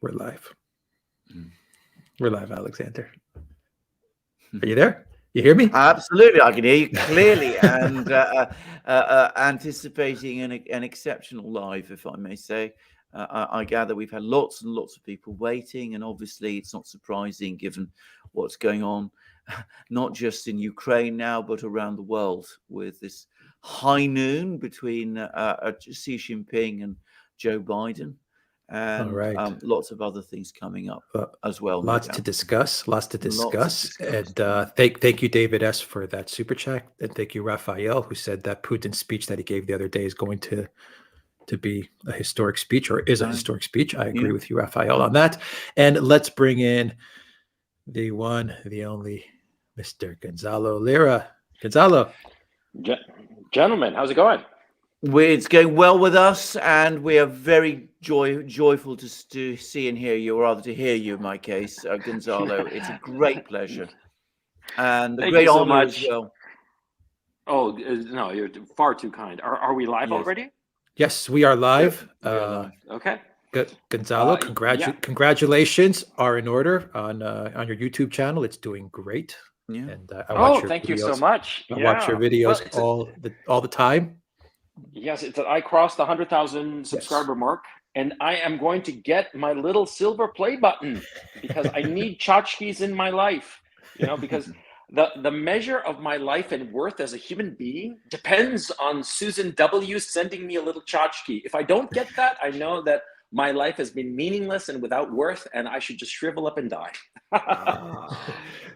We're live. Mm. We're live, Alexander. Are you there? You hear me? Absolutely, I can hear you clearly, and anticipating an exceptional live, if I may say. I gather we've had lots and lots of people waiting, and obviously it's not surprising given what's going on, not just in Ukraine now, but around the world with this high noon between Xi Jinping and Joe Biden, All and right. lots of other things coming up as well. No Lots to doubt. discuss. Lots to Lots discuss. to discuss. And thank you, David S., for that super chat. And thank you, Raphael, who said that Putin's speech that he gave the other day is going to be a historic speech, or is a historic speech. I agree with you, Raphael, on that. And let's bring in the one, the only, Mr. Gonzalo Lira. Gonzalo. Gentlemen, how's it going? It's going well with us, and we are very joyful to see and hear you, or rather to hear you in my case, Gonzalo. It's a great pleasure and a great honor as well. Oh, no, you're far too kind. Are we live already? Yes, we are live. We are live. Okay. Good. Gonzalo, congratulations are in order on your YouTube channel. It's doing great. Yeah. And I watch your thank videos. you so much. I watch your videos all the time. Yes, I crossed the 100,000 subscriber mark, and I am going to get my little silver play button because I need tchotchkes in my life. Because the measure of my life and worth as a human being depends on Susan W. sending me a little tchotchke. If I don't get that, I know that my life has been meaningless and without worth, and I should just shrivel up and die.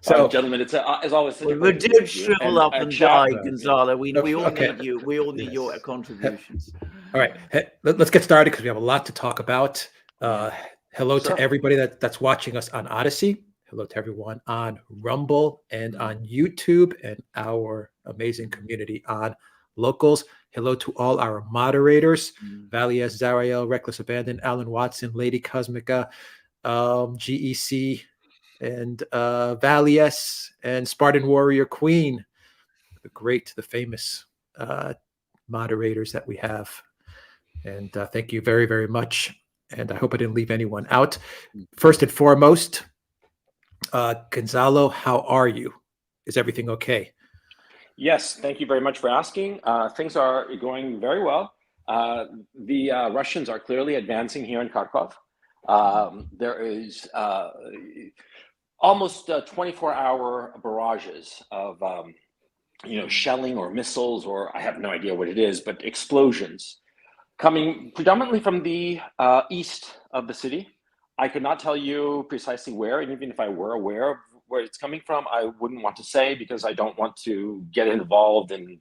So, gentlemen, it's as always. We did shrivel up and die, Gonzalo. We all need you. We all need your contributions. All right, let's get started because we have a lot to talk about. Hello to everybody that's watching us on Odyssey. Hello to everyone on Rumble and on YouTube, and our amazing community on Locals. Hello to all our moderators, Valias, Zariel, Reckless Abandon, Alan Watson, Lady Cosmica, GEC, and Valias, and Spartan Warrior Queen, the famous moderators that we have. And thank you very, very much. And I hope I didn't leave anyone out. First and foremost, Gonzalo, how are you? Is everything okay? Yes, thank you very much for asking. Things are going very well. The Russians are clearly advancing here in Kharkiv. There is almost 24-hour barrages of shelling or missiles, or I have no idea what it is, but explosions coming predominantly from the east of the city. I could not tell you precisely where, and even if I were aware of where it's coming from, I wouldn't want to say because I don't want to get involved in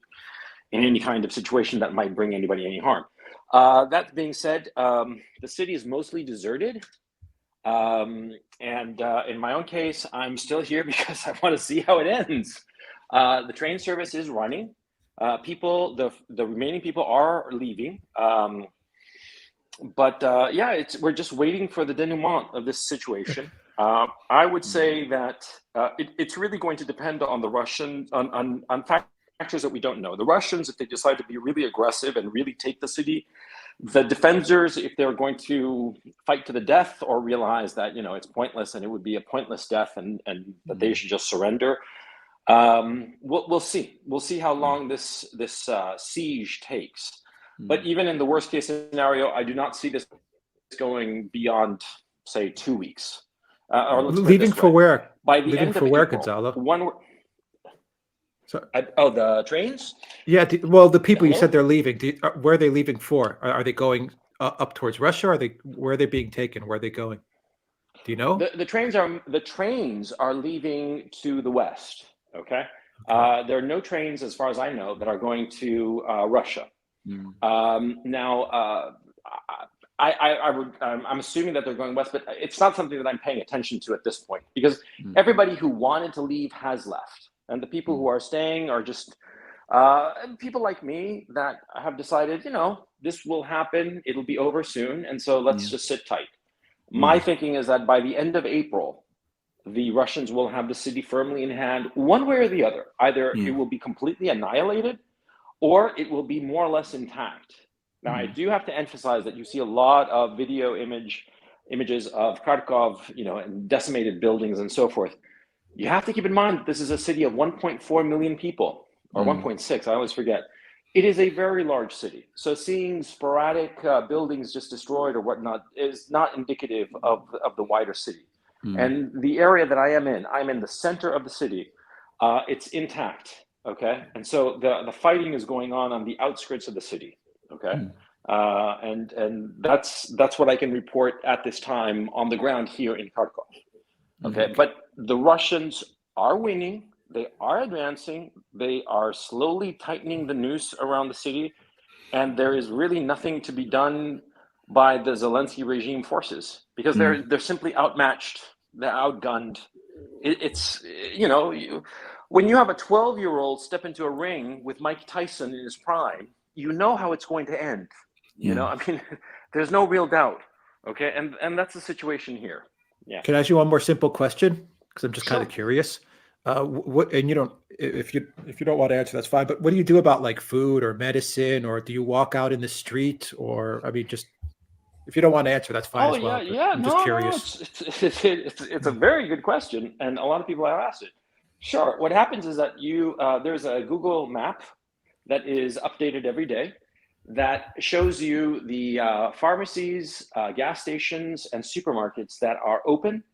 any kind of situation that might bring anybody any harm. That being said, the city is mostly deserted. And in my own case, I'm still here because I want to see how it ends. The train service is running. The remaining people are leaving. But we're just waiting for the denouement of this situation. I would say that it's really going to depend on the Russian, on factors that we don't know. The Russians, if they decide to be really aggressive and really take the city, the defenders, if they're going to fight to the death or realize that it's pointless and it would be a pointless death and that they should just surrender. We'll see. We'll see how long this siege takes. But even in the worst case scenario, I do not see this going beyond, say, 2 weeks. Leaving for where? By the end of April, Gonzalo? The trains? Yeah, the people you said they're leaving, where are they leaving for? Are they going up towards Russia? Where are they being taken? Where are they going? Do you know? The trains are leaving to the west. Okay. There are no trains, as far as I know, that are going to Russia. Now, I'm assuming that they're going west, but it's not something that I'm paying attention to at this point because everybody who wanted to leave has left, and the people who are staying are just people like me that have decided, this will happen, it'll be over soon, and so let's just sit tight. My thinking is that by the end of April, the Russians will have the city firmly in hand, one way or the other. Either it will be completely annihilated, or it will be more or less intact. Now, I do have to emphasize that you see a lot of video image images of Kharkov, and decimated buildings and so forth, you have to keep in mind that this is a city of 1.4 million people, or 1.6, I always forget. It is a very large city. So seeing sporadic buildings just destroyed or whatnot is not indicative of the wider city. And the area that I'm in the center of the city. It's intact, okay? And so the fighting is going on the outskirts of the city, okay? And that's what I can report at this time on the ground here in Kharkov, okay? But the Russians are winning. They are advancing. They are slowly tightening the noose around the city, and there is really nothing to be done by the Zelensky regime forces because they're simply outmatched. They're outgunned. It's when you have a 12-year-old step into a ring with Mike Tyson in his prime, you know how it's going to end. There's no real doubt. Okay, and that's the situation here. Yeah. Can I ask you one more simple question? Because I'm just kind of curious. What, and you don't, if you don't want to answer, that's fine. But what do you do about like food or medicine, or do you walk out in the street, or just if you don't want to answer, that's fine as well. I'm just curious. It's a very good question, and a lot of people have asked it. Sure. What happens is that there's a Google map that is updated every day that shows you the pharmacies, gas stations, and supermarkets that are open,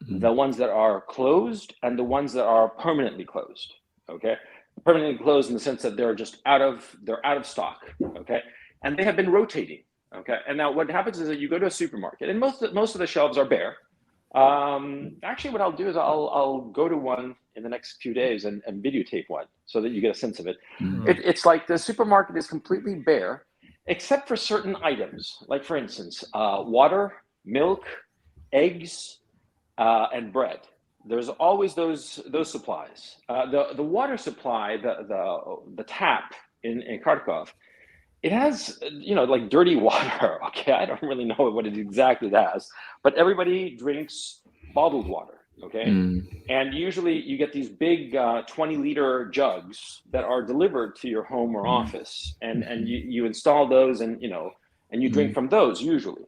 the ones that are closed, and the ones that are permanently closed. Okay, permanently closed in the sense that they're out of stock. Okay, and they have been rotating. Okay, and now what happens is that you go to a supermarket, and most of the shelves are bare. Actually, what I'll do is I'll go to one in the next few days and videotape one so that you get a sense of it. It's like the supermarket is completely bare, except for certain items, like for instance, water, milk, eggs, and bread. There's always those supplies. The water supply, the tap in Kharkov, it has, like dirty water. Okay, I don't really know what it exactly has, but everybody drinks bottled water. Okay, and usually you get these big 20-liter jugs that are delivered to your home or office, and you install those, and you drink from those usually.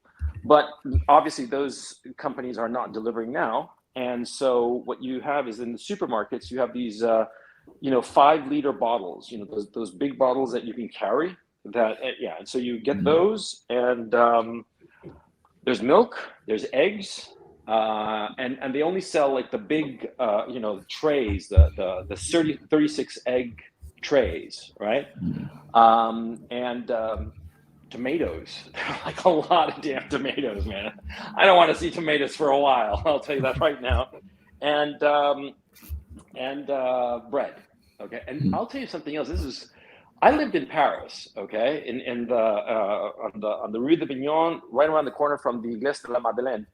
But obviously those companies are not delivering now, and so what you have is in the supermarkets you have these 5-liter bottles, those big bottles that you can carry. And so you get those, and there's milk, there's eggs, and they only sell like the big trays, the 36 egg trays, right? And tomatoes. There are like a lot of damn tomatoes, man. I don't want to see tomatoes for a while, I'll tell you that right now. And bread. Okay, and I'll tell you something else. I lived in Paris, okay, on the Rue de Vignon, right around the corner from the Église de la Madeleine,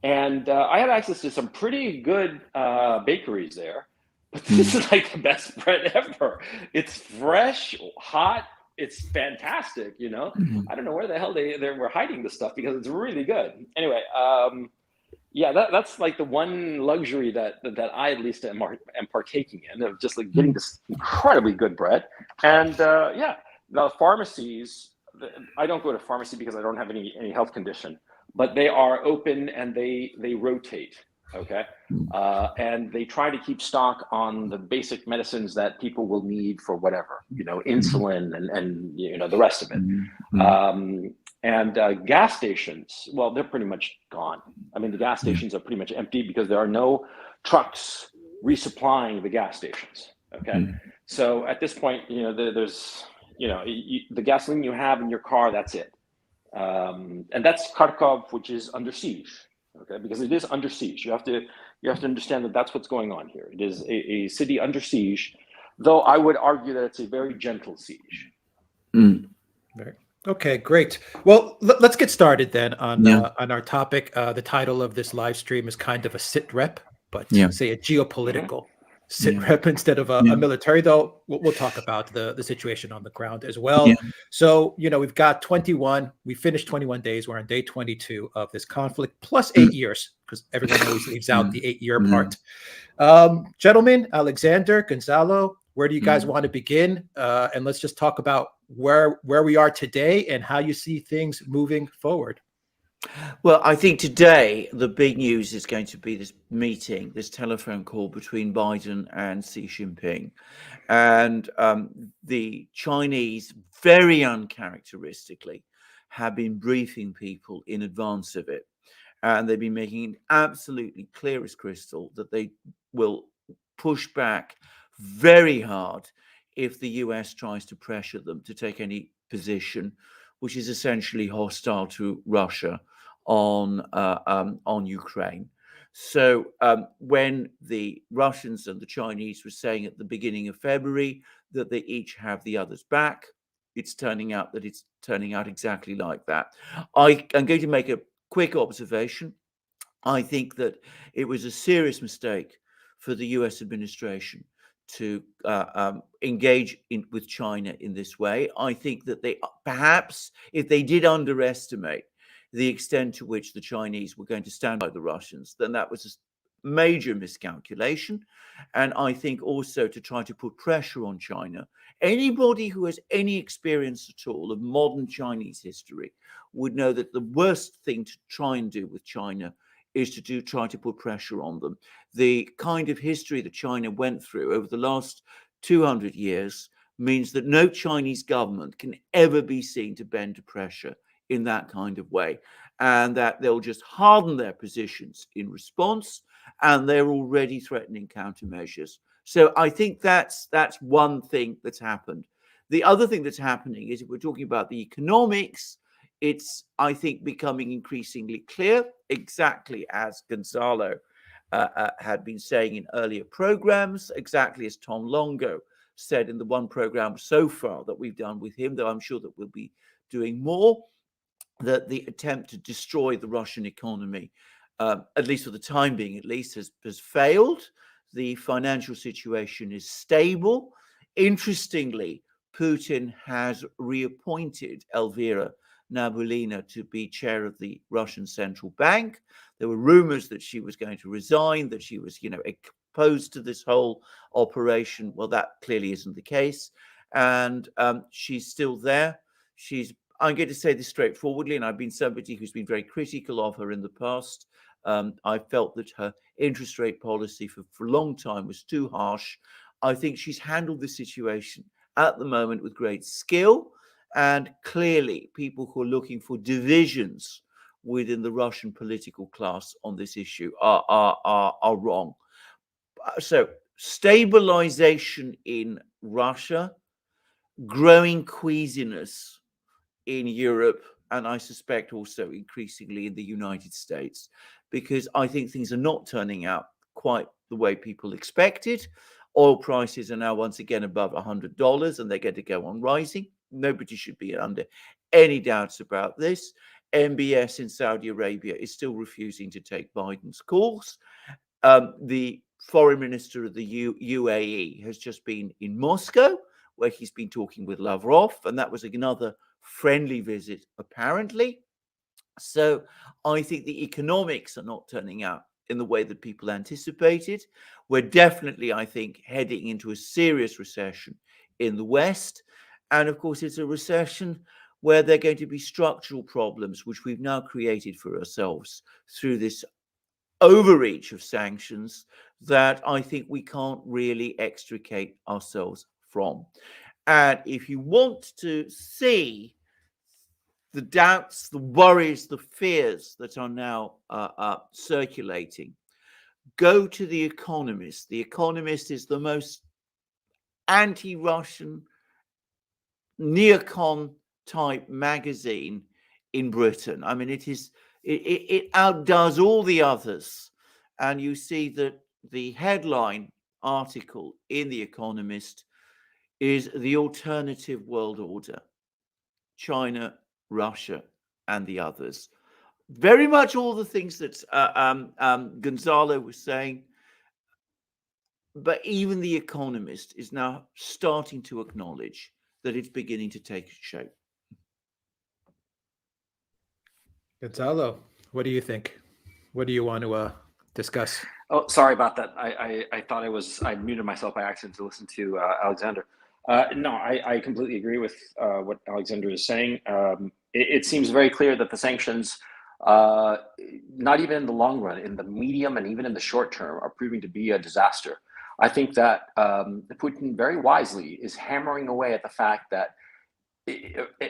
and I had access to some pretty good bakeries there. But this is like the best bread ever. It's fresh, hot. It's fantastic. I don't know where the hell they were hiding this stuff because it's really good. Anyway, that's like the one luxury that I at least am partaking in, of just like getting this incredibly good bread. And the pharmacies, I don't go to pharmacy because I don't have any health condition, but they are open and they rotate. Okay, and they try to keep stock on the basic medicines that people will need for whatever, insulin and the rest of it. And gas stations, well, they're pretty much gone. I mean, the gas stations are pretty much empty because there are no trucks resupplying the gas stations. Okay, so at this point, there's the gasoline you have in your car, that's it. And that's Kharkov, which is under siege. Okay, because it is under siege. You have to understand that that's what's going on here. It is a city under siege, though I would argue that it's a very gentle siege. Okay, great. Well, let's get started then on our topic. The title of this live stream is kind of a SITREP, but say a geopolitical SITREP instead of a military, though we'll talk about the situation on the ground as well. So, we've got 21, we finished 21 days. We're on day 22 of this conflict, plus 8 years, because everyone always leaves out the 8-year part. Gentlemen, Alexander, Gonzalo, where do you guys want to begin? And let's just talk about where we are today and how you see things moving forward. Well, I think today the big news is going to be this meeting, this telephone call between Biden and Xi Jinping. And the Chinese, very uncharacteristically, have been briefing people in advance of it. And they've been making it absolutely clear as crystal that they will push back very hard if the US tries to pressure them to take any position which is essentially hostile to Russia on Ukraine. So when the Russians and the Chinese were saying at the beginning of February that they each have the others back, it's turning out exactly like that. I'm going to make a quick observation. I think that it was a serious mistake for the US administration to engage with China in this way. I think that they perhaps, if they did underestimate the extent to which the Chinese were going to stand by the Russians, then that was a major miscalculation. And I think also to try to put pressure on China. Anybody who has any experience at all of modern Chinese history would know that the worst thing to try and do with China is to try to put pressure on them. The kind of history that China went through over the last 200 years means that no Chinese government can ever be seen to bend to pressure in that kind of way, and that they'll just harden their positions in response, and they're already threatening countermeasures. So I think that's one thing that's happened. The other thing that's happening is, if we're talking about the economics, it's, I think, becoming increasingly clear, exactly as Gonzalo had been saying in earlier programs, exactly as Tom Longo said in the one program so far that we've done with him, though I'm sure that we'll be doing more, that the attempt to destroy the Russian economy, at least for the time being, at least, has failed. The financial situation is stable. Interestingly, Putin has reappointed Elvira Nabiullina to be chair of the Russian Central Bank. There were rumors that she was going to resign, that she was, opposed to this whole operation. Well, that clearly isn't the case. And she's still there. I'm going to say this straightforwardly, and I've been somebody who's been very critical of her in the past. I felt that her interest rate policy for a long time was too harsh. I think she's handled the situation at the moment with great skill, and clearly people who are looking for divisions within the Russian political class on this issue are wrong. So stabilization in Russia, growing queasiness in Europe, and I suspect also increasingly in the United States, because I think things are not turning out quite the way people expected. Oil prices are now once again above $100, and they're going to go on rising. Nobody should be under any doubts about this. MBS in Saudi Arabia is still refusing to take Biden's calls. The foreign minister of the UAE has just been in Moscow, where he's been talking with Lavrov, and that was another friendly visit, apparently. So I think the economics are not turning out in the way that people anticipated. We're definitely, I think, heading into a serious recession in the West. And of course, it's a recession where there are going to be structural problems, which we've now created for ourselves through this overreach of sanctions that I think we can't really extricate ourselves from. And if you want to see the doubts, the worries, the fears that are now circulating, go to The Economist. The Economist is the most anti-Russian, neocon type magazine in Britain. I mean, it outdoes all the others. And you see that the headline article in The Economist is "The Alternative World Order: China, Russia, and the Others." Very much all the things that Gonzalo was saying. But even The Economist is now starting to acknowledge that it's beginning to take shape. Gonzalo, what do you think? What do you want to discuss? Oh, sorry about that. I thought I muted myself by accident to listen to Alexander. No, I completely agree with what Alexander is saying. It seems very clear that the sanctions not even in the long run, in the medium and even in the short term, are proving to be a disaster. I think that Putin very wisely is hammering away at the fact that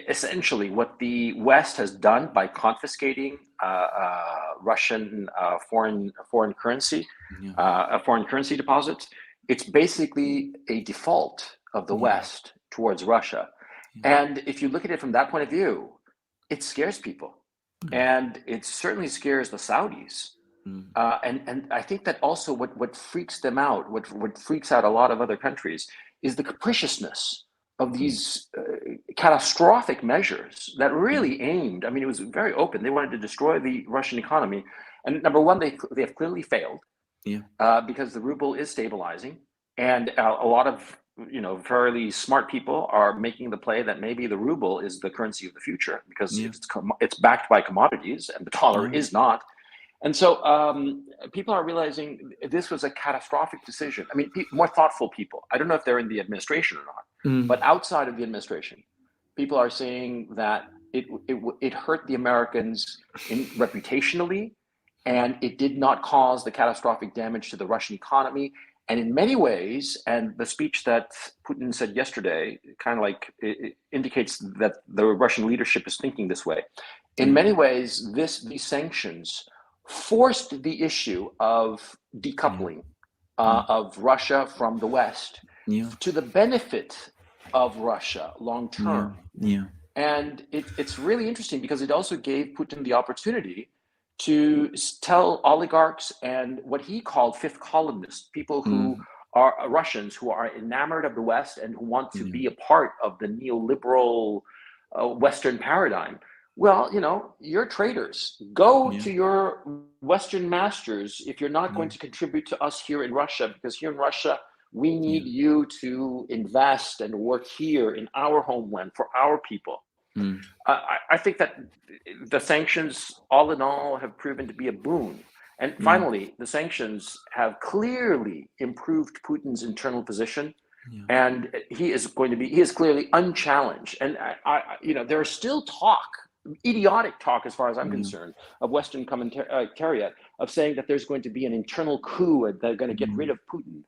essentially what the West has done by confiscating Russian foreign currency, foreign currency deposits, it's basically a default of the West towards Russia. And if you look at it from that point of view, it scares people, and it certainly scares the Saudis. And I think that also what freaks them out, what freaks out a lot of other countries, is the capriciousness of these catastrophic measures that really aimed. I mean, it was very open. They wanted to destroy the Russian economy, and number one, they have clearly failed. Because the ruble is stabilizing, and a lot of fairly smart people are making the play that maybe the ruble is the currency of the future because it's backed by commodities and the dollar is not. And so people are realizing this was a catastrophic decision. I mean, more thoughtful people, I don't know if they're in the administration or not, but outside of the administration, people are saying that it hurt the Americans reputationally, and it did not cause the catastrophic damage to the Russian economy. And in many ways, and the speech that Putin said yesterday kind of like it indicates that the Russian leadership is thinking this way. In many ways, these sanctions forced the issue of decoupling of Russia from the West to the benefit of Russia long term. And it's really interesting because it also gave Putin the opportunity to tell oligarchs and what he called fifth columnists, people who are Russians who are enamored of the West and who want to be a part of the neoliberal Western paradigm. Well, you're traitors. Go to your Western masters if you're not going to contribute to us here in Russia, because here in Russia, we need you to invest and work here in our homeland for our people. I think that the sanctions, all in all, have proven to be a boon. And finally, the sanctions have clearly improved Putin's internal position. And he is clearly unchallenged. And there is still talk, idiotic talk as far as I'm concerned, of Western commentariat of saying that there's going to be an internal coup and they're going to get rid of Putin.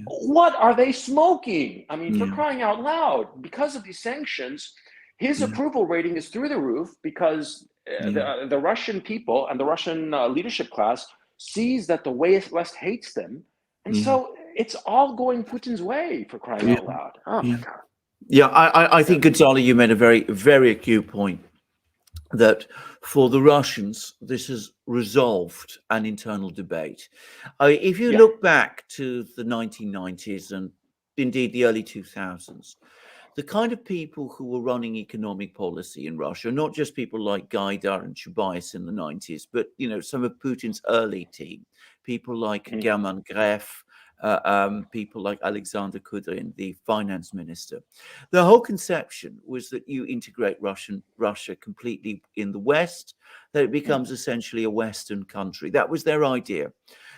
What are they smoking? I mean, for crying out loud, because of these sanctions, his approval rating is through the roof because the Russian people and the Russian leadership class sees that the West hates them. And so it's all going Putin's way, for crying out loud. Oh, my God. I think, Gonzalo, you made a very, very acute point that for the Russians, this has resolved an internal debate. If you look back to the 1990s and indeed the early 2000s, the kind of people who were running economic policy in Russia, not just people like Gaidar and Chubais in the 90s, but some of Putin's early team, people like German Gref, people like Alexander Kudrin, the finance minister. The whole conception was that you integrate Russia completely in the West, that it becomes essentially a Western country. That was their idea.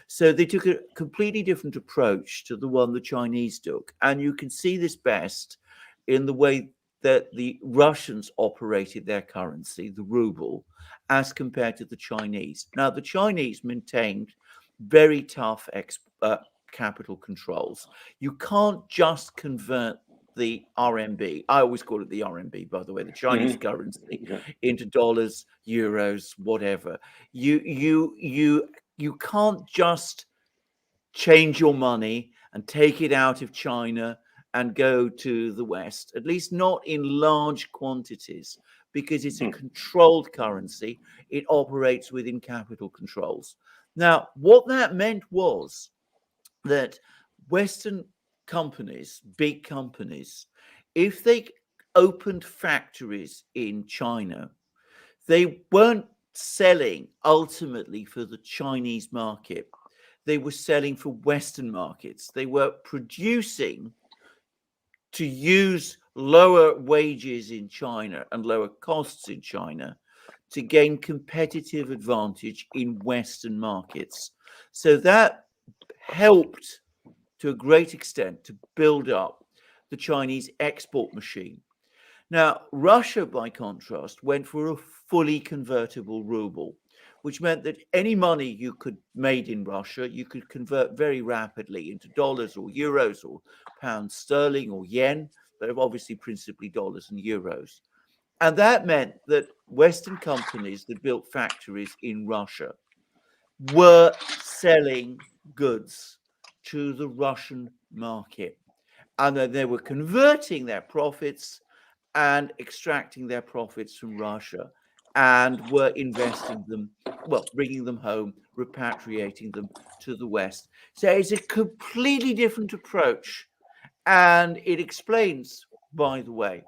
So they took a completely different approach to the one the Chinese took. And you can see this best in the way that the Russians operated their currency, the ruble, as compared to the Chinese. Now, the Chinese maintained very tough capital controls. You can't just convert the RMB. I always call it the RMB, by the way, the Chinese currency, into dollars, euros, whatever. You can't just change your money and take it out of China and go to the West, at least not in large quantities, because it's a controlled currency. It operates within capital controls. Now, what that meant was that Western companies, big companies, if they opened factories in China, they weren't selling ultimately for the Chinese market. They were selling for Western markets. They were producing to use lower wages in China and lower costs in China to gain competitive advantage in Western markets. So that helped to a great extent to build up the Chinese export machine. Now, Russia, by contrast, went for a fully convertible ruble, which meant that any money you could made in Russia, you could convert very rapidly into dollars or euros or pounds sterling or yen, but obviously principally dollars and euros. And that meant that Western companies that built factories in Russia were selling goods to the Russian market. And then they were converting their profits and extracting their profits from Russia and were investing them, well, bringing them home, repatriating them to the West. So it's a completely different approach. And it explains, by the way,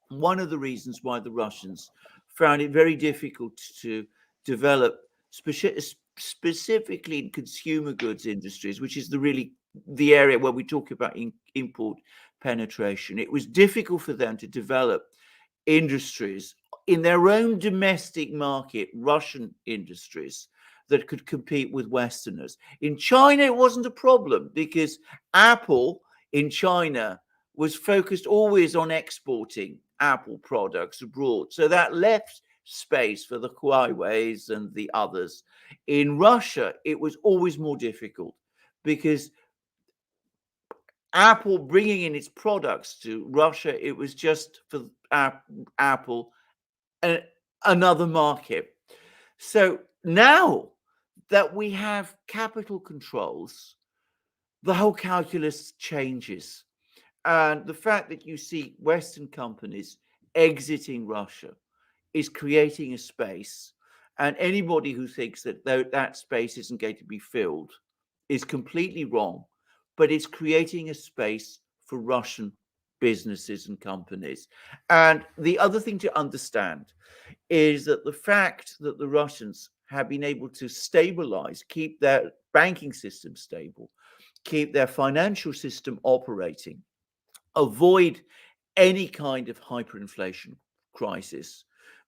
one of the reasons why the Russians found it very difficult to develop specifically in consumer goods industries, which is the area where we talk about import penetration. It was difficult for them to develop industries in their own domestic market, Russian industries that could compete with Westerners. In China, it wasn't a problem because Apple in China was focused always on exporting Apple products abroad. So that left space for the Huawei's and the others. In Russia, it was always more difficult because Apple bringing in its products to Russia, it was just for Apple another market. So now that we have capital controls, the whole calculus changes. And the fact that you see Western companies exiting Russia is creating a space. And anybody who thinks that that space isn't going to be filled is completely wrong. But it's creating a space for Russian businesses and companies. And the other thing to understand is that the fact that the Russians have been able to stabilize, keep their banking system stable, keep their financial system operating, avoid any kind of hyperinflation crisis,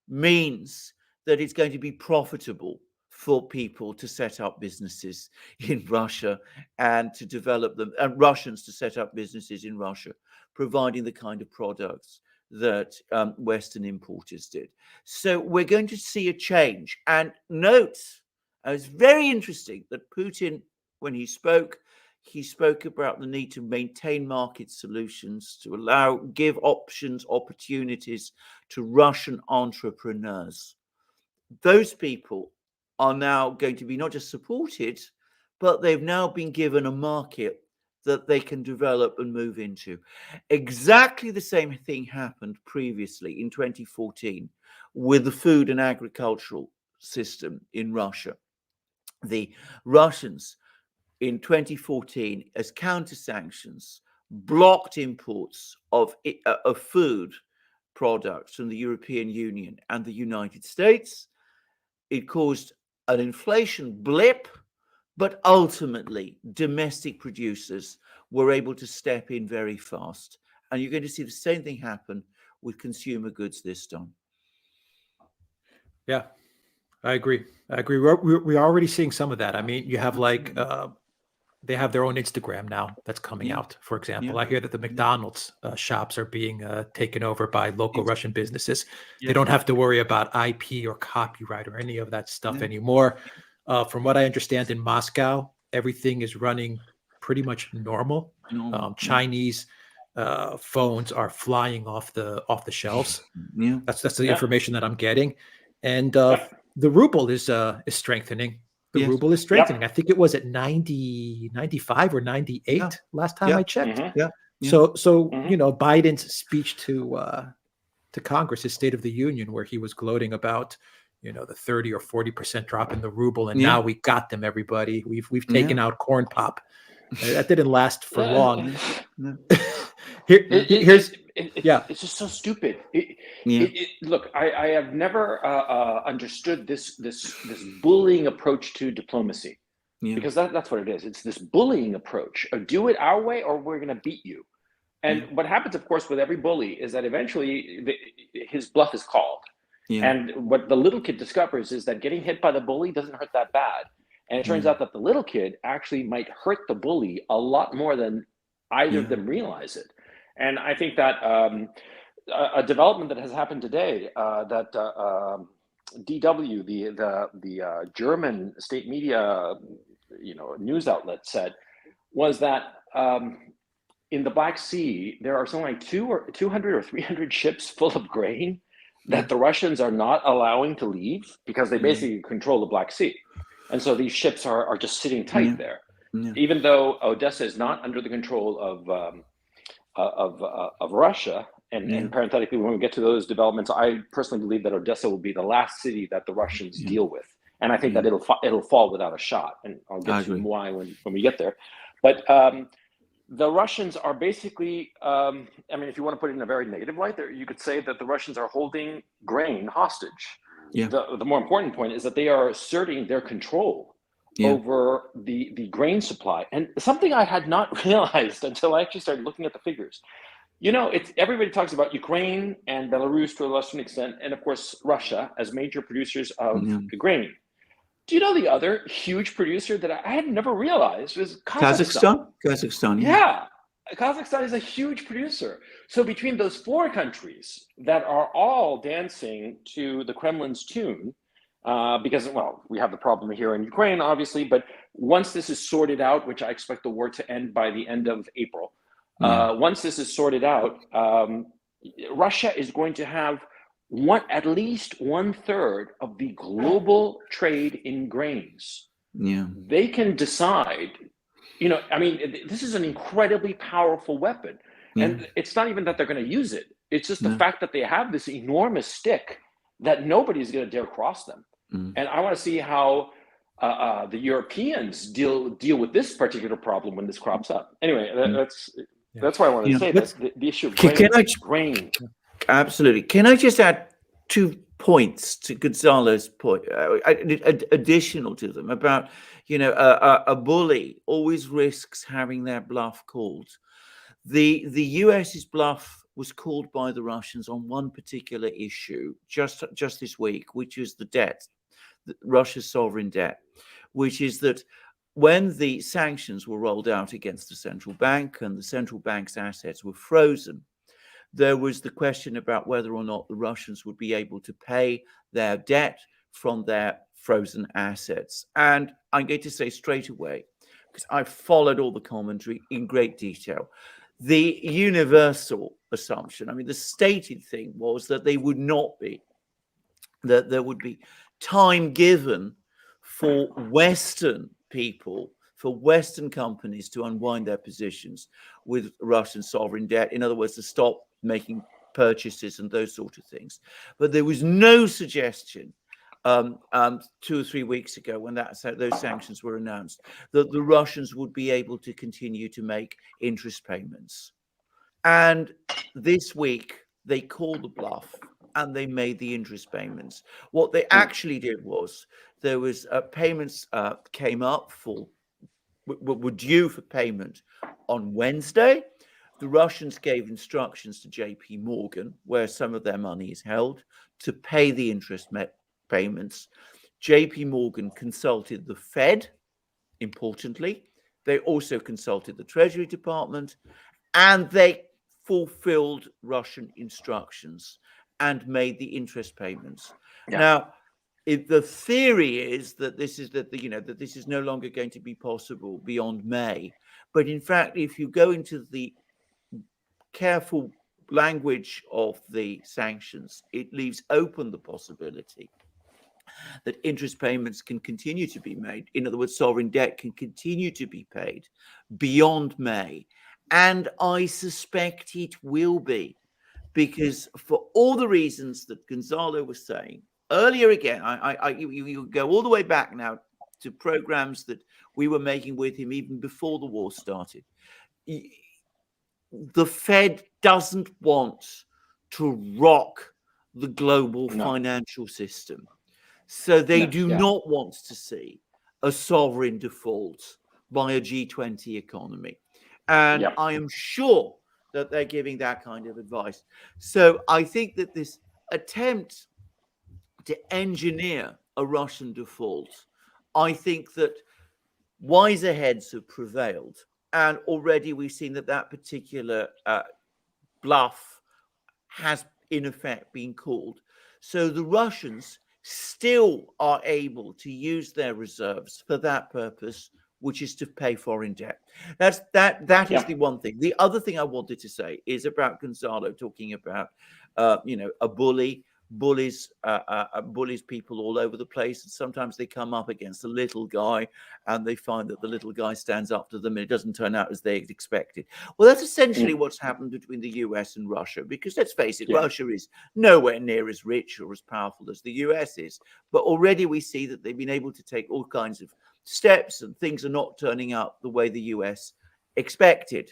means that it's going to be profitable for people to set up businesses in Russia and to develop them, and Russians to set up businesses in Russia, providing the kind of products that Western importers did. So we're going to see a change. And note, it's very interesting that Putin, when he spoke about the need to maintain market solutions, to give options, opportunities to Russian entrepreneurs. Those people are now going to be not just supported, but they've now been given a market that they can develop and move into. Exactly the same thing happened previously in 2014 with the food and agricultural system in Russia. The Russians in 2014, as counter sanctions, blocked imports of food products from the European Union and the United States. It caused an inflation blip, but ultimately domestic producers were able to step in very fast. And you're going to see the same thing happen with consumer goods this time. Yeah, I agree. We're already seeing some of that. I mean, you have like they have their own Instagram now that's coming out. For example, I hear that the McDonald's shops are being taken over by local Russian businesses. They don't have to worry about IP or copyright or any of that stuff anymore. From what I understand, in Moscow, everything is running pretty much normal. Chinese phones are flying off the shelves. That's the information that I'm getting, and the ruble is strengthening. The ruble is strengthening. I think it was at 90, 95 or 98 last time I checked. So you know, Biden's speech to Congress, his State of the Union, where he was gloating about, you know, the 30 or 40% drop in the ruble, and now we got them, everybody. We've taken out corn pop. That didn't last for long. It's just so stupid. Look, I have never understood this bullying approach to diplomacy, because that's what it is. It's this bullying approach of do it our way or we're going to beat you. And what happens, of course, with every bully is that eventually his bluff is called. And what the little kid discovers is that getting hit by the bully doesn't hurt that bad. And it turns out that the little kid actually might hurt the bully a lot more than either of them realize it. And I think that a development that has happened today that DW, the German state media, news outlet said was that in the Black Sea there are something like 200 or 300 ships full of grain that the Russians are not allowing to leave because they basically control the Black Sea, and so these ships are just sitting tight there, even though Odessa is not under the control of Russia. And parenthetically, when we get to those developments, I personally believe that Odessa will be the last city that the Russians deal with, and I think that it'll fall without a shot. And I'll get to why when we get there. But the Russians are basically, if you want to put it in a very negative light, you could say that the Russians are holding grain hostage. Yeah. The more important point is that they are asserting their control over the grain supply, and something I had not realized until I actually started looking at the figures. Everybody talks about Ukraine and Belarus to a lesser extent, and of course Russia as major producers of grain. Do you know the other huge producer that I had never realized was Kazakhstan? Kazakhstan, yeah. Kazakhstan is a huge producer. So between those four countries that are all dancing to the Kremlin's tune, because, we have the problem here in Ukraine, obviously, but once this is sorted out, which I expect the war to end by the end of April, once this is sorted out, Russia is going to have at least 1/3 of the global trade in grains. Yeah, they can decide. This is an incredibly powerful weapon, and it's not even that they're going to use it. It's just the fact that they have this enormous stick that nobody's going to dare cross them. And I want to see how the Europeans deal with this particular problem when this crops up. Anyway, that's why I wanted to say that the issue of grain. Absolutely. Can I just add 2 points to Gonzalo's point, additional to them about, a bully always risks having their bluff called. The US's bluff was called by the Russians on one particular issue just this week, which is the debt, Russia's sovereign debt, which is that when the sanctions were rolled out against the central bank and the central bank's assets were frozen, there was the question about whether or not the Russians would be able to pay their debt from their frozen assets. And I'm going to say straight away, because I've followed all the commentary in great detail, the universal assumption, the stated thing was that they would not be, that there would be time given for Western people, for Western companies to unwind their positions with Russian sovereign debt. In other words, to stop making purchases and those sort of things. But there was no suggestion 2 or 3 weeks ago when those sanctions were announced that the Russians would be able to continue to make interest payments. And this week they called the bluff and they made the interest payments. What they actually did was there was payments came up were due for payment on Wednesday. The Russians gave instructions to JP Morgan, where some of their money is held, to pay the interest payments. JP Morgan consulted the Fed, importantly. They also consulted the Treasury Department, and they fulfilled Russian instructions and made the interest payments. Yeah. Now, if the theory is that this is no longer going to be possible beyond May, but in fact, if you go into the careful language of the sanctions, it leaves open the possibility that interest payments can continue to be made. In other words, sovereign debt can continue to be paid beyond May. And I suspect it will be, because for all the reasons that Gonzalo was saying earlier, again, you go all the way back now to programs that we were making with him even before the war started. The Fed doesn't want to rock the global financial system. So they do not want to see a sovereign default by a G20 economy. And I am sure that they're giving that kind of advice. So I think that this attempt to engineer a Russian default, I think that wiser heads have prevailed. And already we've seen that particular bluff has in effect been called. So the Russians still are able to use their reserves for that purpose, which is to pay foreign debt. That is the one thing. The other thing I wanted to say is about Gonzalo talking about, a bullies people all over the place, and sometimes they come up against a little guy and they find that the little guy stands up to them and it doesn't turn out as they expected. Well, that's essentially what's happened between the US and Russia, because let's face it, Russia is nowhere near as rich or as powerful as the US is, but already we see that they've been able to take all kinds of steps and things are not turning out the way the US expected.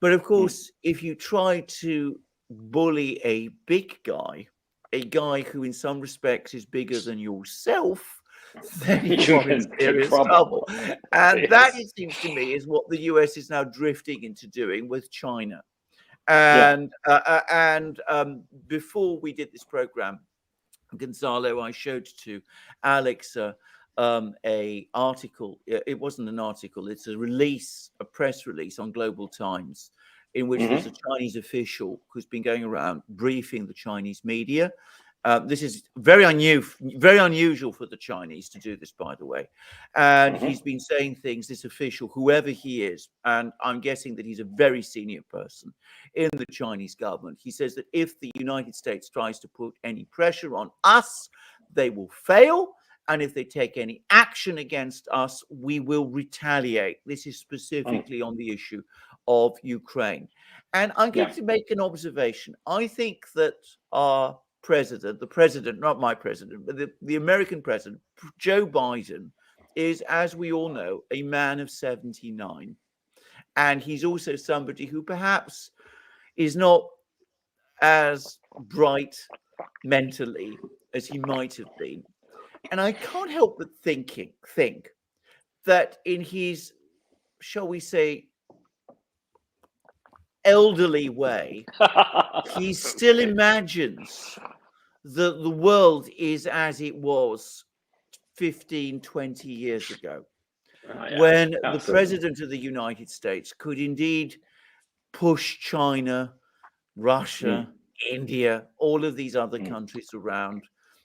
But of course, if you try to bully a big guy, a guy who in some respects is bigger than yourself, then you are in serious trouble. And that, it seems to me, is what the US is now drifting into doing with China. And before we did this program, Gonzalo, I showed to Alex a article. It wasn't an article, it's a press release on Global Times, in which there's a Chinese official who's been going around briefing the Chinese media. This is very unusual for the Chinese to do this, by the way. And he's been saying things, this official, whoever he is, and I'm guessing that he's a very senior person in the Chinese government. He says that if the United States tries to put any pressure on us, they will fail. And if they take any action against us, we will retaliate. This is specifically on the issue of Ukraine. And I'm going to make an observation. I think that our president, not my president, but the American president, Joe Biden, is, as we all know, a man of 79. And he's also somebody who perhaps is not as bright mentally as he might have been. And I can't help but think that in his, shall we say, elderly way, he still imagines that the world is as it was 15, 20 years ago, when the president of the United States could indeed push China, Russia, India, all of these other countries around,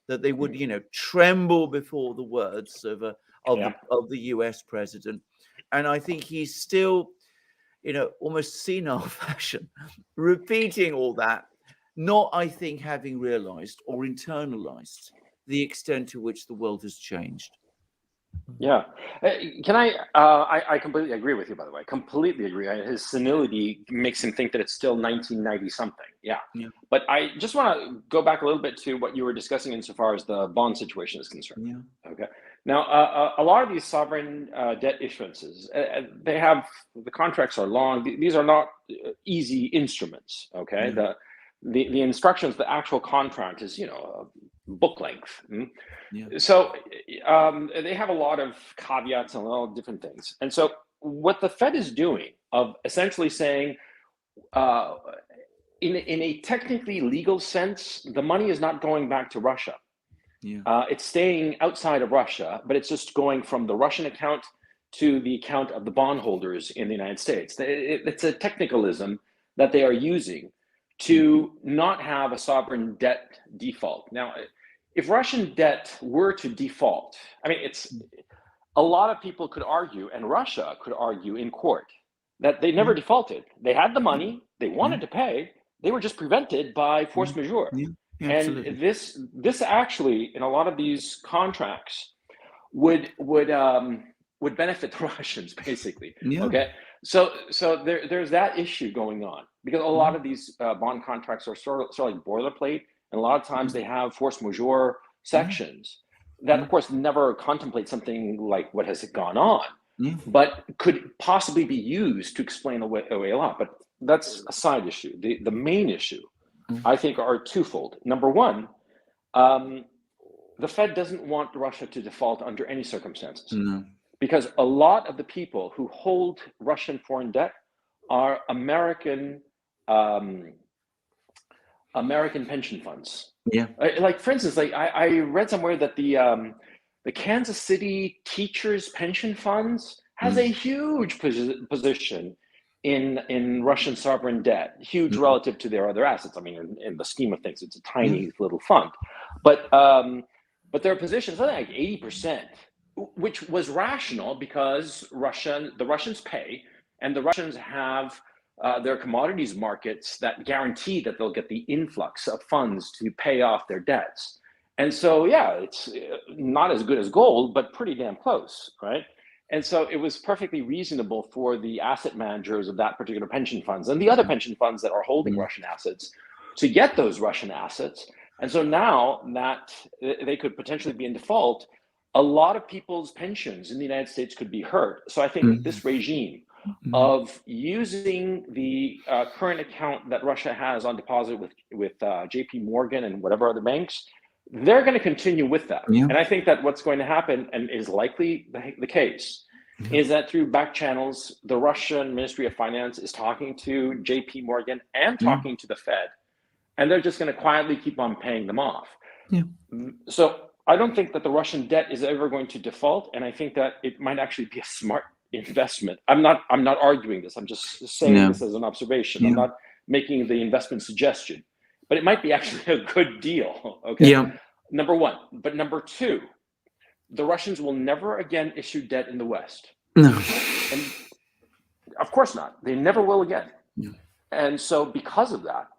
that they would, tremble before the words of the US president. And I think he's still, almost senile fashion, repeating all that, not, I think, having realized or internalized the extent to which the world has changed. Yeah. Can I completely agree with you, by the way. Completely agree. His senility makes him think that it's still 1990 something. Yeah. But I just want to go back a little bit to what you were discussing insofar as the bond situation is concerned. Yeah. Okay. Now, a lot of these sovereign debt issuances, the contracts are long. These are not easy instruments. Okay. The instructions, the actual contract is, book length. So they have a lot of caveats and a lot of different things. And so what the Fed is doing of essentially saying, in a technically legal sense, the money is not going back to Russia. It's staying outside of Russia, but it's just going from the Russian account to the account of the bondholders in the United States. It's a technicalism that they are using to not have a sovereign debt default. Now, if Russian debt were to default, I mean, a lot of people could argue, and Russia could argue in court, that they never defaulted. They had the money, they wanted to pay, they were just prevented by force majeure. And this actually, in a lot of these contracts, would benefit the Russians, basically. Okay, so there's that issue going on, because a lot of these bond contracts are sort of like boilerplate. And a lot of times they have force majeure sections that, of course, never contemplate something like what has gone on, but could possibly be used to explain away a lot. But that's a side issue. The main issue, I think, are twofold. Number one, the Fed doesn't want Russia to default under any circumstances, because a lot of the people who hold Russian foreign debt are American pension funds. Like, for instance, like I read somewhere that the Kansas City teachers pension funds has a huge position in Russian sovereign debt, huge relative to their other assets. I mean, in the scheme of things, it's a tiny little fund, but their position is something like 80%, which was rational because the Russians pay, and the Russians have their commodities markets that guarantee that they'll get the influx of funds to pay off their debts. And so, yeah, it's not as good as gold, but pretty damn close, right? And so it was perfectly reasonable for the asset managers of that particular pension funds and the other pension funds that are holding Russian assets to get those Russian assets. And so now that they could potentially be in default, a lot of people's pensions in the United States could be hurt. So I think this regime of using the current account that Russia has on deposit with JP Morgan and whatever other banks, they're going to continue with that. And I think that what's going to happen, and is likely the case, is that through back channels, the Russian Ministry of Finance is talking to JP Morgan and talking to the Fed, and they're just going to quietly keep on paying them off. So I don't think that the Russian debt is ever going to default, and I think that it might actually be a smart investment. I'm not arguing this. I'm just saying this as an observation. I'm not making the investment suggestion. But it might be actually a good deal, okay? Number one. But number two, the Russians will never again issue debt in the West. No. And of course not. They never will again. And so because of that,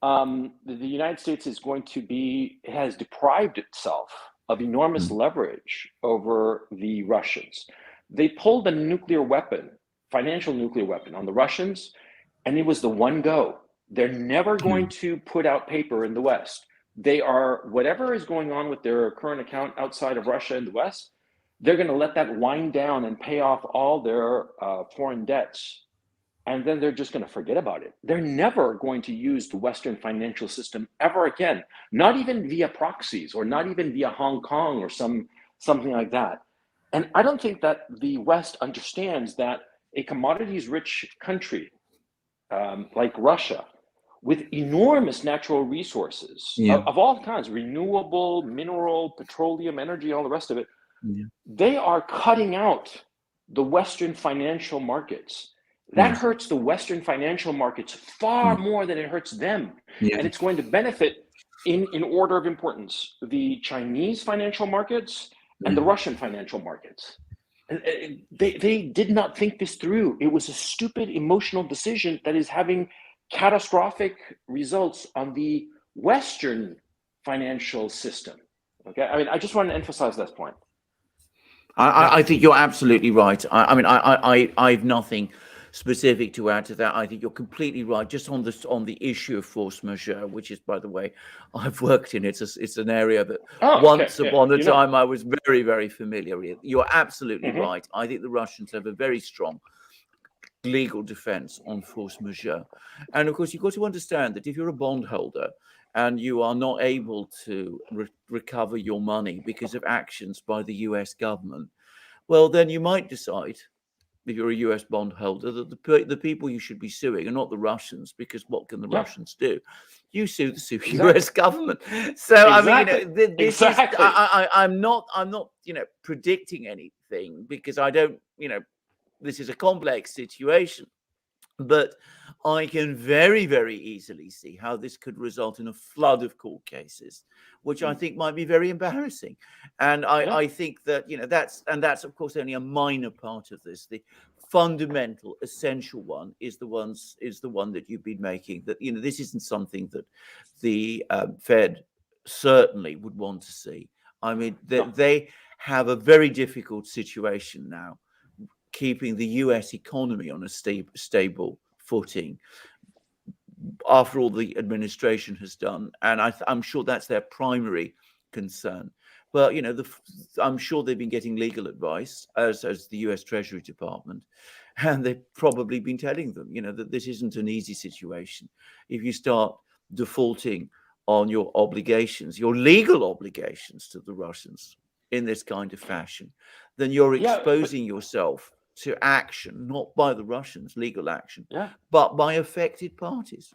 the United States has deprived itself of enormous leverage over the Russians. They pulled a financial nuclear weapon on the Russians, and it was the one go. They're never going to put out paper in the West. They are, whatever is going on with their current account outside of Russia in the West, they're going to let that wind down and pay off all their foreign debts. And then they're just going to forget about it. They're never going to use the Western financial system ever again, not even via proxies or not even via Hong Kong or something like that. And I don't think that the West understands that a commodities-rich country like Russia, with enormous natural resources of all kinds, renewable, mineral, petroleum, energy, all the rest of it, they are cutting out the Western financial markets. That hurts the Western financial markets far more than it hurts them. And it's going to benefit, in order of importance, the Chinese financial markets and the Russian financial markets. They did not think this through. It was a stupid emotional decision that is having catastrophic results on the Western financial system. Okay, I mean, I just want to emphasize that point. I think you're absolutely right. I've nothing specific to add to that. I think you're completely right. Just on the issue of force majeure, which is, by the way, I've worked in. It's an area that once upon a time I was very, very familiar with. You're absolutely right. I think the Russians have a very strong legal defense on force majeure. And of course, you've got to understand that if you're a bondholder and you are not able to recover your money because of actions by the US government, well, then you might decide, if you're a US bondholder, that the people you should be suing are not the Russians, because what can the Russians do? You sue the US government. So I mean, this is, I'm not predicting anything, because I don't, this is a complex situation. But I can very, very easily see how this could result in a flood of court cases, which I think might be very embarrassing. And I think that, that's of course only a minor part of this. The fundamental, essential one is the one that you've been making, that, this isn't something that the Fed certainly would want to see. I mean, they have a very difficult situation now, keeping the US economy on a stable footing after all the administration has done. And I'm sure that's their primary concern. But, I'm sure they've been getting legal advice, as the US Treasury Department, and they've probably been telling them, that this isn't an easy situation. If you start defaulting on your obligations, your legal obligations to the Russians in this kind of fashion, then you're exposing yourself to action, not by the Russians, legal action, but by affected parties.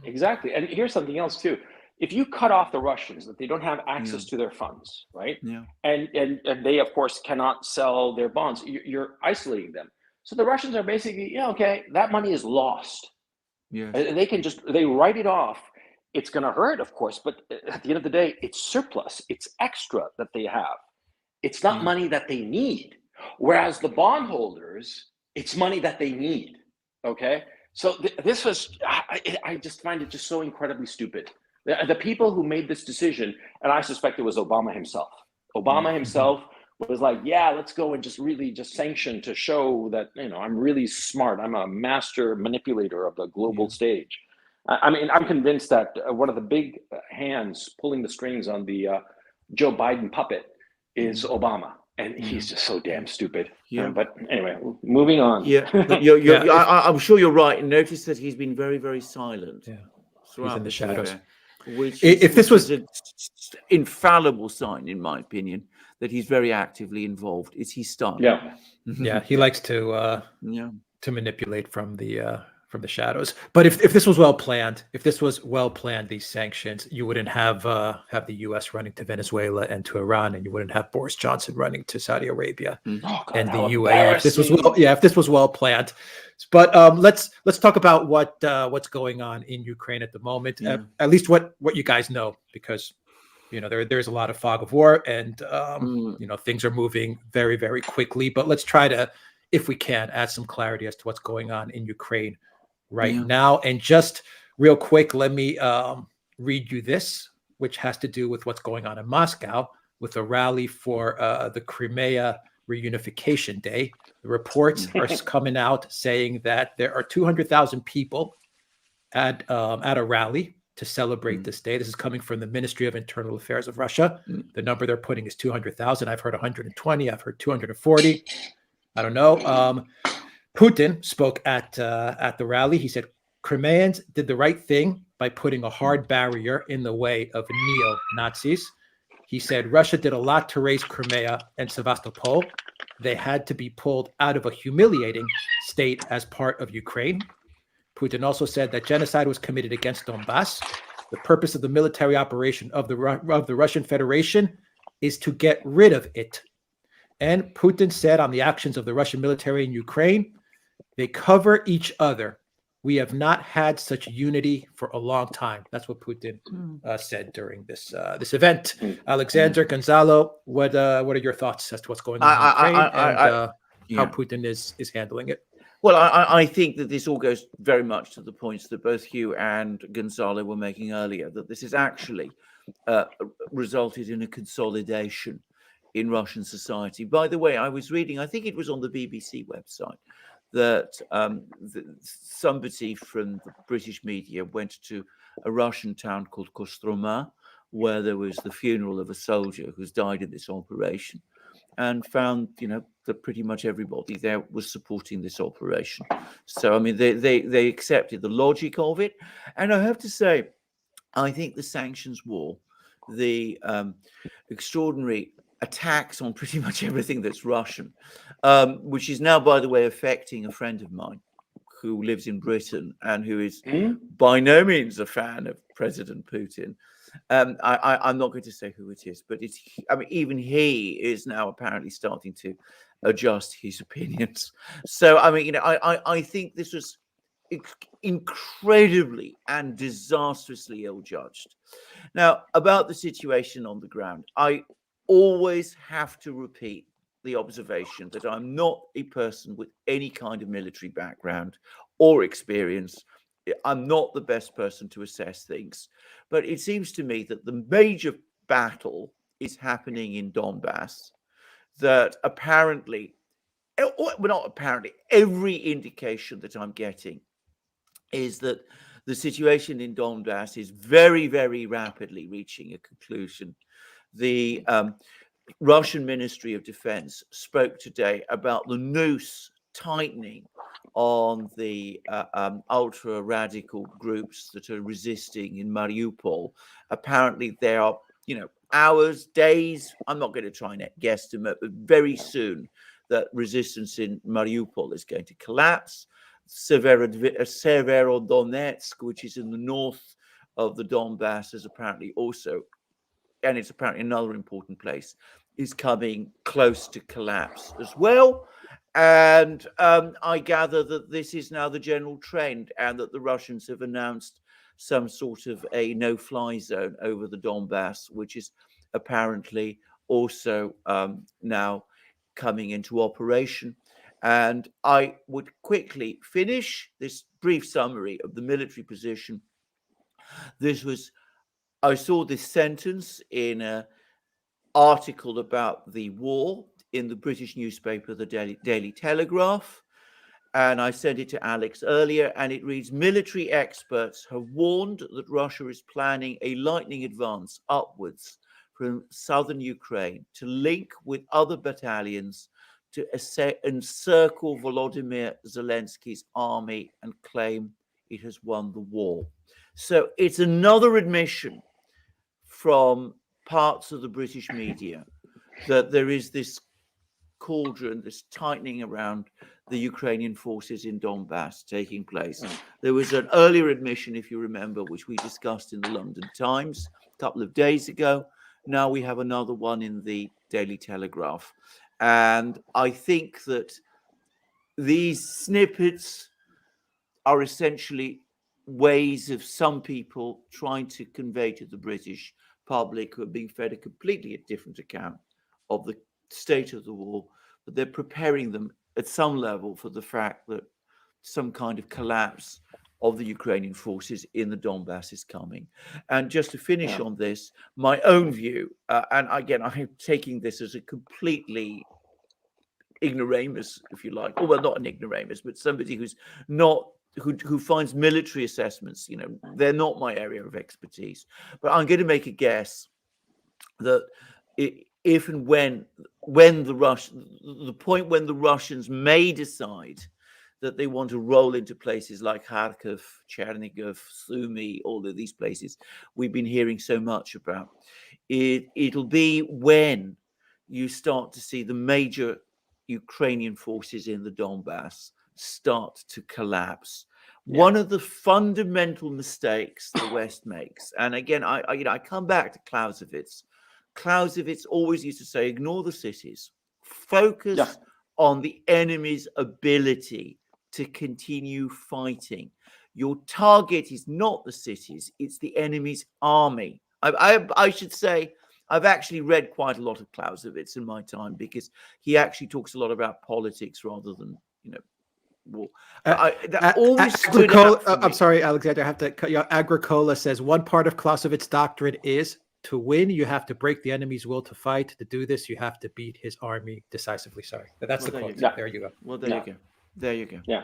Exactly. And here's something else too. If you cut off the Russians, that they don't have access to their funds, right? And they, of course, cannot sell their bonds, you're isolating them. So the Russians are basically, yeah, okay, that money is lost. Yes. They write it off. It's going to hurt, of course, but at the end of the day, it's surplus. It's extra that they have. It's not money that they need. Whereas the bondholders, it's money that they need. Okay. So this was, I just find it just so incredibly stupid. The people who made this decision, and I suspect it was Obama himself. Obama himself was like, yeah, let's go and just really just sanction to show that, I'm really smart. I'm a master manipulator of the global stage. I mean, I'm convinced that one of the big hands pulling the strings on the Joe Biden puppet is Obama. And he's just so damn stupid. Yeah. But anyway, moving on. Yeah. I'm sure you're right. And notice that he's been very, very silent. Yeah. Throughout He's in the this shadows. affair, which This was an infallible sign, in my opinion, that he's very actively involved. It's his style. Yeah. Yeah, he likes to manipulate from the shadows. But if this was well planned, these sanctions, you wouldn't have the U.S. running to Venezuela and to Iran, and you wouldn't have Boris Johnson running to Saudi Arabia and the UAE. If this was well planned. But let's talk about what's going on in Ukraine at the moment. At least what you guys know, because there's a lot of fog of war, and things are moving very, very quickly. But let's try to, if we can, add some clarity as to what's going on in Ukraine right now. And just real quick, let me read you this, which has to do with what's going on in Moscow with a rally for the Crimea Reunification Day. The reports are coming out saying that there are 200,000 people at a rally to celebrate this day. This is coming from the Ministry of Internal Affairs of Russia. The number they're putting is 200,000. I've heard 120. I've heard 240. I don't know. Putin spoke at the rally. He said Crimeans did the right thing by putting a hard barrier in the way of neo-Nazis. He said Russia did a lot to raise Crimea and Sevastopol. They had to be pulled out of a humiliating state as part of Ukraine. Putin also said that genocide was committed against Donbass. The purpose of the military operation of the Russian Federation is to get rid of it. And Putin said on the actions of the Russian military in Ukraine, they cover each other. We have not had such unity for a long time. That's what Putin said during this event. Alexander, Gonzalo, what are your thoughts as to what's going on in Ukraine and how Putin is handling it? Well, I think that this all goes very much to the points that both Hugh and Gonzalo were making earlier, that this has actually resulted in a consolidation in Russian society. By the way, I was reading, I think it was on the BBC website, that somebody from the British media went to a Russian town called Kostroma, where there was the funeral of a soldier who's died in this operation, and found, that pretty much everybody there was supporting this operation. So, I mean, they accepted the logic of it. And I have to say, I think the sanctions war, the extraordinary attacks on pretty much everything that's Russian, which is now, by the way, affecting a friend of mine who lives in Britain and who is by no means a fan of President Putin. I'm not going to say who it is, but even he is now apparently starting to adjust his opinions. So, I think this was incredibly and disastrously ill-judged. Now, about the situation on the ground, I always have to repeat the observation that I'm not a person with any kind of military background or experience. I'm not the best person to assess things, but it seems to me that the major battle is happening in Donbass, that apparently, well, not apparently, every indication that I'm getting is that the situation in Donbass is very, very rapidly reaching a conclusion. The Russian Ministry of Defense spoke today about the noose tightening on the ultra-radical groups that are resisting in Mariupol. Apparently there are, hours, days, I'm not going to try and guesstimate, but very soon that resistance in Mariupol is going to collapse. Severodonetsk, which is in the north of the Donbass, is apparently also, and it's apparently another important place, is coming close to collapse as well. And I gather that this is now the general trend, and that the Russians have announced some sort of a no-fly zone over the Donbass, which is apparently also now coming into operation. And I would quickly finish this brief summary of the military position. I saw this sentence in an article about the war in the British newspaper, the Daily Telegraph, and I sent it to Alex earlier, and it reads: military experts have warned that Russia is planning a lightning advance upwards from southern Ukraine to link with other battalions to encircle Volodymyr Zelensky's army and claim it has won the war. So it's another admission from parts of the British media that there is this cauldron, this tightening around the Ukrainian forces in Donbass taking place. There was an earlier admission, if you remember, which we discussed in the London Times a couple of days ago. Now we have another one in the Daily Telegraph. And I think that these snippets are essentially ways of some people trying to convey to the British public, who are being fed a completely different account of the state of the war, but they're preparing them at some level for the fact that some kind of collapse of the Ukrainian forces in the Donbass is coming. And just to finish on this, my own view, and again, I'm taking this as a completely ignoramus, if you like, or well, not an ignoramus, but somebody who's not who finds military assessments, they're not my area of expertise. But I'm going to make a guess that if and when the point when the Russians may decide that they want to roll into places like Kharkiv, Chernigov, Sumy, all of these places we've been hearing so much about, it'll be when you start to see the major Ukrainian forces in the Donbass start to collapse. Yeah. One of the fundamental mistakes the West makes, and again, I come back to Clausewitz. Clausewitz always used to say, ignore the cities, focus on the enemy's ability to continue fighting. Your target is not the cities, it's the enemy's army. I should say, I've actually read quite a lot of Clausewitz in my time, because he actually talks a lot about politics rather than, war. Always stood out for me. I'm sorry, Alexander, I have to cut you off. Agricola says one part of Clausewitz's doctrine is to win, you have to break the enemy's will to fight. To do this, you have to beat his army decisively. Sorry. That's the quote. There you go. Well, there you go. There you go. Yeah.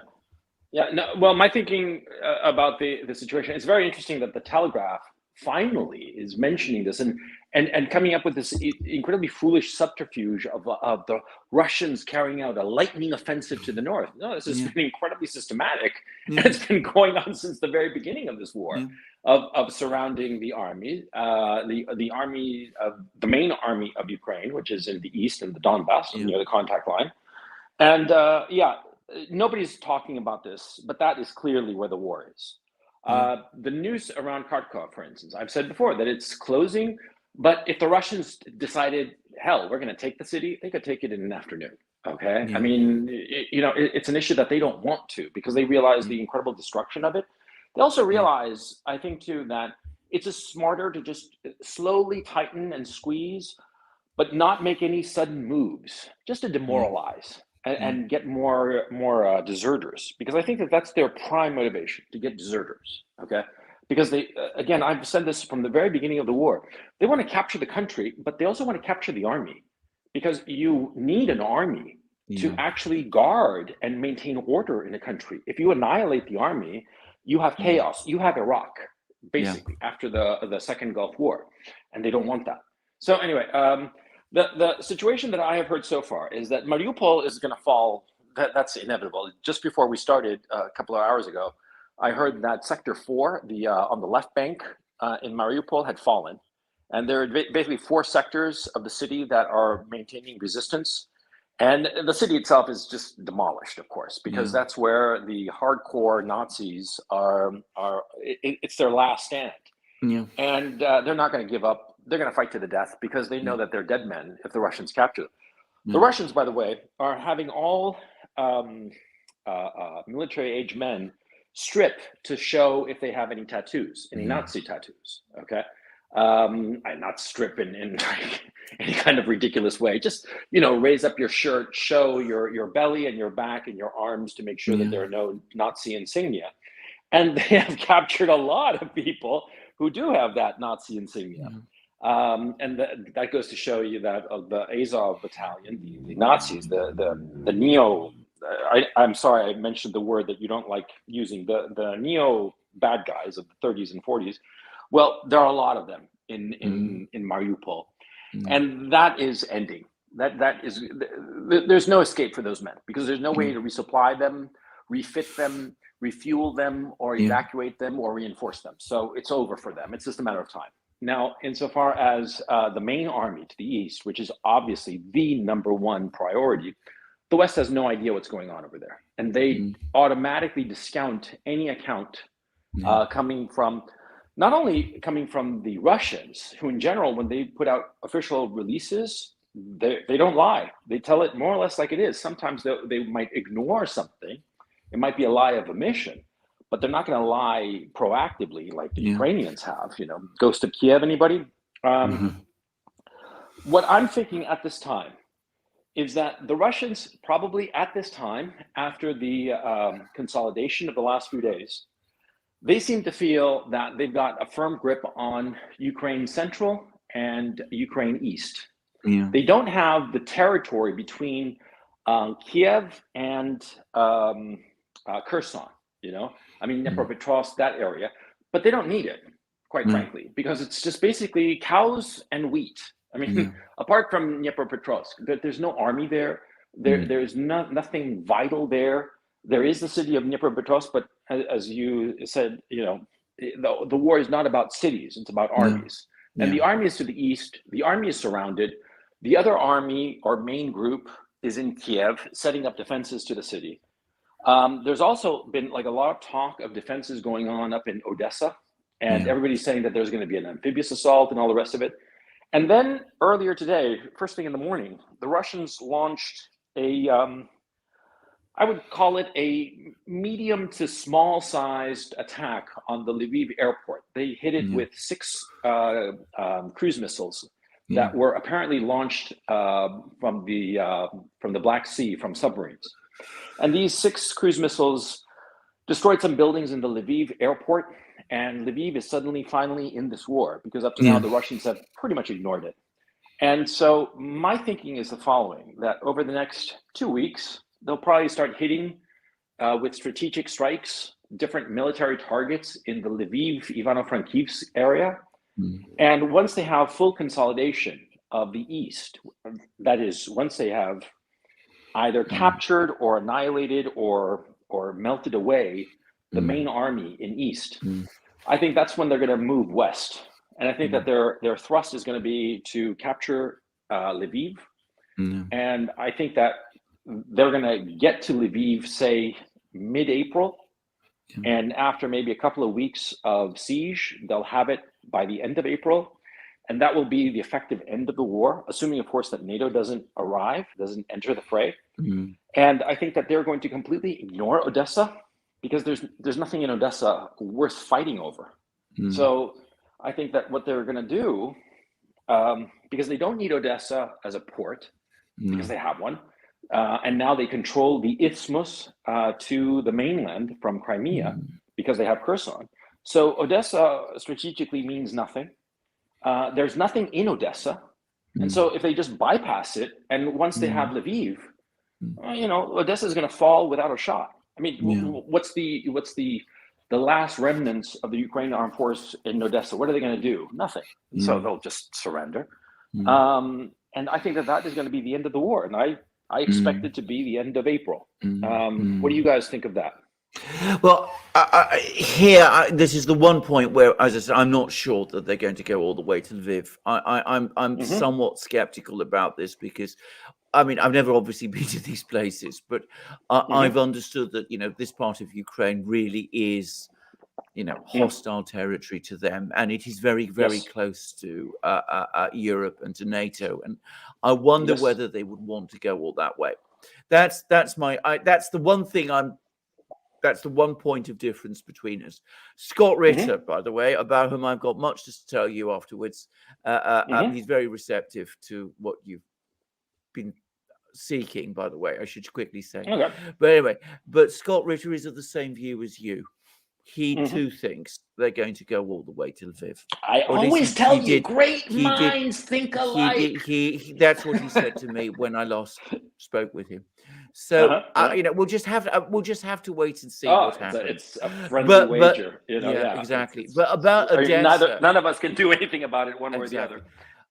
Yeah. No, well, my thinking about the situation, it's very interesting that the Telegraph finally is mentioning this and coming up with this incredibly foolish subterfuge of the Russians carrying out a lightning offensive to the north. No, this has been incredibly systematic. And it's been going on since the very beginning of this war of surrounding the army, the army of the main army of Ukraine, which is in the east and the Donbass near the contact line. And nobody's talking about this, but that is clearly where the war is. The news around Kharkiv, for instance, I've said before that it's closing, but if the Russians decided, hell, we're going to take the city, they could take it in an afternoon. Okay. I mean, it's an issue that they don't want to, because they realize the incredible destruction of it. They also realize, I think too, that it's just smarter to just slowly tighten and squeeze, but not make any sudden moves, just to demoralize. And get more deserters, because I think that's their prime motivation, to get deserters. Okay, because they again, I've said this from the very beginning of the war. They want to capture the country, but they also want to capture the army, because you need an army to actually guard and maintain order in a country. If you annihilate the army, you have chaos. You have Iraq, basically, after the Second Gulf War, and they don't want that. So anyway. The situation that I have heard so far is that Mariupol is going to fall. That's inevitable. Just before we started a couple of hours ago, I heard that Sector 4, on the left bank in Mariupol, had fallen. And there are basically 4 sectors of the city that are maintaining resistance. And the city itself is just demolished, of course, because that's where the hardcore Nazis are. It's their last stand. Yeah. And they're not going to give up. They're going to fight to the death, because they know that they're dead men if the Russians capture them. The Russians, by the way, are having all military-age men strip to show if they have any tattoos, any Nazi tattoos. Okay, not strip in like any kind of ridiculous way. Just raise up your shirt, show your belly and your back and your arms to make sure that there are no Nazi insignia. And they have captured a lot of people who do have that Nazi insignia. And that goes to show you that the Azov battalion, the Nazis, the neo. I'm sorry, I mentioned the word that you don't like using. The neo bad guys of the 30s and 40s. Well, there are a lot of them in Mariupol, and that is ending. That is, there's no escape for those men because there's no way to resupply them, refit them, refuel them, or evacuate them, or reinforce them. So it's over for them. It's just a matter of time. Now, insofar as the main army to the east, which is obviously the number one priority, the West has no idea what's going on over there. And they automatically discount any account coming from, not only coming from the Russians, who in general, when they put out official releases, they don't lie. They tell it more or less like it is. Sometimes they might ignore something. It might be a lie of omission, but they're not going to lie proactively like the Ukrainians have. Ghost of Kiev, anybody? What I'm thinking at this time is that the Russians probably at this time, after the consolidation of the last few days, they seem to feel that they've got a firm grip on Ukraine Central and Ukraine East. They don't have the territory between Kiev and Kherson, Dnipropetrovsk, that area, but they don't need it, quite frankly, because it's just basically cows and wheat. Apart from Dnipropetrovsk, there's no army there. There's nothing vital there. There is the city of Dnipropetrovsk, but as you said, the war is not about cities; it's about armies. And the army is to the east. The army is surrounded. The other army or main group is in Kiev, setting up defenses to the city. There's also been like a lot of talk of defenses going on up in Odessa, and everybody's saying that there's going to be an amphibious assault and all the rest of it. And then earlier today, first thing in the morning, the Russians launched I would call it a medium to small sized attack on the Lviv airport. They hit it with 6 cruise missiles that were apparently launched from the Black Sea, from submarines. And these 6 cruise missiles destroyed some buildings in the Lviv airport. And Lviv is finally in this war, because up to now, the Russians have pretty much ignored it. And so my thinking is the following, that over the next 2 weeks, they'll probably start hitting with strategic strikes, different military targets in the Lviv, Ivano-Frankivsk area. And once they have full consolidation of the East, that is, once they have either captured or annihilated or melted away the main army in East, I think that's when they're going to move west. And I think that their thrust is going to be to capture Lviv. And I think that they're going to get to Lviv, say, mid-April. And after maybe a couple of weeks of siege, they'll have it by the end of April. And that will be the effective end of the war, assuming, of course, that NATO doesn't enter the fray. And I think that they're going to completely ignore Odessa, because there's nothing in Odessa worth fighting over. So I think that what they're going to do, because they don't need Odessa as a port, because they have one, and now they control the isthmus to the mainland from Crimea, because they have Kherson. So Odessa strategically means nothing. There's nothing in Odessa. And so if they just bypass it, and once they have Lviv, Odessa is going to fall without a shot. I mean, what's the last remnants of the Ukrainian armed force in Odessa? What are they going to do? Nothing. So they'll just surrender. And I think that is going to be the end of the war. And I expect it to be the end of April. What do you guys think of that? Well, this is the one point where, as I said, I'm not sure that they're going to go all the way to Lviv. I'm somewhat skeptical about this, because I mean, I've never obviously been to these places, but I've understood that, this part of Ukraine really is, hostile territory to them. And it is very, very close to Europe and to NATO. And I wonder whether they would want to go all that way. That's that's the one thing that's the one point of difference between us. Scott Ritter, by the way, about whom I've got much to tell you afterwards. He's very receptive to what you've been seeking, by the way, I should quickly say. Okay. But anyway, Scott Ritter is of the same view as you. He too thinks they're going to go all the way to Lviv. I always tell you, great minds think alike. That's what he said to me when I last spoke with him. So we'll just have to wait and see what happens. It's a friendly wager, exactly. But about Odessa, none of us can do anything about it one way or the other.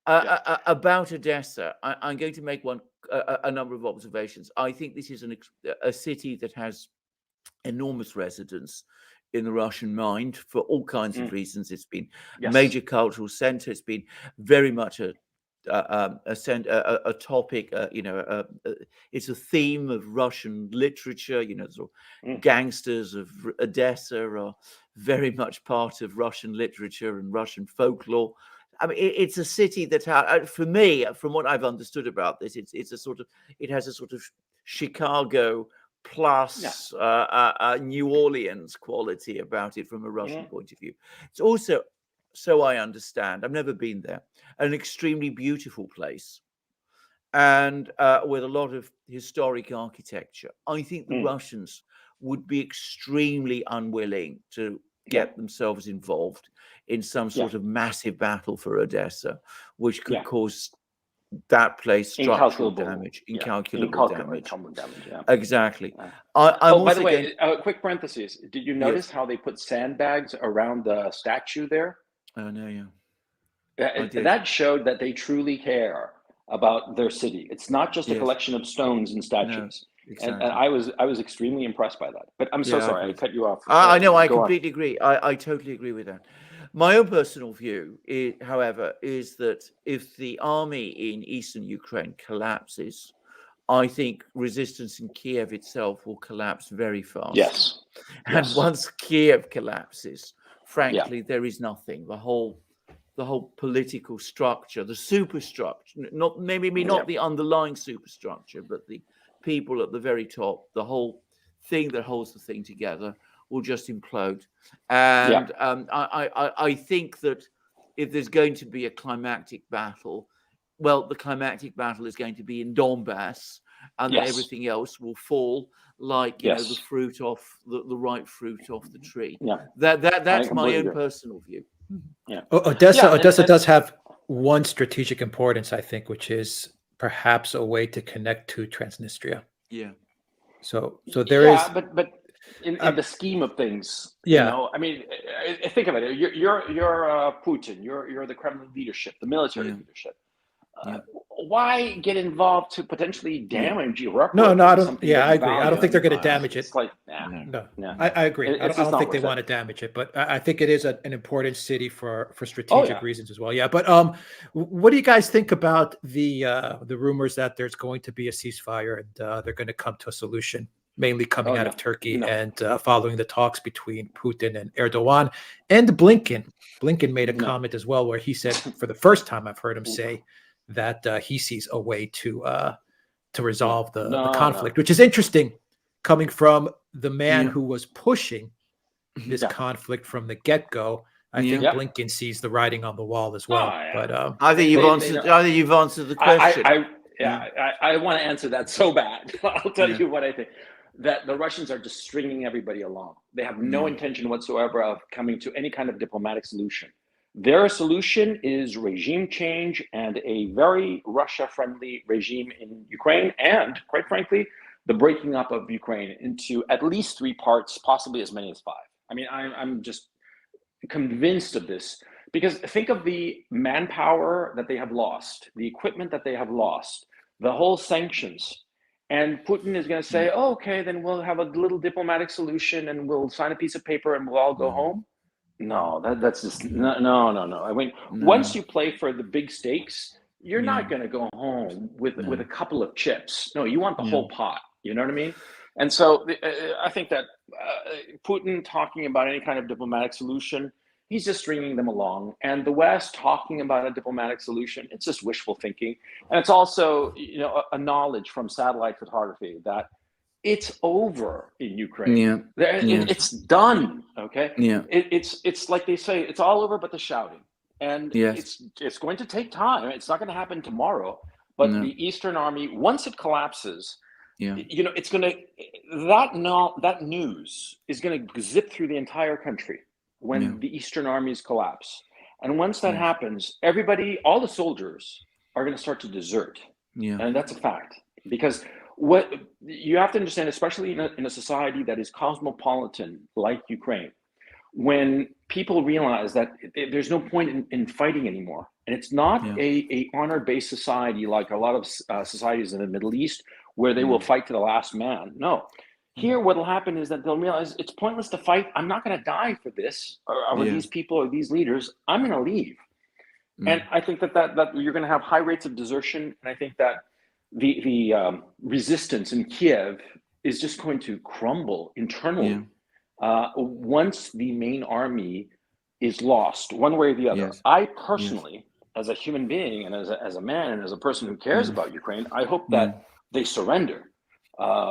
About Odessa, I'm going to make a number of observations. I think this is a city that has enormous resonance in the Russian mind for all kinds of reasons. It's been a major cultural center. It's been very much a topic. It's a theme of Russian literature. Gangsters of Odessa are very much part of Russian literature and Russian folklore. I mean, it's a city that, for me, from what I've understood about this, it has a sort of Chicago plus New Orleans quality about it from a Russian point of view. It's also, so I understand, I've never been there, an extremely beautiful place, and with a lot of historic architecture. I think the Russians would be extremely unwilling to get themselves involved in some sort of massive battle for Odessa, which could cause that place structural damage, incalculable damage. Exactly. By the way, quick parenthesis. Did you notice how they put sandbags around the statue there? Oh, no, That showed that they truly care about their city. It's not just a collection of stones and statues. No, exactly. And I was extremely impressed by that. But I'm so sorry, I cut you off. I know, I completely agree. I totally agree with that. My own personal view, however, is that if the army in eastern Ukraine collapses, I think resistance in Kiev itself will collapse very fast. Yes. And once Kiev collapses, frankly, there is nothing. The whole political structure, the superstructure, not the underlying superstructure, but the people at the very top, the whole thing that holds the thing together, will just implode. And I think that if there's going to be a climactic battle, well, the climactic battle is going to be in Donbass, and then everything else will fall like the fruit off the ripe fruit off the tree. That's my own personal view. Odessa does have one strategic importance, I think, which is perhaps a way to connect to Transnistria. So there is, but in the scheme of things, I mean, think of it. You're Putin. You're the Kremlin leadership, the military leadership. Why get involved to potentially damage your airport? No, I don't. Yeah, I agree. I don't think they're going to damage it. It's like, I agree. I don't think they want to damage it, but I think it is an important city for strategic reasons as well. Yeah, but what do you guys think about the rumors that there's going to be a ceasefire and they're going to come to a solution, mainly coming out of Turkey and following the talks between Putin and Erdogan and Blinken? Blinken made a comment as well where he said, for the first time I've heard him say, that he sees a way to resolve the conflict, which is interesting, coming from the man who was pushing this conflict from the get-go. I think Blinken sees the writing on the wall as well. But I think you've answered the question. I want to answer that so bad. I'll tell you what I think. That the Russians are just stringing everybody along. They have no intention whatsoever of coming to any kind of diplomatic solution. Their solution is regime change and a very Russia-friendly regime in Ukraine, and quite frankly, the breaking up of Ukraine into at least 3 parts, possibly as many as 5. I mean, I'm just convinced of this, because think of the manpower that they have lost, the equipment that they have lost, the whole sanctions. And Putin is going to say, oh, okay, then we'll have a little diplomatic solution and we'll sign a piece of paper and we'll all go home. No, that's just no. I mean, once you play for the big stakes, you're not going to go home with a couple of chips. No, you want the whole pot. You know what I mean? And so I think that Putin talking about any kind of diplomatic solution, He's just stringing them along. And the West talking about a diplomatic solution, it's just wishful thinking. And it's also, a knowledge from satellite photography that it's over in Ukraine. Yeah. It's done. Okay. Yeah. It's like they say, it's all over but the shouting. And Yes. it's going to take time. It's not going to happen tomorrow. But the Eastern Army, once it collapses, it's going to that news is going to zip through the entire country when the Eastern armies collapse. And once that happens, everybody, all the soldiers are going to start to desert. Yeah. And that's a fact. Because what you have to understand, especially in a society that is cosmopolitan like Ukraine, when people realize that there's no point in fighting anymore, and it's not a honor-based society like a lot of societies in the Middle East where they will fight to the last man. No. Here, what will happen is that they'll realize it's pointless to fight. I'm not going to die for this, or these people, or these leaders. I'm going to leave. And I think that you're going to have high rates of desertion. And I think that the resistance in Kiev is just going to crumble internally once the main army is lost, one way or the other. Yes. I personally, as a human being and as a man and as a person who cares about Ukraine, I hope that they surrender.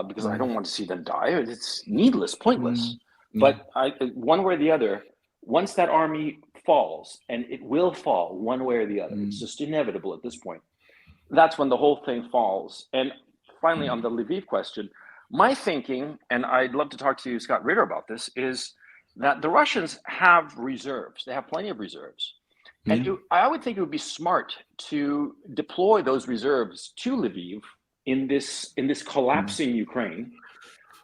Because I don't want to see them die. It's needless, pointless. But one way or the other, once that army falls, and it will fall one way or the other, it's just inevitable at this point, that's when the whole thing falls. And finally, on the Lviv question, my thinking, and I'd love to talk to Scott Ritter about this, is that the Russians have reserves. They have plenty of reserves. And I would think it would be smart to deploy those reserves to Lviv in this collapsing Ukraine,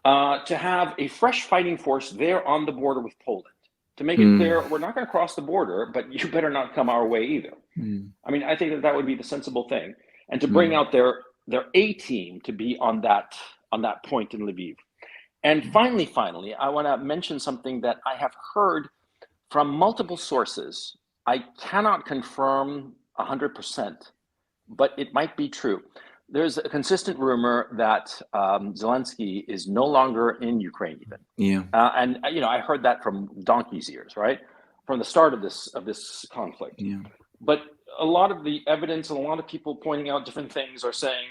to have a fresh fighting force there on the border with Poland, to make it clear we're not going to cross the border, but you better not come our way either. I mean, I think that would be the sensible thing, and to bring out their A team to be on that point in Lviv. And finally, I want to mention something that I have heard from multiple sources. I cannot confirm 100%, but it might be true. There's a consistent rumor that Zelensky is no longer in Ukraine even. Yeah. And I heard that from donkey's ears, right? From the start of this conflict. Yeah. But a lot of the evidence and a lot of people pointing out different things are saying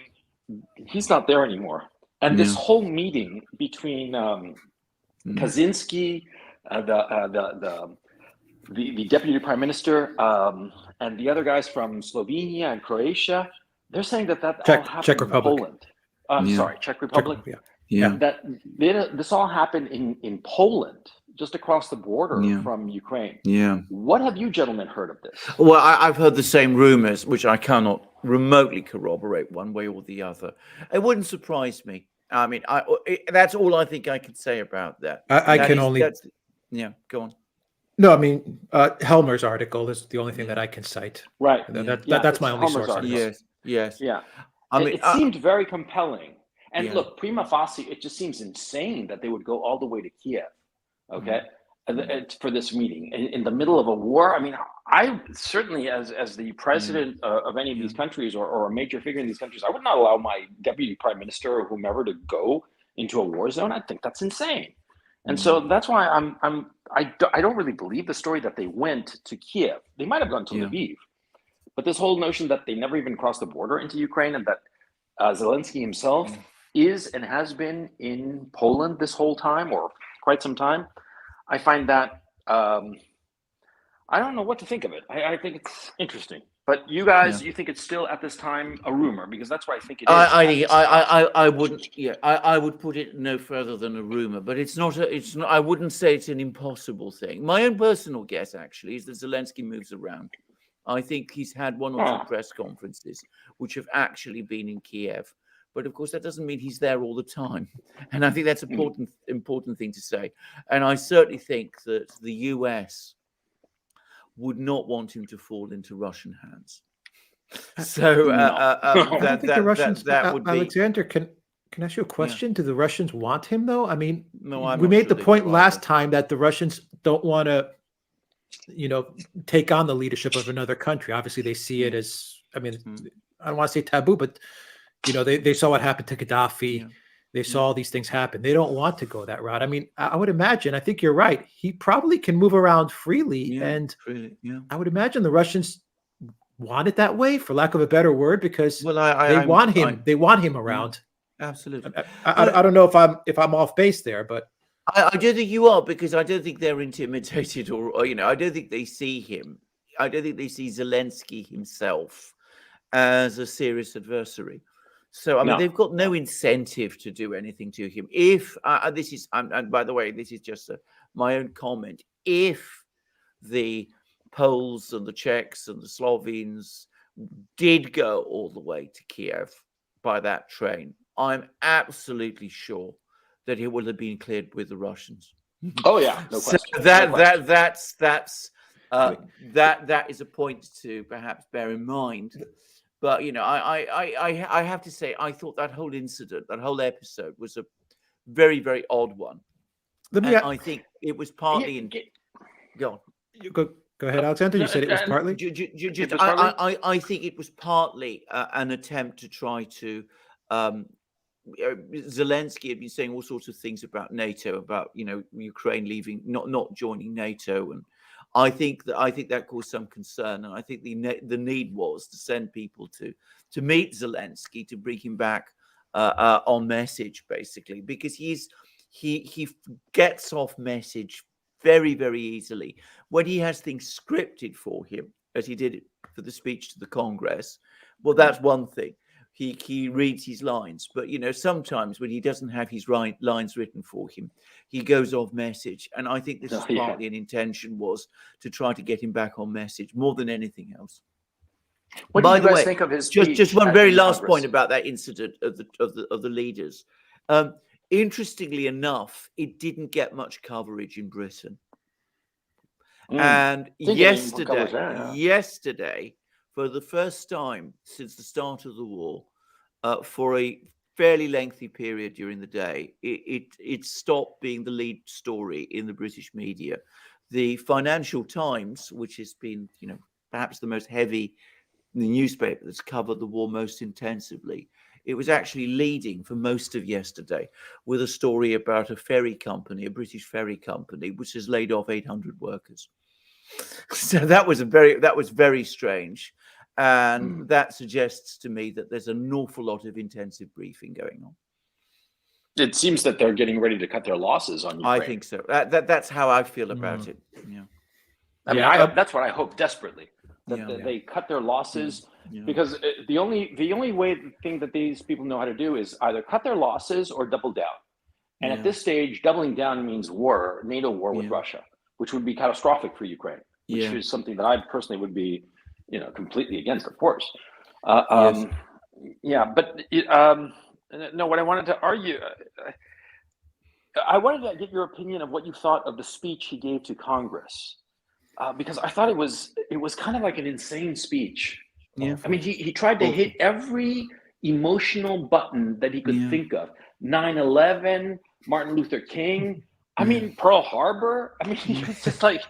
he's not there anymore. And this whole meeting between Kaczynski, the deputy prime minister, and the other guys from Slovenia and Croatia, they're saying that all happened Czech Republic. in Poland. Sorry, Czech Republic. Yeah. That this all happened in Poland, just across the border from Ukraine. Yeah. What have you gentlemen heard of this? Well, I've heard the same rumors, which I cannot remotely corroborate one way or the other. It wouldn't surprise me. I mean, that's all I think I can say about that. Go on. No, I mean, Helmer's article is the only thing that I can cite. Right. That's my only source. Yes. Yeah. I mean, it seemed very compelling. And look, prima facie, it just seems insane that they would go all the way to Kiev, okay, for this meeting in the middle of a war. I mean, I certainly, as the president of any of these countries or a major figure in these countries, I would not allow my deputy prime minister or whomever to go into a war zone. I think that's insane. And so that's why I don't really believe the story that they went to Kiev. They might have gone to Lviv, but this whole notion that they never even crossed the border into Ukraine and that Zelensky himself is and has been in Poland this whole time or quite some time, I find that I don't know what to think of it. I think it's interesting. But you guys, you think it's still at this time a rumor, because that's what I think it is. I wouldn't. Yeah, I would put it no further than a rumor. But it's not. It's not. I wouldn't say it's an impossible thing. My own personal guess, actually, is that Zelensky moves around. I think he's had one or two press conferences which have actually been in Kiev. But of course, that doesn't mean he's there all the time. And I think that's an important thing to say. And I certainly think that the US would not want him to fall into Russian hands. So I don't think the Russians. that would be. Alexander, can I ask you a question? Do the Russians want him, though? I mean, no, we made the point last time that the Russians don't want to, take on the leadership of another country. Obviously, they see it as, I mean, I don't want to say taboo, but they saw what happened to Gaddafi. They saw these things happen. They don't want to go that route. I mean, I would imagine, I think you're right. He probably can move around freely. And Really, yeah. I would imagine the Russians want it that way, for lack of a better word, because Well, they want him around. Absolutely. I don't know if I'm off base there, but I don't think you are, because I don't think they're intimidated, or I don't think they see him. I don't think they see Zelensky himself as a serious adversary. So I mean, they've got no incentive to do anything to him. If this is, and by the way, this is just my own comment. If the Poles and the Czechs and the Slovenes did go all the way to Kiev by that train, I'm absolutely sure that it would have been cleared with the Russians. Oh yeah, no question. So that is a point to perhaps bear in mind. But I have to say, I thought that whole incident, that whole episode, was a very, very odd one. I think it was partly Go on. Go ahead, Alexander. You said it was partly. I think it was partly an attempt to try to. Zelensky had been saying all sorts of things about NATO, about Ukraine leaving, not joining NATO, and I think that caused some concern, and I think the need was to send people to meet Zelensky, to bring him back on message, basically, because he gets off message very, very easily when he has things scripted for him, as he did it for the speech to the Congress. Well, that's one thing. He reads his lines, but sometimes when he doesn't have his lines written for him, he goes off message. And I think this is partly an intention, was to try to get him back on message more than anything else. What do you guys think of his speech? Just one very last point about that incident of the leaders. Interestingly enough, it didn't get much coverage in Britain. And yesterday, for the first time since the start of the war, for a fairly lengthy period during the day, it stopped being the lead story in the British media. The Financial Times, which has been, perhaps the most heavy newspaper that's covered the war most intensively, it was actually leading for most of yesterday with a story about a ferry company, a British ferry company, which has laid off 800 workers. So that was very strange. And that suggests to me that there's an awful lot of intensive briefing going on. It seems that they're getting ready to cut their losses on Ukraine. I think so. That's how I feel about it. Yeah. I mean, that's what I hope desperately, that they cut their losses, because the only thing that these people know how to do is either cut their losses or double down. And at this stage, doubling down means war, NATO war with Russia, which would be catastrophic for Ukraine, which is something that I personally would be, completely against, of course. But no, what I wanted to argue, I wanted to get your opinion of what you thought of the speech he gave to Congress, because I thought it was kind of like an insane speech. Yeah. I mean, he tried to hit every emotional button that he could think of. 9/11, Martin Luther King. I mean, Pearl Harbor. I mean, it's just like,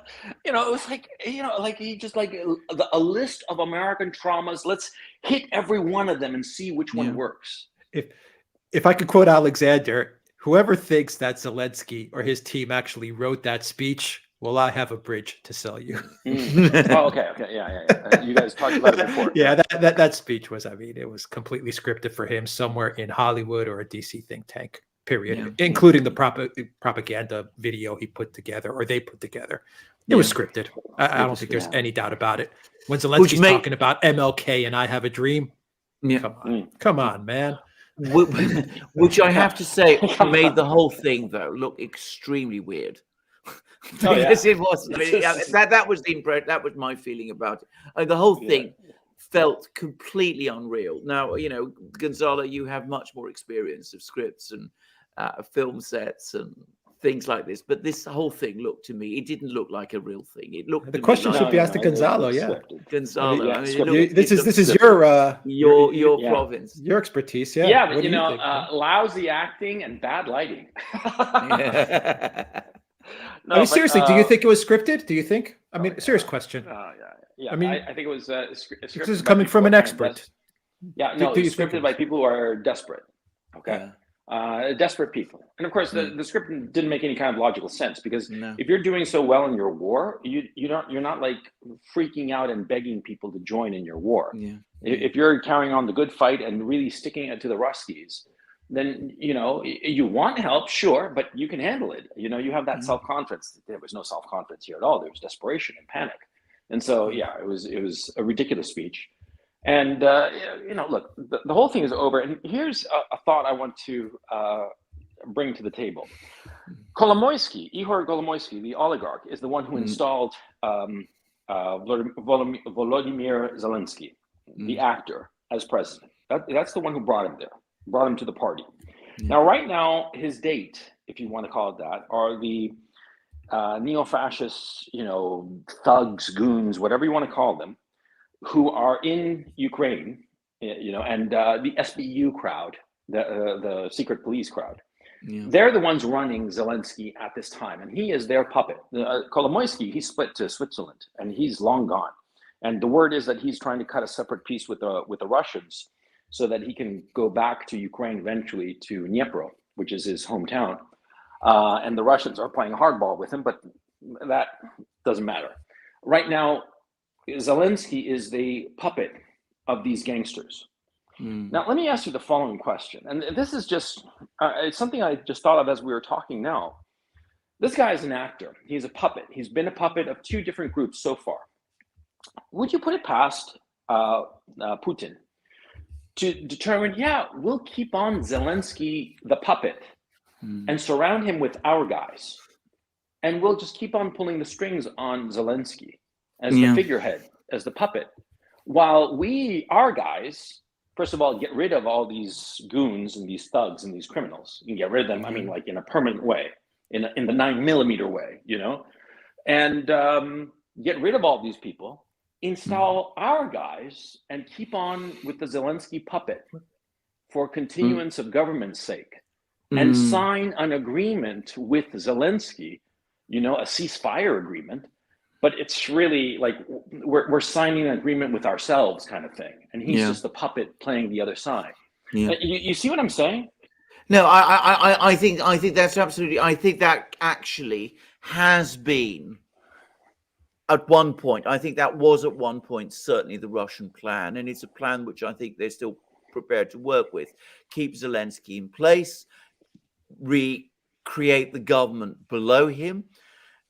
it was like, like he just like a list of American traumas. Let's hit every one of them and see which one works. If I could quote Alexander, whoever thinks that Zelensky or his team actually wrote that speech, well, I have a bridge to sell you. Oh, okay. Yeah. You guys talked about it before. Yeah, that speech was, it was completely scripted for him somewhere in Hollywood or a DC think tank. Period, including the propaganda video he put together, or they put together. It was scripted. I don't think there's any doubt about it. When Zelensky's talking about MLK and I Have a Dream, come on, man. Which I have to say made the whole thing, though, look extremely weird. Because it was. That was the impression. That was my feeling about it. The whole thing felt completely unreal. Now, Gonzalo, you have much more experience of scripts and film sets and things like this, but this whole thing looked to me, it didn't look like a real thing. It looked. The question should be asked to Gonzalo. Gonzalo. This is your province, your expertise. Yeah, but lousy acting and bad lighting. No, seriously, do you think it was scripted? Do you think? I mean, serious question. Yeah. I mean, I think it was. This is coming from an expert. Yeah, no, it's scripted by people who are desperate. Okay. desperate people. And of course, the script didn't make any kind of logical sense, because No. if you're doing so well in your war, you're not like freaking out and begging people to join in your war. Yeah. If you're carrying on the good fight and really sticking it to the Ruskies, then you want help, sure, but you can handle it. You have that self-confidence. There was no self-confidence here at all. There was desperation and panic. And so it was a ridiculous speech. And look, the whole thing is over. And here's a thought I want to bring to the table. Ihor Kolomoisky, the oligarch, is the one who installed Volodymyr Zelensky, the actor, as president. That's the one who brought him there, brought him to the party. Now, right now, his date, if you want to call it that, are the neo-fascist, thugs, goons, whatever you want to call them, who are in Ukraine, and the SBU crowd, the secret police crowd. They're the ones running Zelensky at this time, and he is their puppet. Kolomoisky, he split to Switzerland, and he's long gone. And the word is that he's trying to cut a separate peace with the Russians, so that he can go back to Ukraine eventually, to Dnipro, which is his hometown. And the Russians are playing hardball with him, but that doesn't matter. Right now, Zelensky is the puppet of these gangsters. Now, let me ask you the following question. And this is just, it's something I just thought of as we were talking now. This guy is an actor. He's a puppet. He's been a puppet of two different groups so far. Would you put it past Putin to determine, we'll keep on Zelensky, the puppet, and surround him with our guys. And we'll just keep on pulling the strings on Zelensky as the figurehead, as the puppet, while our guys, first of all, get rid of all these goons and these thugs and these criminals. You can get rid of them, I mean, like in a permanent way, in the 9mm way, and get rid of all these people, install our guys, and keep on with the Zelensky puppet for continuance of government's sake, and sign an agreement with Zelensky, a ceasefire agreement. But it's really like we're signing an agreement with ourselves, kind of thing, and he's just the puppet playing the other side. You see what I'm saying? No, I think that's absolutely. I think that actually has been at one point. I think that was at one point certainly the Russian plan, and it's a plan which I think they're still prepared to work with. Keep Zelensky in place, recreate the government below him.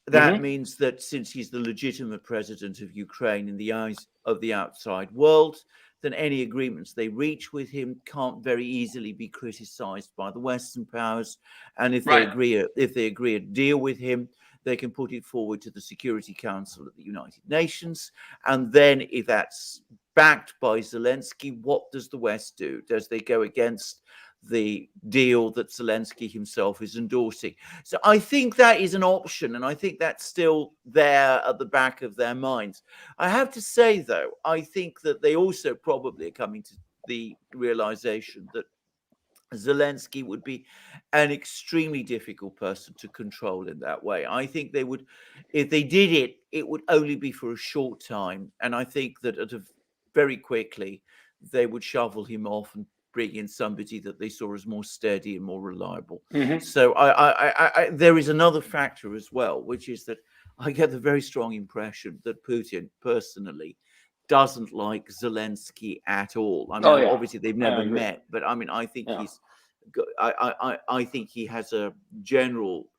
That means that since he's the legitimate president of Ukraine in the eyes of the outside world, then any agreements they reach with him can't very easily be criticized by the Western powers. And if they agree a deal with him, they can put it forward to the Security Council of the United Nations. And then if that's backed by Zelensky, what does the West do? Does they go against the deal that Zelensky himself is endorsing? So I think that is an option, and I think that's still there at the back of their minds. I have to say, though, I think that they also probably are coming to the realization that Zelensky would be an extremely difficult person to control in that way. I think they would, if they did it, it would only be for a short time, and I think that very quickly they would shovel him off and bring in somebody that they saw as more steady and more reliable. So I there is another factor as well, which is that I get the very strong impression that Putin personally doesn't like Zelensky at all. I mean, obviously they've never met, but I mean, I think I think he has a general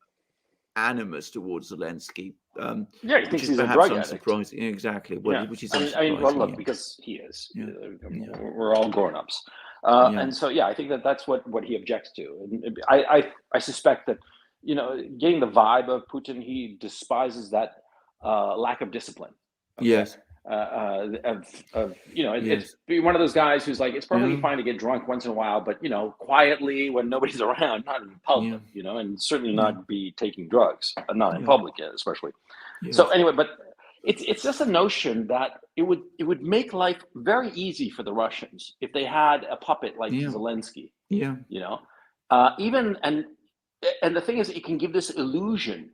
animus towards Zelensky. He thinks he's a drug addict. Surprising, exactly. Which is look, because he is. We're all grown-ups. And so, I think that's what he objects to. And I suspect that, getting the vibe of Putin, he despises that lack of discipline. Okay? Yes. It's one of those guys who's like, it's perfectly fine to get drunk once in a while, but quietly when nobody's around, not in public, and certainly not be taking drugs, not in public especially. So anyway, but it's just a notion that it would make life very easy for the Russians if they had a puppet like Zelensky. And the thing is, it can give this illusion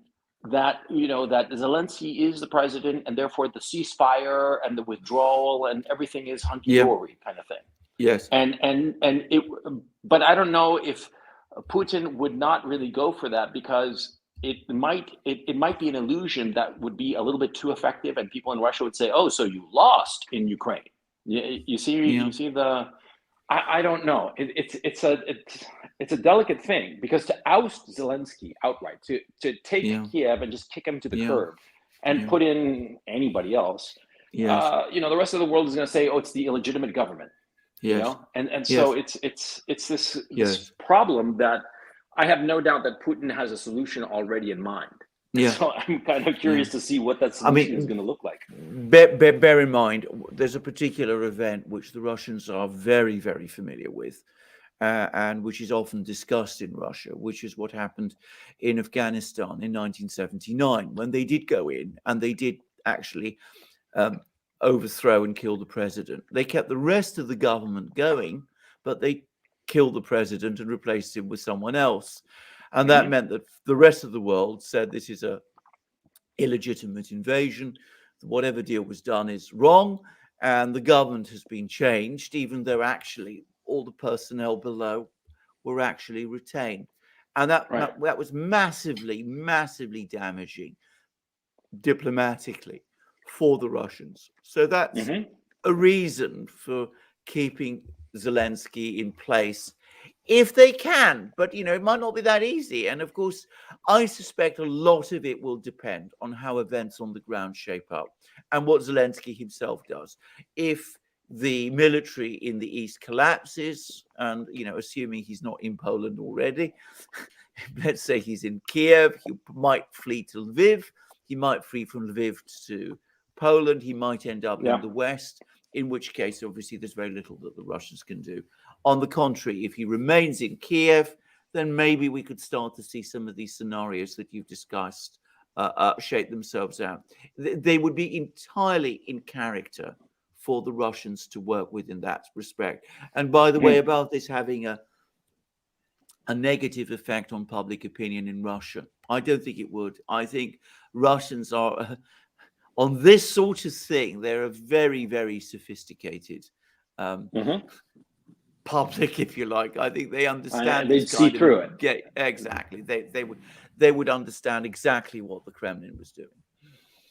that that Zelensky is the president, and therefore the ceasefire and the withdrawal and everything is hunky-dory kind of thing. Yes. And it, but I don't know if Putin would not really go for that because it might be an illusion that would be a little bit too effective, and people in Russia would say, "Oh, so you lost in Ukraine." You see, Yeah. you see the. I don't know. It's a delicate thing because to oust Zelensky outright, to take Yeah. Kiev and just kick him to the Yeah. curb, and Yeah. put in anybody else, Yes. the rest of the world is going to say, "Oh, it's the illegitimate government." Yes. And Yes. so it's this Yes. problem that I have no doubt that Putin has a solution already in mind. Yeah. So I'm kind of curious to see what that solution is going to look like. Bear in mind, there's a particular event which the Russians are very, very familiar with, and which is often discussed in Russia, which is what happened in Afghanistan in 1979, when they did go in and they did actually overthrow and kill the president. They kept the rest of the government going, but they killed the president and replaced him with someone else. And that meant that the rest of the world said this is a illegitimate invasion. Whatever deal was done is wrong, and the government has been changed, even though actually all the personnel below were actually retained. And that was massively, massively damaging diplomatically for the Russians. So that's a reason for keeping Zelensky in place if they can, but it might not be that easy. And of course, I suspect a lot of it will depend on how events on the ground shape up and what Zelensky himself does. If the military in the east collapses, and assuming he's not in Poland already, let's say he's in Kiev, he might flee to Lviv, he might flee from Lviv to Poland, he might end up in the west, in which case, obviously, there's very little that the Russians can do. On the contrary, if he remains in Kiev, then maybe we could start to see some of these scenarios that you've discussed shape themselves out. They would be entirely in character for the Russians to work with in that respect. And by the way, about this having a negative effect on public opinion in Russia, I don't think it would. I think Russians are... on this sort of thing, they're a very, very sophisticated public, if you like. I think they understand. They'd see through it. Exactly. They would understand exactly what the Kremlin was doing.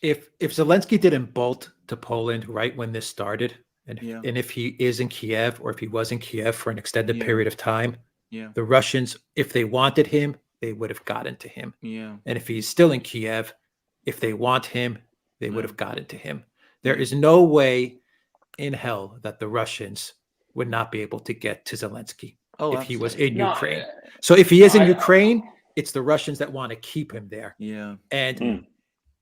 If Zelensky didn't bolt to Poland right when this started, and if he is in Kiev, or if he was in Kiev for an extended period of time, the Russians, if they wanted him, they would have gotten to him. And if he's still in Kiev, if they want him, they would have gotten to him. There is no way in hell that the Russians would not be able to get to Zelensky if he was in Ukraine. So if he is in Ukraine, it's the Russians that want to keep him there. And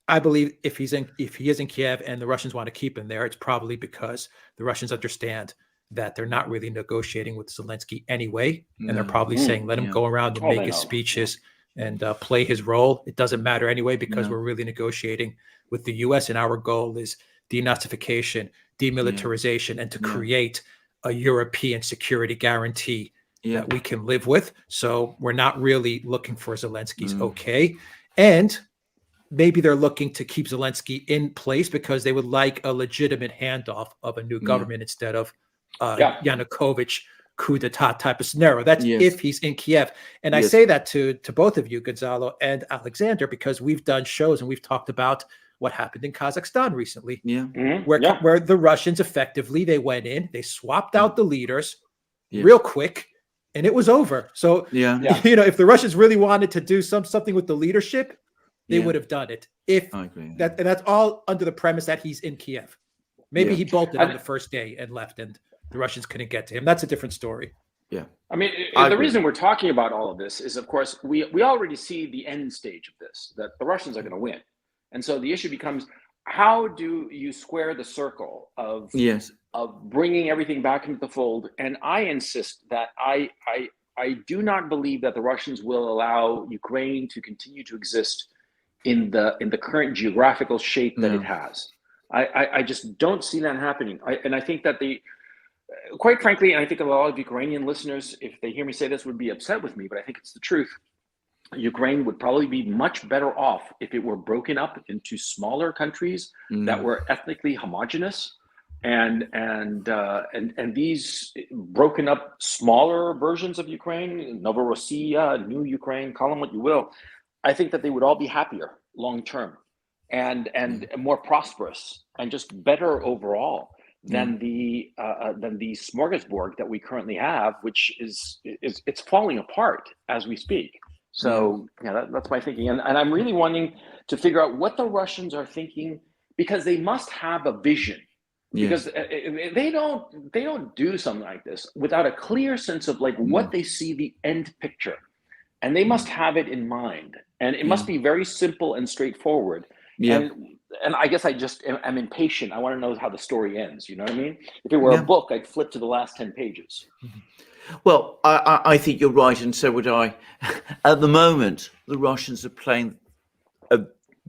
I believe if he is in Kiev and the Russians want to keep him there, it's probably because the Russians understand that they're not really negotiating with Zelensky anyway. And they're probably saying, let him go around and make his speeches and play his role. It doesn't matter anyway, because we're really negotiating with the US, and our goal is denazification, demilitarization, and to create a European security guarantee that we can live with. So we're not really looking for Zelensky's okay. And maybe they're looking to keep Zelensky in place because they would like a legitimate handoff of a new government instead of Yanukovych coup d'etat type of scenario. That's if he's in Kiev. And I say that to both of you, Gonzalo and Alexander, because we've done shows and we've talked about what happened in Kazakhstan recently, where the Russians effectively, they went in, they swapped out the leaders real quick, and it was over. So, if the Russians really wanted to do something with the leadership, they would have done it. And that's all under the premise that he's in Kiev. Maybe he bolted on the first day and left, and the Russians couldn't get to him. That's a different story. I mean, the reason we're talking about all of this is, of course, we already see the end stage of this, that the Russians are going to win. And so the issue becomes, how do you square the circle of bringing everything back into the fold? And I insist that I do not believe that the Russians will allow Ukraine to continue to exist in the current geographical shape that it has. I just don't see that happening. And I think that quite frankly, and I think a lot of Ukrainian listeners, if they hear me say this, would be upset with me, but I think it's the truth. Ukraine would probably be much better off if it were broken up into smaller countries that were ethnically homogenous, and these broken up smaller versions of Ukraine, Novorossiya, New Ukraine, call them what you will, I think that they would all be happier long term, and more prosperous, and just better overall than the smorgasbord that we currently have, which is it's falling apart as we speak. So yeah, that's my thinking, and I'm really wanting to figure out what the Russians are thinking, because they must have a vision. Because they don't do something like this without a clear sense of like what they see the end picture, and they must have it in mind, and it must be very simple and straightforward. And I guess I'm impatient. I want to know how the story ends. You know what I mean? If it were a book, I'd flip to the last 10 pages. Well, I think you're right, and so would I. At the moment, the Russians are playing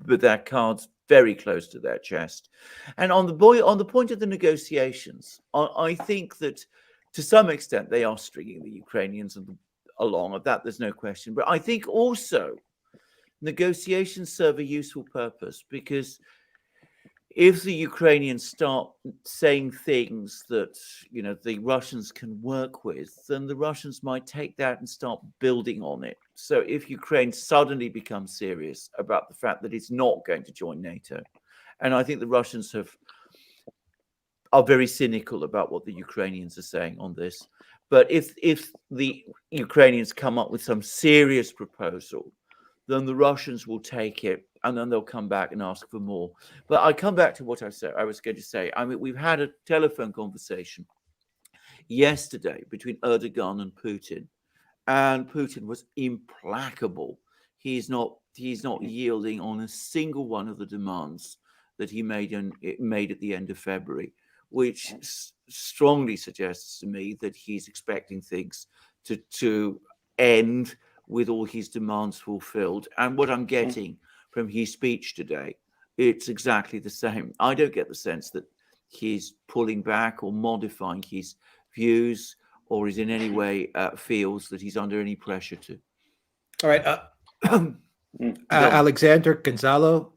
with their cards very close to their chest. And on the point of the negotiations, I think that to some extent they are stringing the Ukrainians along. Of that, there's no question. But I think also negotiations serve a useful purpose, because if the Ukrainians start saying things that, you know, the Russians can work with, then the Russians might take that and start building on it. So if Ukraine suddenly becomes serious about the fact that it's not going to join NATO, and I think the Russians are very cynical about what the Ukrainians are saying on this, but if the Ukrainians come up with some serious proposal, then the Russians will take it, and then they'll come back and ask for more. But I come back to what I was going to say. I mean, we've had a telephone conversation yesterday between Erdogan and Putin was implacable. He's not yielding on a single one of the demands that he made at the end of February, which strongly suggests to me that he's expecting things to end with all his demands fulfilled. And what I'm getting from his speech today, it's exactly the same. I don't get the sense that he's pulling back or modifying his views, or is in any way feels that he's under any pressure to. All right. Alexander, Gonzalo,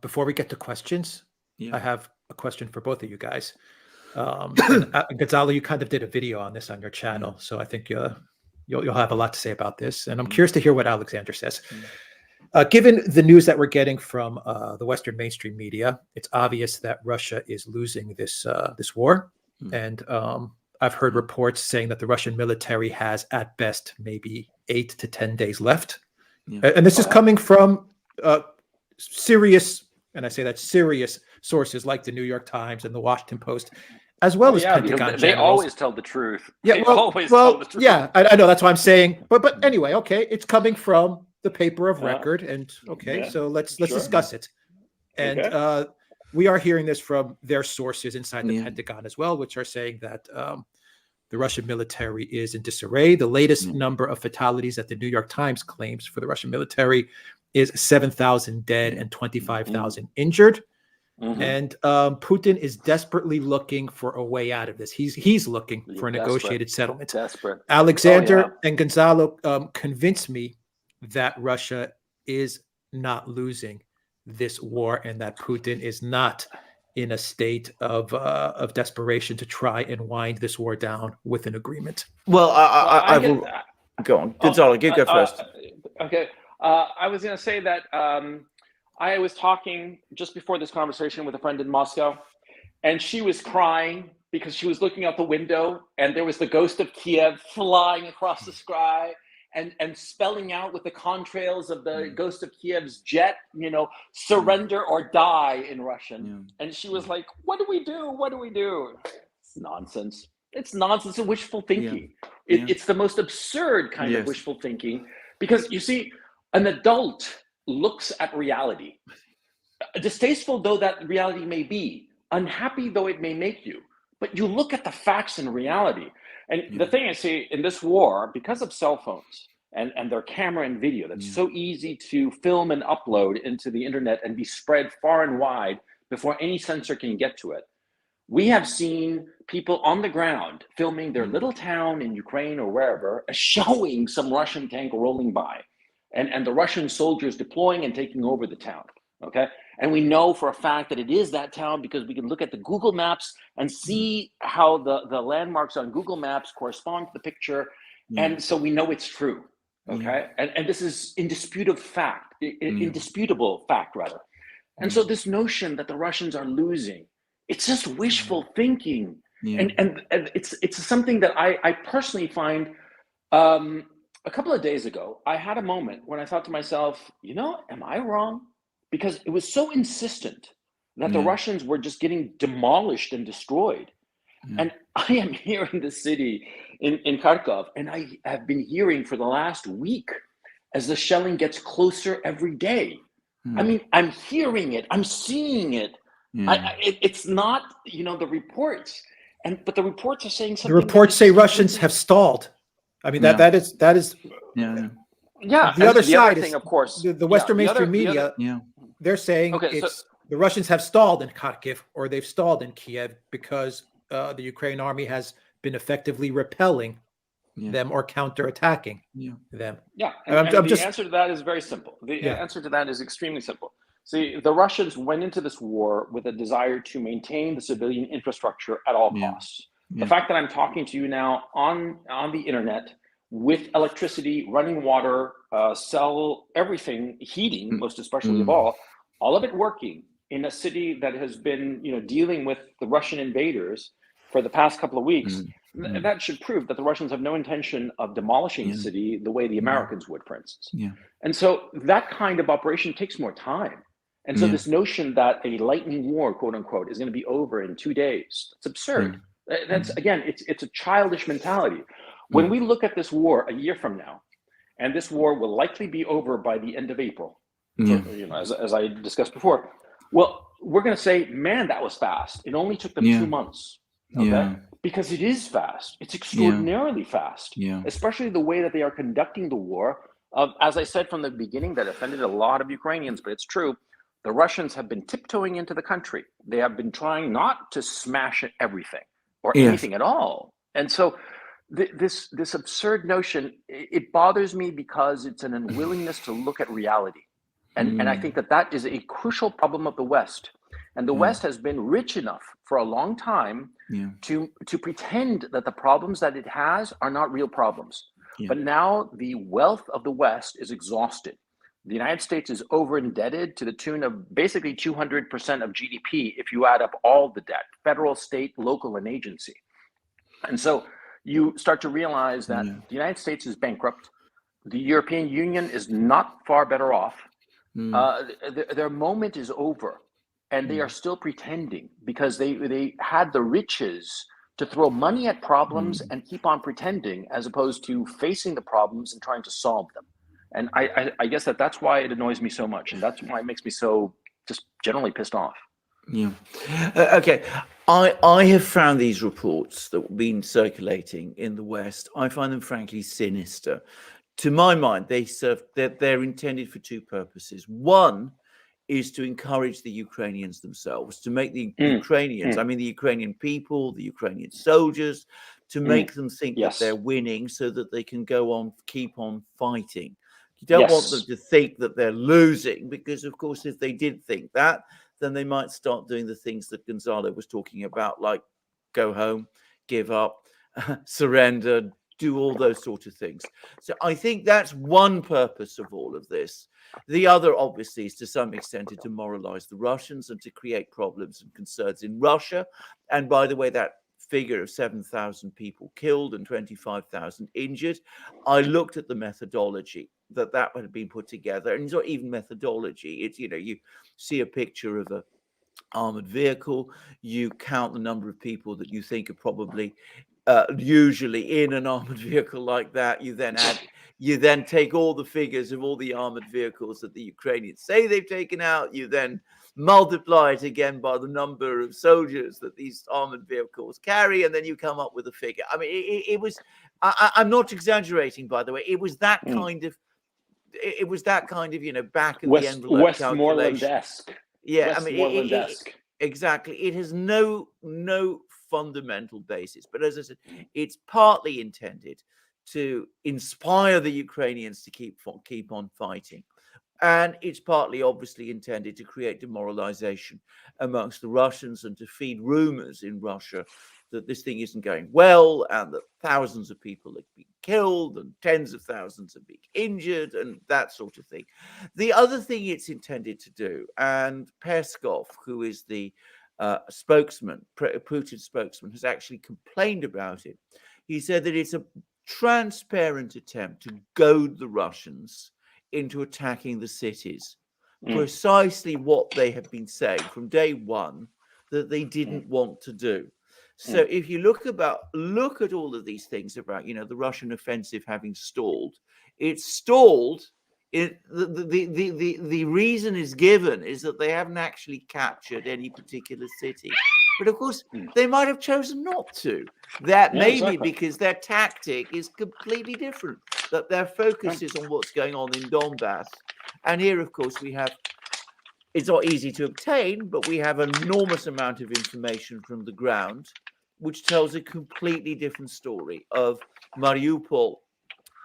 before we get to questions, I have a question for both of you guys. Gonzalo, you kind of did a video on this on your channel, so I think you'll have a lot to say about this, and I'm curious to hear what Alexander says. Given the news that we're getting from the Western mainstream media, it's obvious that Russia is losing this war, and I've heard reports saying that the Russian military has, at best, maybe 8 to 10 days left, and this is coming from serious, and I say that serious sources like the New York Times and the Washington Post, as well as Pentagon they generals. always tell the truth. Yeah, tell the truth. Yeah, I know, that's why I'm saying. But anyway, okay, it's coming from the paper of record, and so let's discuss it. And we are hearing this from their sources inside the Pentagon as well, which are saying that the Russian military is in disarray. The latest number of fatalities that the New York Times claims for the Russian military is 7,000 dead and 25,000 injured. And Putin is desperately looking for a way out of this. He's looking for a negotiated settlement. Alexander and Gonzalo convince me that Russia is not losing this war, and that Putin is not in a state of desperation to try and wind this war down with an agreement. Well, I will go on. Gonzalo, you go first. Okay. I was going to say that I was talking just before this conversation with a friend in Moscow, and she was crying because she was looking out the window and there was the ghost of Kiev flying across the sky and spelling out with the contrails of the ghost of Kiev's jet, surrender or die in Russian. And she was like, what do we do? What do we do? It's nonsense. It's nonsense and wishful thinking. It's the most absurd kind of wishful thinking, because you see, an adult looks at reality, distasteful though that reality may be, unhappy though it may make you, but you look at the facts and reality. And the thing I see in this war, because of cell phones and their camera and video, that's so easy to film and upload into the internet and be spread far and wide before any censor can get to it. We have seen people on the ground filming their little town in Ukraine or wherever, showing some Russian tank rolling by, and the Russian soldiers deploying and taking over the town. Okay, And we know for a fact that it is that town because we can look at the Google Maps and see how the landmarks on Google Maps correspond to the picture. And so we know it's true. Okay. And this is indisputable fact, indisputable fact rather. And so this notion that the Russians are losing, it's just wishful thinking. And it's something that I personally find, a couple of days ago, I had a moment when I thought to myself, am I wrong? Because it was so insistent that the Russians were just getting demolished and destroyed. And I am here in the city in Kharkiv, and I have been hearing for the last week as the shelling gets closer every day. I mean, I'm hearing it, I'm seeing it. It's not, the reports, but the reports are saying something. The reports say Russians have stalled. I mean, that is yeah. The other side thing, is, of course, the Western mainstream media. They're saying the Russians have stalled in Kharkiv, or they've stalled in Kiev because the Ukraine army has been effectively repelling them or counterattacking them. Yeah, and the answer to that is very simple. The answer to that is extremely simple. See, the Russians went into this war with a desire to maintain the civilian infrastructure at all costs. The fact that I'm talking to you now on the internet with electricity, running water, cell, everything, heating, most especially of all of it working in a city that has been, dealing with the Russian invaders for the past couple of weeks, that should prove that the Russians have no intention of demolishing the city the way the Americans would, for instance. And so that kind of operation takes more time. And so this notion that a lightning war, quote unquote, is going to be over in 2 days, it's absurd. That's, again, it's a childish mentality. When we look at this war a year from now, and this war will likely be over by the end of April, as I discussed before, well, we're going to say, man, that was fast. It only took them 2 months. Okay? Because it is fast. It's extraordinarily fast, especially the way that they are conducting the war. As I said from the beginning, that offended a lot of Ukrainians, but it's true. The Russians have been tiptoeing into the country. They have been trying not to smash everything or anything at all. And so this absurd notion, it bothers me because it's an unwillingness to look at reality. And I think that is a crucial problem of the West. And the West has been rich enough for a long time to pretend that the problems that it has are not real problems. But now the wealth of the West is exhausted. The United States is over indebted to the tune of basically 200% of GDP if you add up all the debt, federal, state, local, and agency. And so you start to realize that the United States is bankrupt. The European Union is not far better off. Their moment is over, and they are still pretending because they had the riches to throw money at problems and keep on pretending, as opposed to facing the problems and trying to solve them. And I guess that's why it annoys me so much, and that's why it makes me so just generally pissed off. Okay. I have found these reports that have been circulating in the West, I find them frankly sinister. To my mind, they're intended for two purposes. One is to encourage the Ukrainians themselves, to make the Ukrainians, I mean the Ukrainian people, the Ukrainian soldiers, to make them think that they're winning so that they can keep on fighting. You don't want them to think that they're losing, because of course, if they did think that, then they might start doing the things that Gonzalo was talking about, like go home, give up, surrender, do all those sort of things. So I think that's one purpose of all of this. The other, obviously, is to some extent to demoralize the Russians and to create problems and concerns in Russia. And by the way, that figure of 7,000 people killed and 25,000 injured, I looked at the methodology that had been put together, and it's not even methodology. It's, you see a picture of a armored vehicle, you count the number of people that you think are probably usually in an armored vehicle like that. You then take all the figures of all the armored vehicles that the Ukrainians say they've taken out. You then multiply it again by the number of soldiers that these armored vehicles carry, and then you come up with a figure. I mean, it was. I'm not exaggerating, by the way. It was that kind of. It was that kind of, back of the envelope calculation. Westmoreland-esque. Yeah, I mean, exactly. It has no fundamental basis, but as I said, it's partly intended to inspire the Ukrainians to keep on fighting. And it's partly obviously intended to create demoralization amongst the Russians and to feed rumors in Russia that this thing isn't going well and that thousands of people have been killed and tens of thousands have been injured and that sort of thing. The other thing it's intended to do, and Peskov, who is the Putin's spokesman, has actually complained about it. He said that it's a transparent attempt to goad the Russians into attacking the cities, precisely what they have been saying from day one that they didn't want to do. So if you look at all of these things about, the Russian offensive having stalled, it's stalled. The reason is given is that they haven't actually captured any particular city. But of course, they might have chosen not to. That may be because their tactic is completely different, that their focus is on what's going on in Donbass. And here, of course, it's not easy to obtain, but we have an enormous amount of information from the ground, which tells a completely different story of Mariupol,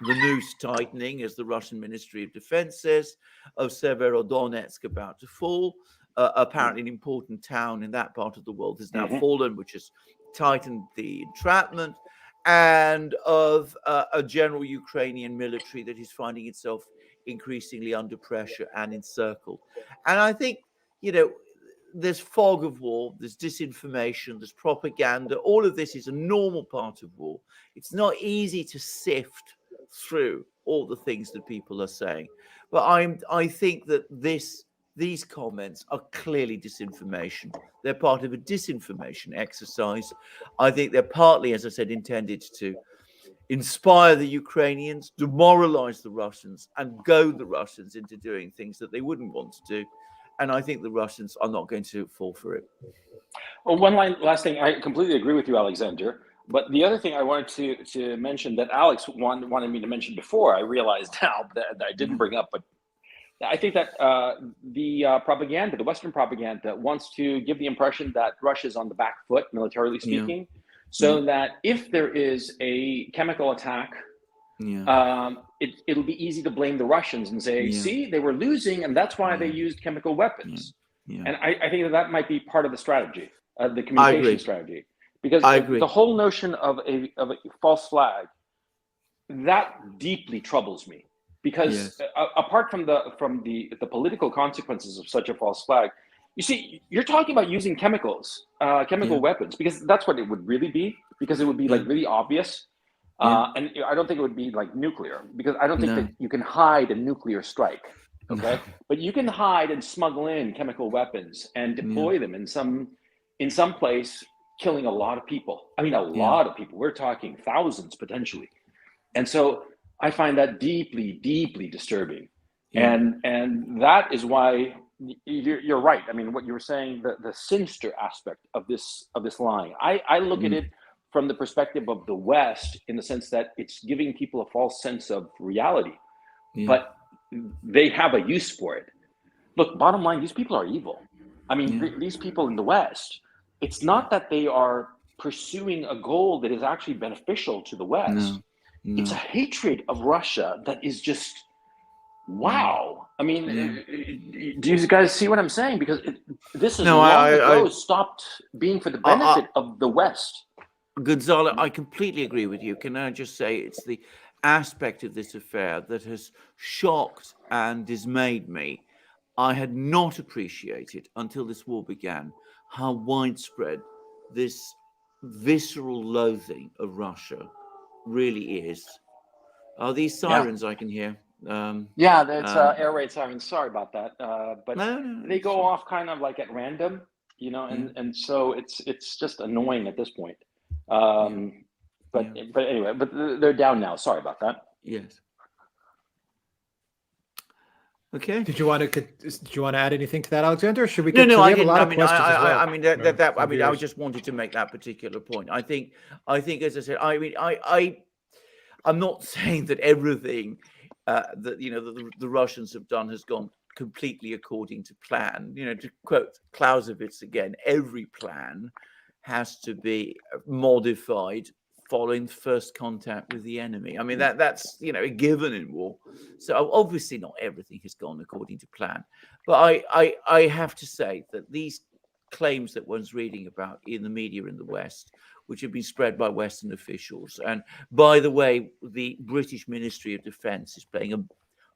the noose tightening, as the Russian Ministry of Defense says, of Severodonetsk about to fall. Apparently an important town in that part of the world has now fallen, which has tightened the entrapment, and of a general Ukrainian military that is finding itself increasingly under pressure and encircled. And I think, there's fog of war, there's disinformation, there's propaganda. All of this is a normal part of war. It's not easy to sift through all the things that people are saying. But I think that these comments are clearly disinformation. They're part of a disinformation exercise. I think they're partly, as I said, intended to inspire the Ukrainians, demoralize the Russians, and goad the Russians into doing things that they wouldn't want to do. And I think the Russians are not going to fall for it. Well, last thing. I completely agree with you, Alexander. But the other thing I wanted to mention that Alex wanted me to mention before, I realized now that I didn't bring up, but I think that the propaganda, the Western propaganda, wants to give the impression that Russia's on the back foot, militarily speaking, so that if there is a chemical attack, it'll be easy to blame the Russians and say, see, they were losing, and that's why they used chemical weapons. And I think that might be part of the strategy, the communication strategy, because the whole notion of a false flag, that deeply troubles me. Because apart from the political consequences of such a false flag, you see, you're talking about using chemicals, chemical weapons, because that's what it would really be. Because it would be like really obvious, and I don't think it would be like nuclear, because I don't think that you can hide a nuclear strike. Okay, but you can hide and smuggle in chemical weapons and deploy them in some place, killing a lot of people. I mean, a lot of people. We're talking thousands potentially, and so I find that deeply, deeply disturbing, and that is why you're right. I mean, what you were saying, the sinister aspect of this lying. I look at it from the perspective of the West, in the sense that it's giving people a false sense of reality, but they have a use for it. Look, bottom line, these people are evil. I mean, these people in the West, it's not that they are pursuing a goal that is actually beneficial to the West. It's a hatred of Russia that is just, wow. I mean, do you guys see what I'm saying? Because this is long ago stopped being for the benefit of the West. Gonzalo, I completely agree with you. Can I just say it's the aspect of this affair that has shocked and dismayed me. I had not appreciated until this war began how widespread this visceral loathing of Russia really is. Are these sirens I can hear? That's air raid sirens. Sorry about that. But they go off kind of like at random, and so it's just annoying at this point. But anyway, but they're down now. Sorry about that. Yes. Okay. Did you want to add anything to that, Alexander? Or should we? No. I have a lot of questions as well. I mean, I just wanted to make that particular point. I think, as I said, I mean, I'm not saying that everything that the Russians have done has gone completely according to plan. To quote Clausewitz again, every plan has to be modified following first contact with the enemy. I mean, that's a given in war. So obviously not everything has gone according to plan. But I have to say that these claims that one's reading about in the media in the West, which have been spread by Western officials, and by the way, the British Ministry of Defence is playing a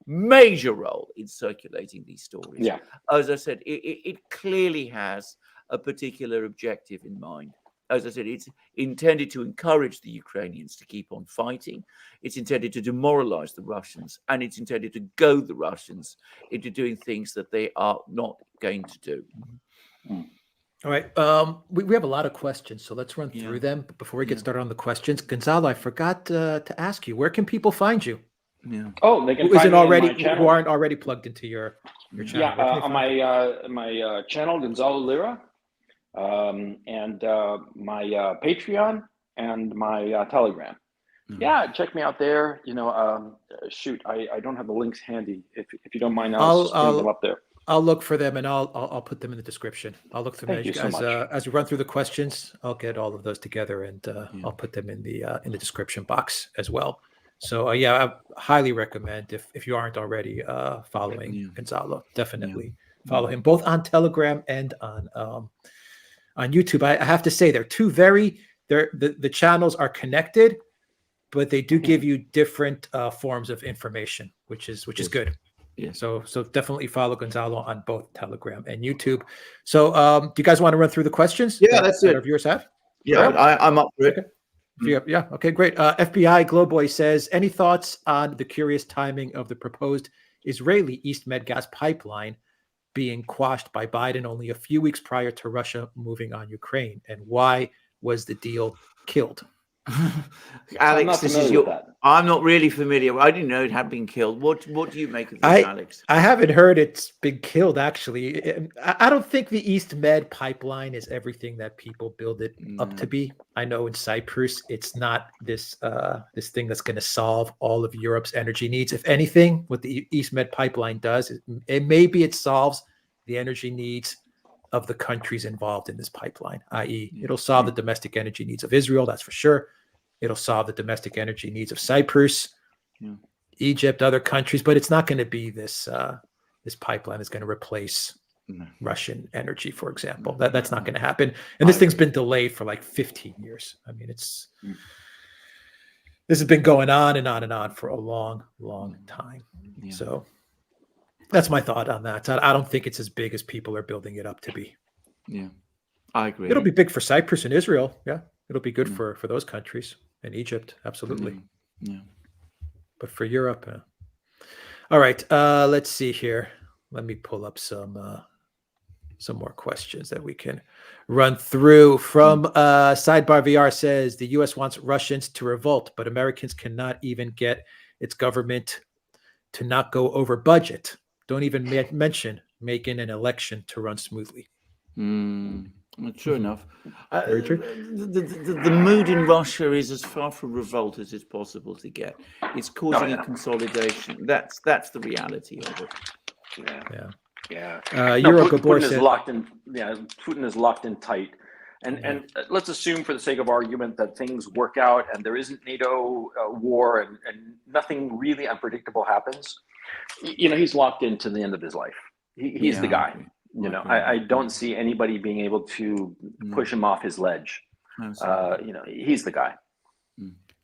major role in circulating these stories. Yeah. As I said, it clearly has a particular objective in mind. As I said, it's intended to encourage the Ukrainians to keep on fighting. It's intended to demoralize the Russians, and it's intended to goad the Russians into doing things that they are not going to do. All right. We have a lot of questions, so let's run through them. But before we get started on the questions, Gonzalo, I forgot to ask you, where can people find you? Yeah. Oh, they can Who find isn't me on already my channel. who aren't already plugged into your channel? Yeah, Where can they on find you? my channel, Gonzalo Lira, and my Patreon and my Telegram. Yeah, check me out there. Shoot, I don't have the links handy. If you don't mind, I'll bring them up there. I'll look for them and I'll put them in the description. I'll look through them Thank you so much. as we run through the questions. I'll get all of those together and I'll put them in the description box as well. So I highly recommend if you aren't already following Gonzalo, definitely follow him both on Telegram and on YouTube. I have to say the channels are connected, but they do give you different forms of information, which is good. Yeah. So definitely follow Gonzalo on both Telegram and YouTube. So do you guys want to run through the questions? Yeah, that's it. Our viewers have. Yeah, I'm up for it. Okay. Yeah. Okay, great. FBI Glowboy says, any thoughts on the curious timing of the proposed Israeli East Med gas pipeline being quashed by Biden only a few weeks prior to Russia moving on Ukraine? And why was the deal killed? Alex, I'm not really familiar. I didn't know it had been killed. What do you make of this, Alex? I haven't heard it's been killed, actually. I don't think the East Med pipeline is everything that people build it up to be. I know in Cyprus, it's not this thing that's going to solve all of Europe's energy needs. If anything, what the East Med pipeline does, maybe it solves the energy needs of the countries involved in this pipeline, i.e., it'll solve the domestic energy needs of Israel, that's for sure. It'll solve the domestic energy needs of Cyprus, Egypt, other countries, but it's not going to be this pipeline is going to replace Russian energy, for example. That's not going to happen. And this thing's been delayed for like 15 years. I mean, this has been going on and on and on for a long, long time. Yeah. So that's my thought on that. I don't think it's as big as people are building it up to be. Yeah, I agree. It'll be big for Cyprus and Israel. Yeah, it'll be good for those countries and Egypt. Absolutely. Yeah. But for Europe, all right. Let's see here. Let me pull up some more questions that we can run through. From Sidebar VR says the U.S. wants Russians to revolt, but Americans cannot even get its government to not go over budget. Don't even mention making an election to run smoothly. True enough. Very true. The mood in Russia is as far from revolt as it's possible to get. It's causing a consolidation. That's the reality of it. Yeah. Putin is locked in. Yeah, Putin is locked in tight. And let's assume, for the sake of argument, that things work out and there isn't NATO war and nothing really unpredictable happens. He's locked into the end of his life. He's the guy. I don't see anybody being able to push him off his ledge. He's the guy.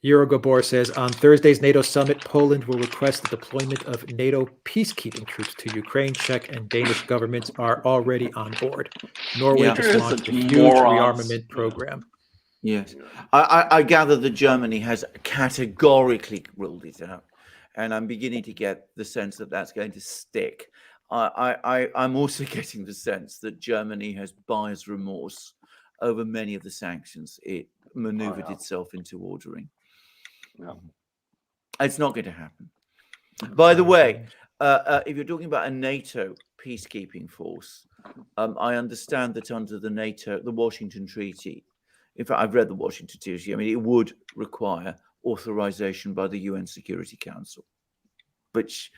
Eurogabor says, on Thursday's NATO summit, Poland will request the deployment of NATO peacekeeping troops to Ukraine. Czech and Danish governments are already on board. Norway just launched a huge rearmament program. Yes. I gather that Germany has categorically ruled it out. And I'm beginning to get the sense that that's going to stick. I'm also getting the sense that Germany has buyer's remorse over many of the sanctions it maneuvered itself into ordering. It's not going to happen. By the way, if you're talking about a NATO peacekeeping force, I understand that under the Washington Treaty, in fact, I've read the Washington Treaty, I mean, it would require authorization by the UN Security Council, which,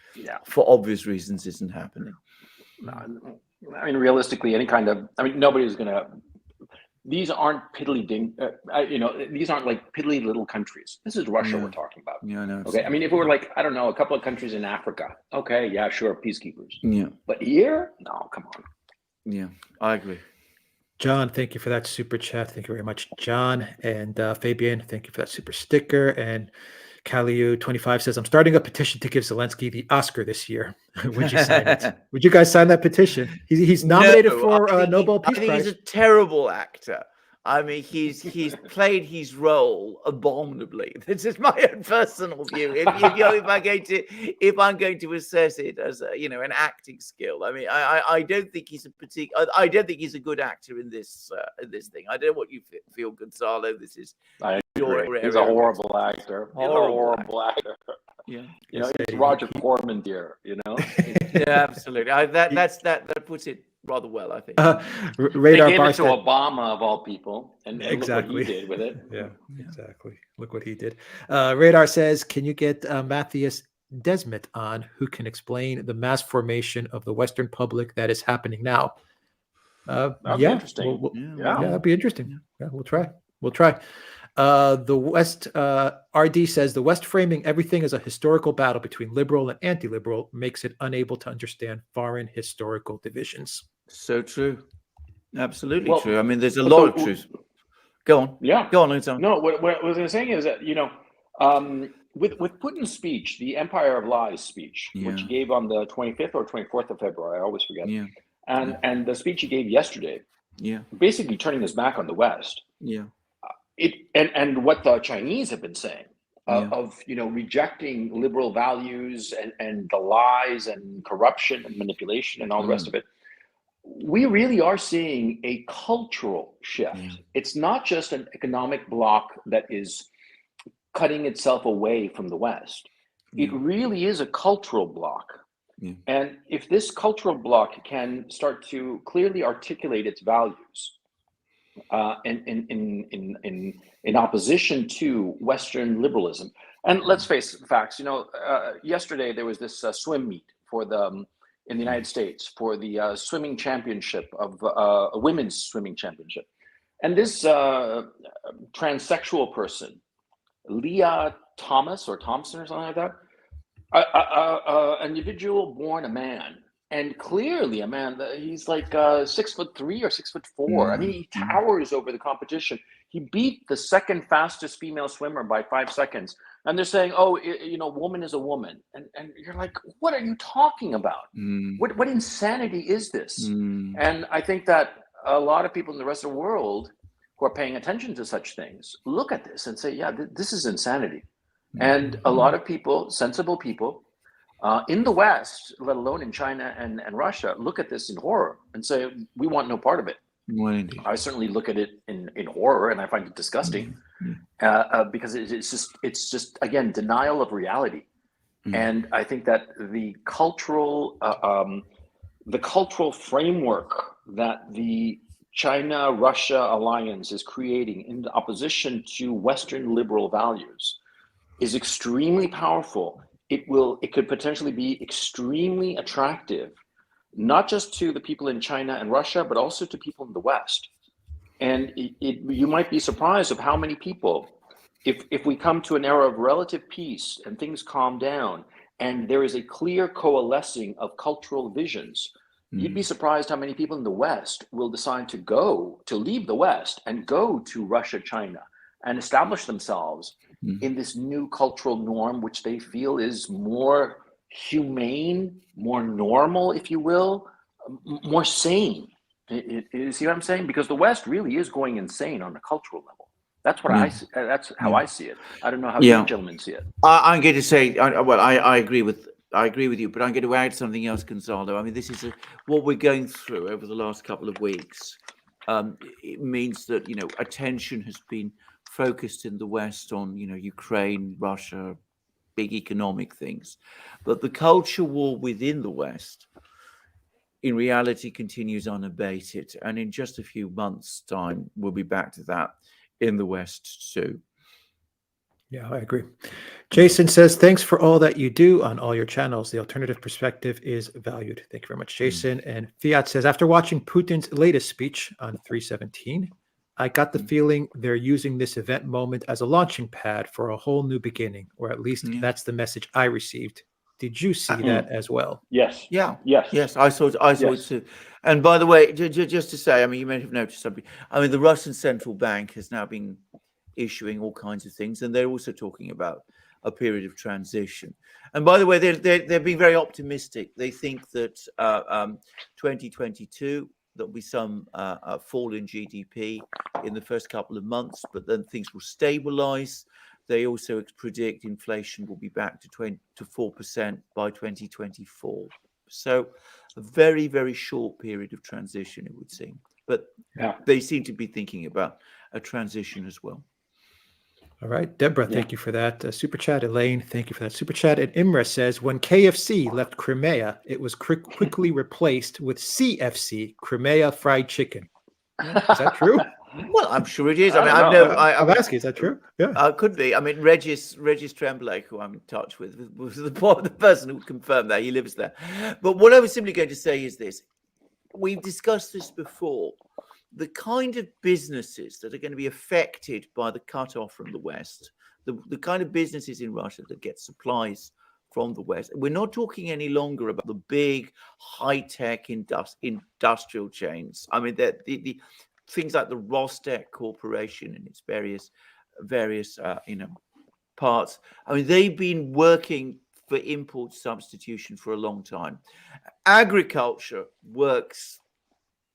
for obvious reasons, isn't happening. No, I mean, realistically, nobody's going to these aren't piddly these aren't like piddly little countries. This is Russia we're talking about. Yeah, no. Okay, I mean, if it were like, I don't know, a couple of countries in Africa, okay, yeah, sure, peacekeepers. Yeah. But here, no, come on. Yeah, I agree. John, thank you for that super chat. Thank you very much, John. And Fabian, thank you for that super sticker. And Kaliu25 says, I'm starting a petition to give Zelensky the Oscar this year. Would you sign it? Would you guys sign that petition? He's nominated for Nobel Peace Prize. I think he's a terrible actor. I mean, he's played his role abominably. This is my own personal view. If I'm going to assess it as an acting skill, I mean, I don't think he's I don't think he's a good actor in this thing. I don't know what you feel, Gonzalo. This is I agree. He's a horrible actor. Horrible actor. Yeah, it's Roger Corman here. Yeah, absolutely. That puts it rather well, I think. Radar they gave it to Barstead. Obama of all people, and Exactly. look what he did with it. Yeah, exactly. Look what he did. Radar says, can you get Matthias Desmet on, who can explain the mass formation of the Western public that is happening now? That'd be interesting. Yeah, that'd be interesting. Yeah, we'll try. The West, RD says, the West framing everything as a historical battle between liberal and anti-liberal makes it unable to understand foreign historical divisions. So true. Absolutely true. I mean, there's a lot of truth. Go on. Yeah. Go on, Lisa. No, what I was saying is that, with Putin's speech, the Empire of Lies speech, which he gave on the 25th or 24th of February, I always forget. Yeah. And the speech he gave yesterday, basically turning his back on the West. Yeah. And what the Chinese have been saying of rejecting liberal values and the lies and corruption and manipulation and all the rest of it. We really are seeing a cultural shift. It's not just an economic bloc that is cutting itself away from the West. It really is a cultural bloc. And if this cultural bloc can start to clearly articulate its values in opposition to Western liberalism, and let's face facts, yesterday there was this swim meet in the United States for the swimming championship of a women's swimming championship. And this transsexual person, Leah Thomas or Thompson or something like that, an individual born a man, and clearly a man, he's like 6'3" or 6'4". I mean, he towers over the competition. He beat the second fastest female swimmer by 5 seconds. And they're saying, woman is a woman. And you're like, what are you talking about? What insanity is this? And I think that a lot of people in the rest of the world who are paying attention to such things look at this and say, yeah, this is insanity. And a lot of people, sensible people, in the West, let alone in China and Russia, look at this in horror and say, we want no part of it. I certainly look at it in horror, and I find it disgusting because it's just again denial of reality. And I think that the cultural framework that the China-Russia alliance is creating in opposition to Western liberal values is extremely powerful. It could potentially be extremely attractive, not just to the people in China and Russia, but also to people in the West. And you might be surprised of how many people, if we come to an era of relative peace and things calm down, and there is a clear coalescing of cultural visions, you'd be surprised how many people in the West will decide to leave the West and go to Russia, China, and establish themselves in this new cultural norm, which they feel is more humane, more normal, if you will, more sane. You see what I'm saying? Because the West really is going insane on a cultural level. That's what I see. That's how I see it. I don't know how you gentlemen see it. I'm going to say, I agree with you, but I'm going to add something else, Gonzalo. I mean, this is what we're going through over the last couple of weeks. It means that attention has been focused in the West on Ukraine, Russia, big economic things, but the culture war within the West in reality continues unabated, and in just a few months' time we'll be back to that in the West too. Yeah, I agree. Jason says, thanks for all that you do on all your channels. The alternative perspective is valued. Thank you very much, Jason. And Fiat says, after watching Putin's latest speech on 3/17, I got the feeling they're using this event moment as a launching pad for a whole new beginning, or at least that's the message I received. Did you see that as well? Yes. Yeah. Yes. Yes, I saw it too. And by the way, just to say, I mean, you may have noticed something. I mean, the Russian central bank has now been issuing all kinds of things, and they're also talking about a period of transition. And by the way, they're being very optimistic. They think that 2022 there'll be some fall in GDP in the first couple of months, but then things will stabilize. They also predict inflation will be back to 4% by 2024. So a very, very short period of transition, it would seem. But they seem to be thinking about a transition as well. All right, Deborah, thank you for that super chat. Elaine, thank you for that super chat. And Imra says, when KFC left Crimea, it was quickly replaced with CFC, Crimea Fried Chicken. Is that true? Well, I'm sure it is. I mean, I'm asking, is that true? Yeah, could be. I mean, Regis Tremblay, who I'm in touch with, was the person who confirmed that. He lives there. But what I was simply going to say is this: we've discussed this before. The kind of businesses that are going to be affected by the cutoff from the West, the kind of businesses in Russia that get supplies from the West. We're not talking any longer about the big high-tech industrial chains. I mean, the things like the Rostec Corporation and its various parts. I mean, they've been working for import substitution for a long time. Agriculture works,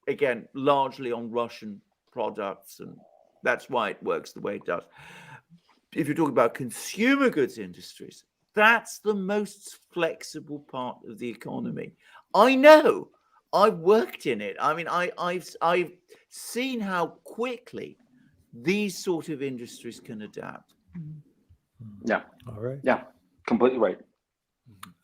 again, largely on Russian products, and that's why it works the way it does. If you're talking about consumer goods industries, that's the most flexible part of the economy. I know. I've worked in it. I mean, I've seen how quickly these sort of industries can adapt. Yeah. All right. Yeah. Completely right.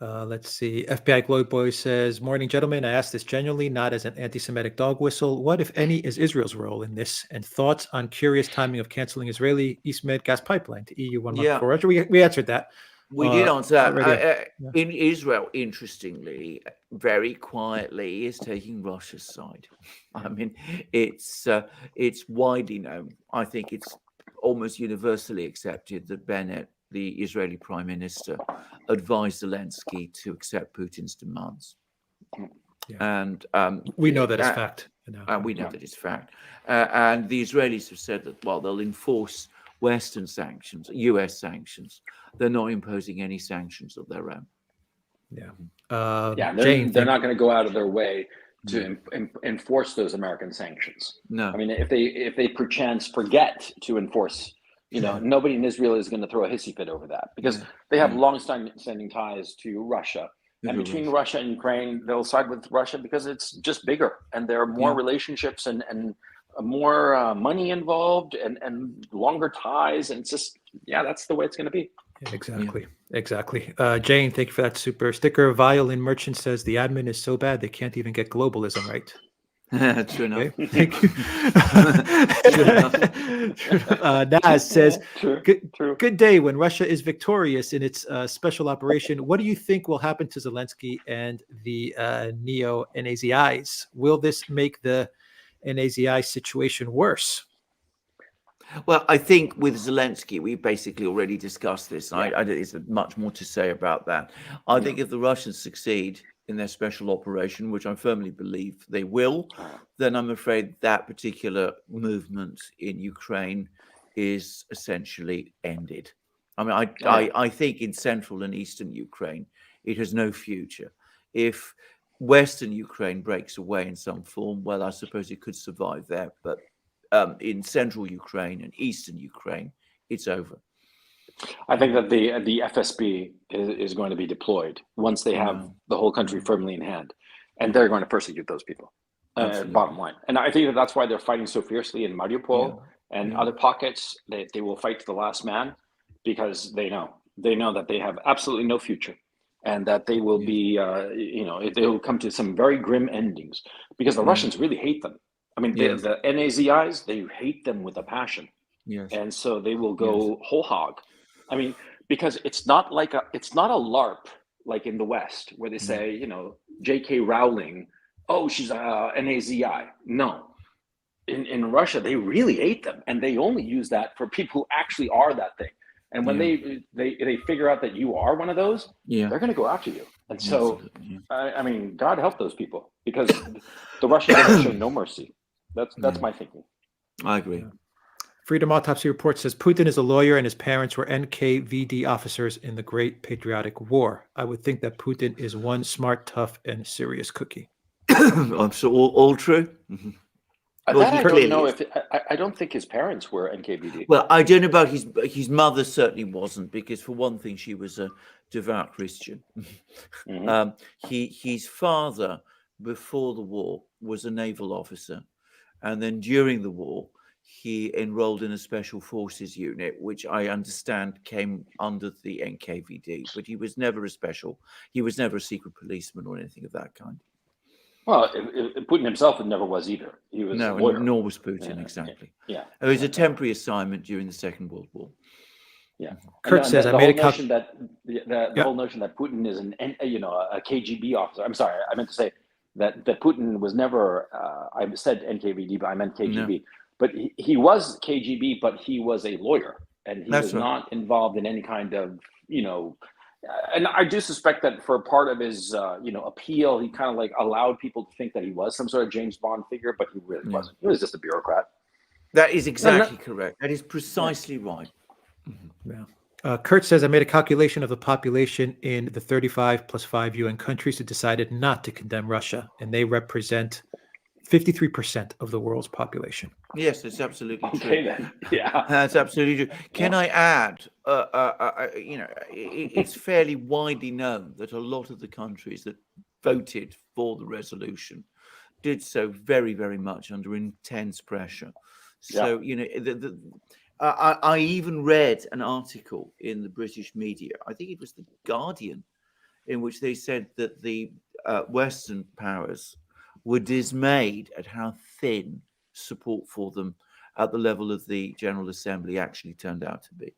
Let's see. FBI Glow Boy says, morning, gentlemen. I ask this genuinely, not as an anti-Semitic dog whistle. What, if any, is Israel's role in this? And thoughts on curious timing of canceling Israeli East Med gas pipeline to EU 1 month before Russia? We answered that. We did answer that. In Israel, interestingly, very quietly, is taking Russia's side. I mean, it's widely known. I think it's almost universally accepted that Bennett, the Israeli prime minister, advised Zelensky to accept Putin's demands. And we know that it's fact. We know that it's fact. And the Israelis have said that, well, they'll enforce Western sanctions, US sanctions. They're not imposing any sanctions of their own. Jane, they're not going to go out of their way to enforce those American sanctions. No. I mean, if they perchance forget to enforce, nobody in Israel is going to throw a hissy fit over that, because they have long-standing ties to Russia. And between Russia and Ukraine, they'll side with Russia because it's just bigger, and there are more relationships and more money involved and longer ties. And it's just, that's the way it's going to be. Exactly. Jane, thank you for that super sticker. Violin Merchant says the admin is so bad they can't even get globalism right. True enough. Okay, thank you. Naz says, good day. When Russia is victorious in its special operation, what do you think will happen to Zelensky and the neo-Nazis? Will this make the Nazi situation worse? Well, I think with Zelensky, we basically already discussed this. I don't think there's much more to say about that. I think if the Russians succeed in their special operation, which I firmly believe they will, then I'm afraid that particular movement in Ukraine is essentially ended. I mean, I think in central and eastern Ukraine, it has no future. If Western Ukraine breaks away in some form, well, I suppose it could survive there. But in central Ukraine and eastern Ukraine, it's over. I think that the FSB is going to be deployed once they have the whole country firmly in hand, and they're going to persecute those people. Bottom line, and I think that's why they're fighting so fiercely in Mariupol and other pockets. They will fight to the last man, because they know that they have absolutely no future, and that they will be they will come to some very grim endings, because the Russians really hate them. I mean, the Nazis, they hate them with a passion. Yes. And so they will go whole hog. I mean, because it's not a LARP like in the West, where they say, J.K. Rowling, oh, she's a Nazi. No, in Russia, they really hate them, and they only use that for people who actually are that thing. And when they figure out that you are one of those, they're going to go after you. And so, I mean, God help those people, because the Russians are going to show no mercy. That's my thinking. I agree. Freedom Autopsy Report says Putin is a lawyer and his parents were NKVD officers in the Great Patriotic War. I would think that Putin is one smart, tough, and serious cookie. I'm sure all true. Well, that I don't know if I don't think his parents were NKVD. Well, I don't know about his mother. Certainly wasn't, because for one thing, she was a devout Christian. His father, before the war, was a naval officer, and then during the war, he enrolled in a special forces unit, which I understand came under the NKVD. But he was never he was never a secret policeman or anything of that kind. Well, Putin himself never was either. He was no, a lawyer. Nor was Putin, exactly. Yeah. It was a temporary assignment during the Second World War. Yeah. Kurt says, the whole notion that the whole notion that Putin is a KGB officer. I'm sorry, I meant to say that Putin was never. I said NKVD, but I meant KGB. No. But he was KGB, but he was a lawyer, and he was not involved in any kind of And I do suspect that for part of his, appeal, he kind of like allowed people to think that he was some sort of James Bond figure, but he really wasn't. He was just a bureaucrat. That is exactly correct. That is precisely right. Yeah. Kurt says, I made a calculation of the population in the 35 plus 5 UN countries who decided not to condemn Russia, and they represent 53% of the world's population. Yes, it's absolutely true. Okay, then. Yeah, that's absolutely true. Can I add? It's fairly widely known that a lot of the countries that voted for the resolution did so very, very much under intense pressure. So I even read an article in the British media. I think it was the Guardian, in which they said that the Western powers were dismayed at how thin support for them at the level of the General Assembly actually turned out to be.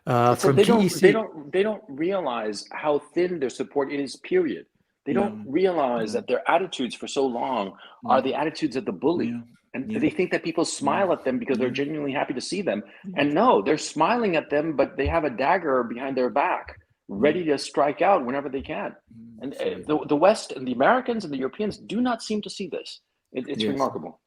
So they don't realize how thin their support is, period. They don't realize that their attitudes for so long are the attitudes of the bully. And they think that people smile at them because they're genuinely happy to see them. And no, they're smiling at them, but they have a dagger behind their back, ready to strike out whenever they can. And the West and the Americans and the Europeans do not seem to see this. It's remarkable.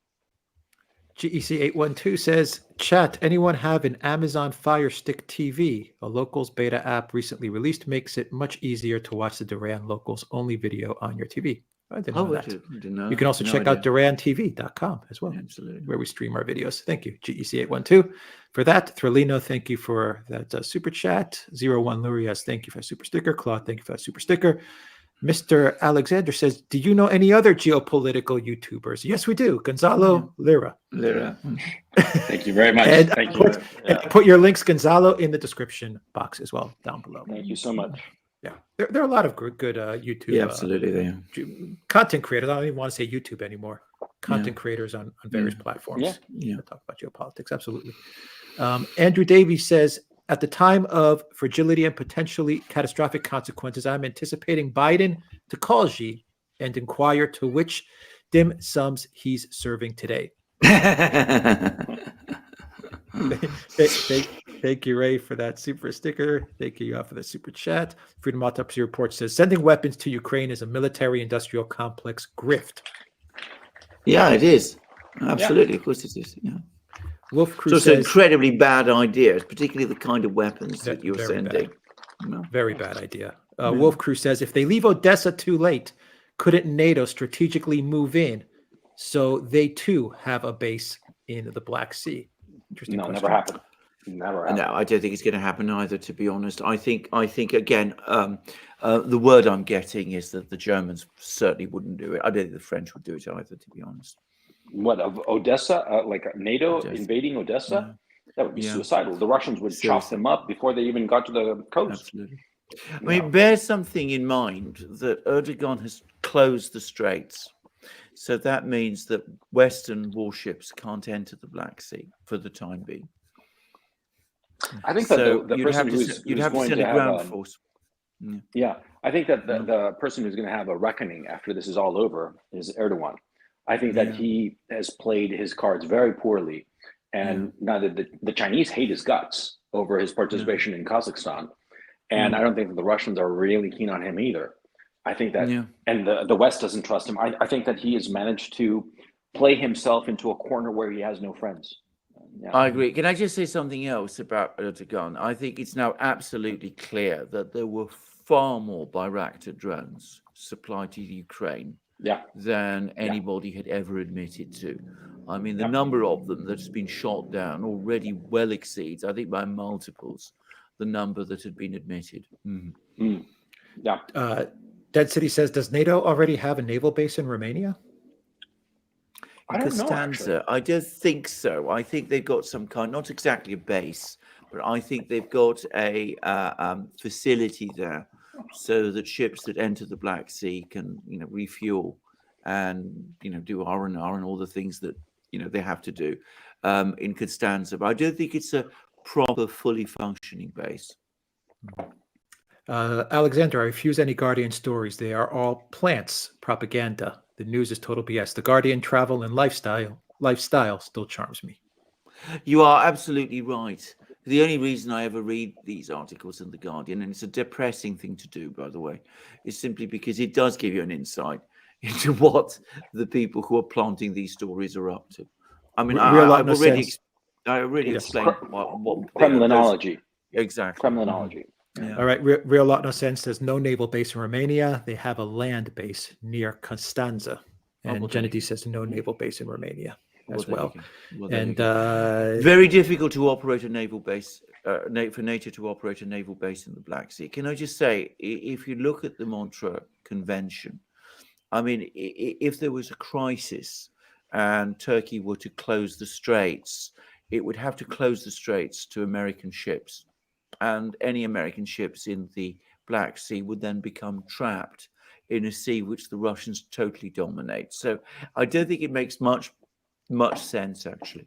GEC812 says, chat, anyone have an Amazon Fire Stick TV? A Locals beta app recently released makes it much easier to watch the Duran Locals only video on your TV. I didn't know that. Didn't know. You can also check out durantv.com as well, where we stream our videos. Thank you, GEC812, for that. Thrillino, thank you for that super chat. 01 Lurias, thank you for a super sticker. Claude, thank you for a super sticker. Mr. Alexander says, do you know any other geopolitical YouTubers? Yes, we do. Gonzalo, Lira. Thank you very much. And thank you. Put your links, Gonzalo, in the description box as well, down below. Thank you so much. Yeah, there are a lot of good YouTube. Yeah, absolutely, they are. Content creators. I don't even want to say YouTube anymore. Content creators on various platforms. Yeah. Talk about geopolitics. Absolutely. Andrew Davies says, at the time of fragility and potentially catastrophic consequences, I'm anticipating Biden to call Xi and inquire to which dim sums he's serving today. Thank you, Ray, for that super sticker. Thank you for the super chat. Freedom Autopsy Report says, sending weapons to Ukraine is a military-industrial complex grift. Yeah, it is. Absolutely. Of course it is. Yeah. Wolf Crew so it's says, an incredibly bad idea, particularly the kind of weapons that you're sending. Very bad idea. Wolf Crew says, if they leave Odessa too late, couldn't NATO strategically move in so they too have a base in the Black Sea? Interesting question. Never happened. Never happened. No, I don't think it's going to happen either, to be honest. I think again, the word I'm getting is that the Germans certainly wouldn't do it. I don't think the French would do it either, to be honest. What, of Odessa? Like NATO invading Odessa? That would be suicidal. The Russians would chop them up before they even got to the coast. Absolutely. I mean, bear something in mind that Erdogan has closed the straits. So that means that Western warships can't enter the Black Sea for the time being. I think that the person who's going to have ground force. Yeah, I think that the person who's going to have a reckoning after this is all over is Erdogan. I think that he has played his cards very poorly. And now that the Chinese hate his guts over his participation in Kazakhstan. And I don't think that the Russians are really keen on him either. I think that, and the West doesn't trust him. I think that he has managed to play himself into a corner where he has no friends. I agree. Can I just say something else about Erdogan? I think it's now absolutely clear that there were far more Bayraktar drones supplied to Ukraine than anybody had ever admitted to. I mean, the number of them that's been shot down already well exceeds, I think by multiples, the number that had been admitted. Dead City says, does NATO already have a naval base in Romania? I don't know, actually. I don't think so. I think they've got some kind, not exactly a base, but I think they've got a facility there so that ships that enter the Black Sea can, refuel and, do R&R and all the things that, they have to do in Constanza. But I don't think it's a proper, fully functioning base. Alexander, I refuse any Guardian stories. They are all plants, propaganda. The news is total BS. The Guardian travel and lifestyle still charms me. You are absolutely right. The only reason I ever read these articles in The Guardian, and it's a depressing thing to do, by the way, is simply because it does give you an insight into what the people who are planting these stories are up to. I mean, I already explained what Kremlinology. Exactly. Kremlinology. Yeah. All right. Real Lot No Sense says no naval base in Romania. They have a land base near Constanza. And Gennady says no naval base in Romania as well. And very difficult to operate a naval base, for NATO to operate a naval base in the Black Sea. Can I just say, if you look at the Montreux Convention, I mean, if there was a crisis and Turkey were to close the straits, it would have to close the straits to American ships. And any American ships in the Black Sea would then become trapped in a sea which the Russians totally dominate. So I don't think it makes much sense, actually.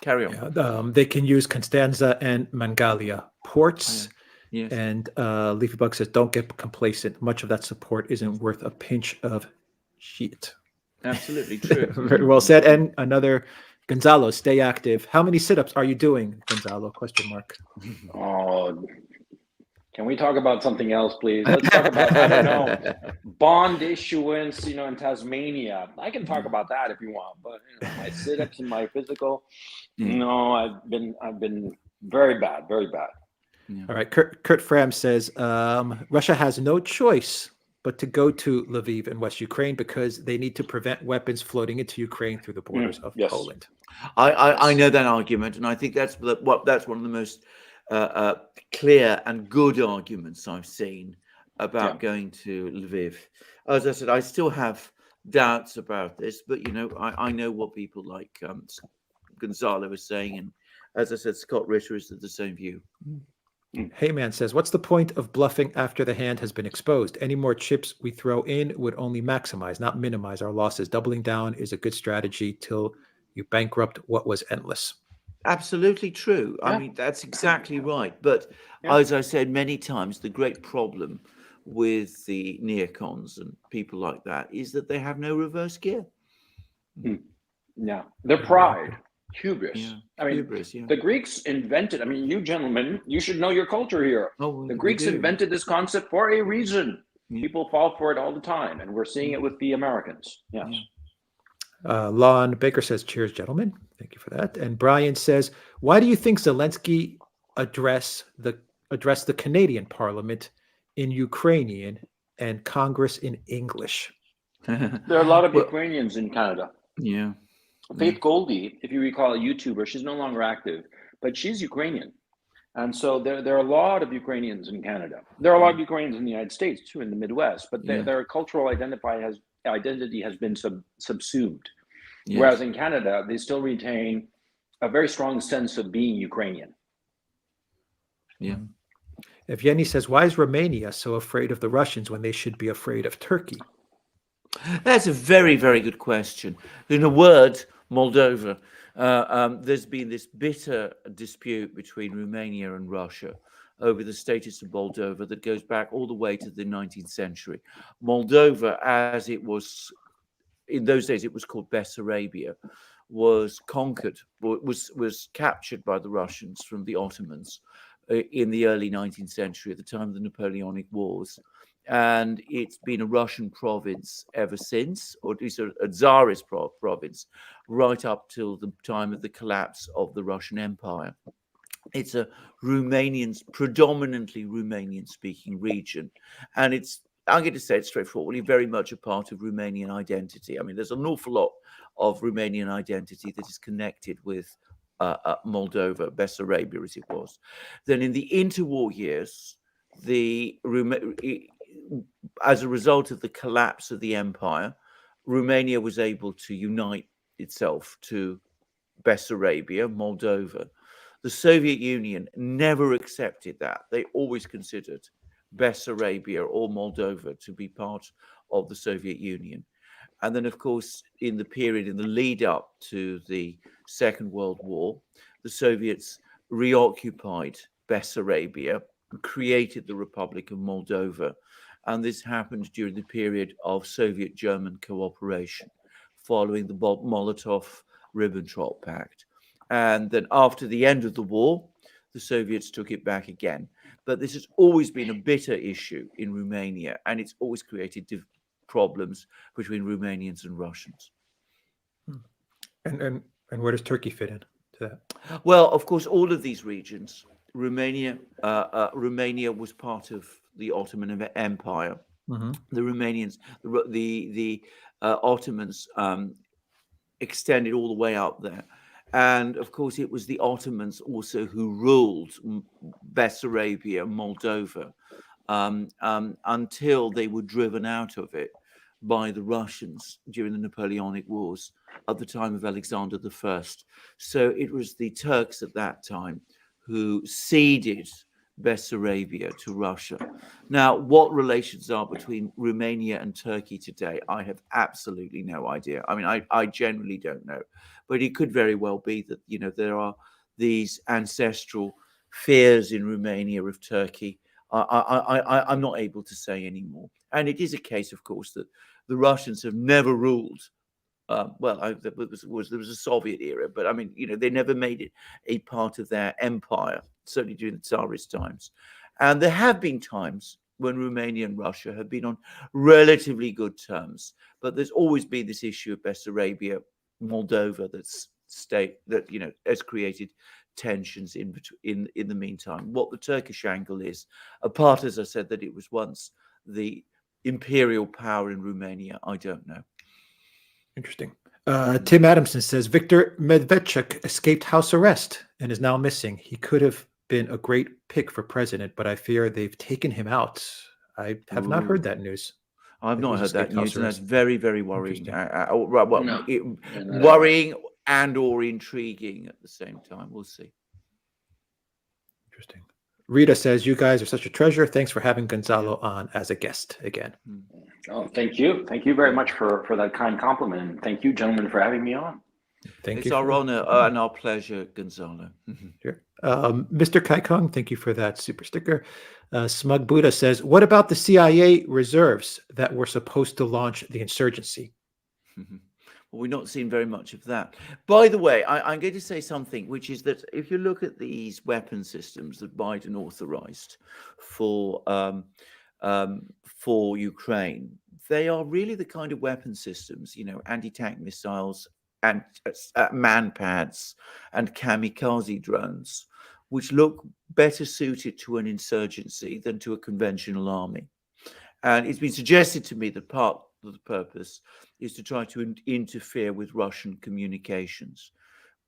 Carry on. Yeah, they can use Constanza and Mangalia ports. Yes. And Leafybug says, don't get complacent. Much of that support isn't worth a pinch of shit. Absolutely true. Very well said. And another, Gonzalo, stay active. How many sit-ups are you doing, Gonzalo? Question mark. Oh, can we talk about something else, please? Let's talk about, I don't know, bond issuance, in Tasmania. I can talk about that if you want, but my sit-ups and my physical, no, I've been very bad, very bad. Yeah. All right. Kurt Fram says, Russia has no choice but to go to Lviv in West Ukraine because they need to prevent weapons floating into Ukraine through the borders of Poland. I know that argument, and I think that's one of the most clear and good arguments I've seen about going to Lviv. As I said, I still have doubts about this, but I know what people like Gonzalo is saying, and as I said, Scott Ritter is of the same view. Heyman says, what's the point of bluffing after the hand has been exposed? Any more chips we throw in would only maximize, not minimize our losses. Doubling down is a good strategy till you bankrupt what was endless. Absolutely true. I mean, that's exactly right. But as I said many times, the great problem with the neocons and people like that is that they have no reverse gear. Yeah, their pride. Hubris. Yeah. I mean, the Greeks invented, you gentlemen, you should know your culture here. The Greeks invented this concept for a reason. People fall for it all the time, and we're seeing it with the Americans. Yes. Lon Baker says, cheers, gentlemen. Thank you for that. And Brian says, why do you think Zelensky addressed the Canadian Parliament in Ukrainian and Congress in English? There are a lot of Ukrainians in Canada. Yeah. Faith Goldie, if you recall, a YouTuber, she's no longer active, but she's Ukrainian. And so there are a lot of Ukrainians in Canada. There are a lot of Ukrainians in the United States, too, in the Midwest, but their cultural identity has been subsumed. Yes. Whereas in Canada, they still retain a very strong sense of being Ukrainian. Yeah. Evgeny says, why is Romania so afraid of the Russians when they should be afraid of Turkey? That's a very, very good question. In a word, Moldova, there's been this bitter dispute between Romania and Russia over the status of Moldova that goes back all the way to the 19th century. Moldova, as it was in those days it was called Bessarabia, was conquered, was captured by the Russians from the Ottomans in the early 19th century, at the time of the Napoleonic Wars. And it's been a Russian province ever since, or at least a Tsarist province, right up till the time of the collapse of the Russian Empire. It's a predominantly Romanian-speaking region, and I'm going to say it straightforwardly, very much a part of Romanian identity. I mean, there's an awful lot of Romanian identity that is connected with Moldova, Bessarabia as it was. Then in the interwar years, as a result of the collapse of the empire, Romania was able to unite itself to Bessarabia, Moldova. The Soviet Union never accepted that. They always considered Bessarabia or Moldova to be part of the Soviet Union. And then, of course, in the lead up to the Second World War, the Soviets reoccupied Bessarabia, created the Republic of Moldova. And this happened during the period of Soviet-German cooperation, following the Molotov-Ribbentrop Pact. And then after the end of the war, the Soviets took it back again. But this has always been a bitter issue in Romania, and it's always created problems between Romanians and Russians. And where does Turkey fit in to that? Well, of course, all of these regions, Romania was part of the Ottoman Empire. Mm-hmm. The Romanians, the Ottomans extended all the way up there. And of course, it was the Ottomans also who ruled Bessarabia, Moldova, until they were driven out of it by the Russians during the Napoleonic Wars at the time of Alexander I. So it was the Turks at that time who ceded Bessarabia to Russia. Now, what relations are between Romania and Turkey today, I have absolutely no idea. I mean, I generally don't know, but it could very well be that, you know, there are these ancestral fears in Romania of Turkey. I'm not able to say anymore. And it is a case, of course, that the Russians have never ruled. There was a Soviet era, but I mean, you know, they never made it a part of their empire, certainly during the Tsarist times. And there have been times when Romania and Russia have been on relatively good terms, but there's always been this issue of Bessarabia, Moldova, has created tensions in the meantime. What the Turkish angle is, apart, as I said, that it was once the imperial power in Romania, I don't know. Interesting. Tim Adamson says Viktor Medvedchuk escaped house arrest and is now missing. He could have been a great pick for president, but I fear they've taken him out. I have not heard that news. I've not heard that news, and that's very, very worrying. No. Worrying and or intriguing at the same time. We'll see. Interesting. Rita says, you guys are such a treasure. Thanks for having Gonzalo on as a guest again. Oh, thank you. Thank you very much for that kind compliment. And thank you, gentlemen, for having me on. It's our honor and our pleasure, Gonzalo. Sure. Mr. Kaikong, thank you for that super sticker. Smug Buddha says, what about the CIA reserves that were supposed to launch the insurgency? Well, we've not seen very much of that. By the way, I'm going to say something, which is that if you look at these weapon systems that Biden authorized for Ukraine, they are really the kind of weapon systems, you know, anti-tank missiles and man-pads and kamikaze drones, which look better suited to an insurgency than to a conventional army. And it's been suggested to me that part of the purpose is to try to interfere with Russian communications.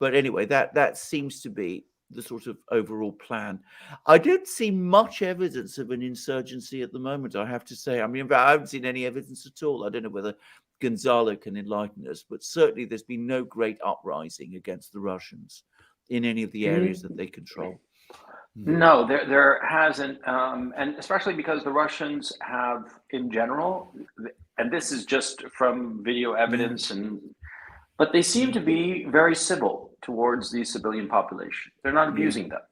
But anyway, that seems to be the sort of overall plan. I don't see much evidence of an insurgency at the moment, I have to say. I mean, I haven't seen any evidence at all. I don't know whether Gonzalo can enlighten us, but certainly there's been no great uprising against the Russians in any of the areas that they control. No, there hasn't, and especially because the Russians have, in general, and this is just from video evidence, but they seem to be very civil towards the civilian population. They're not abusing them,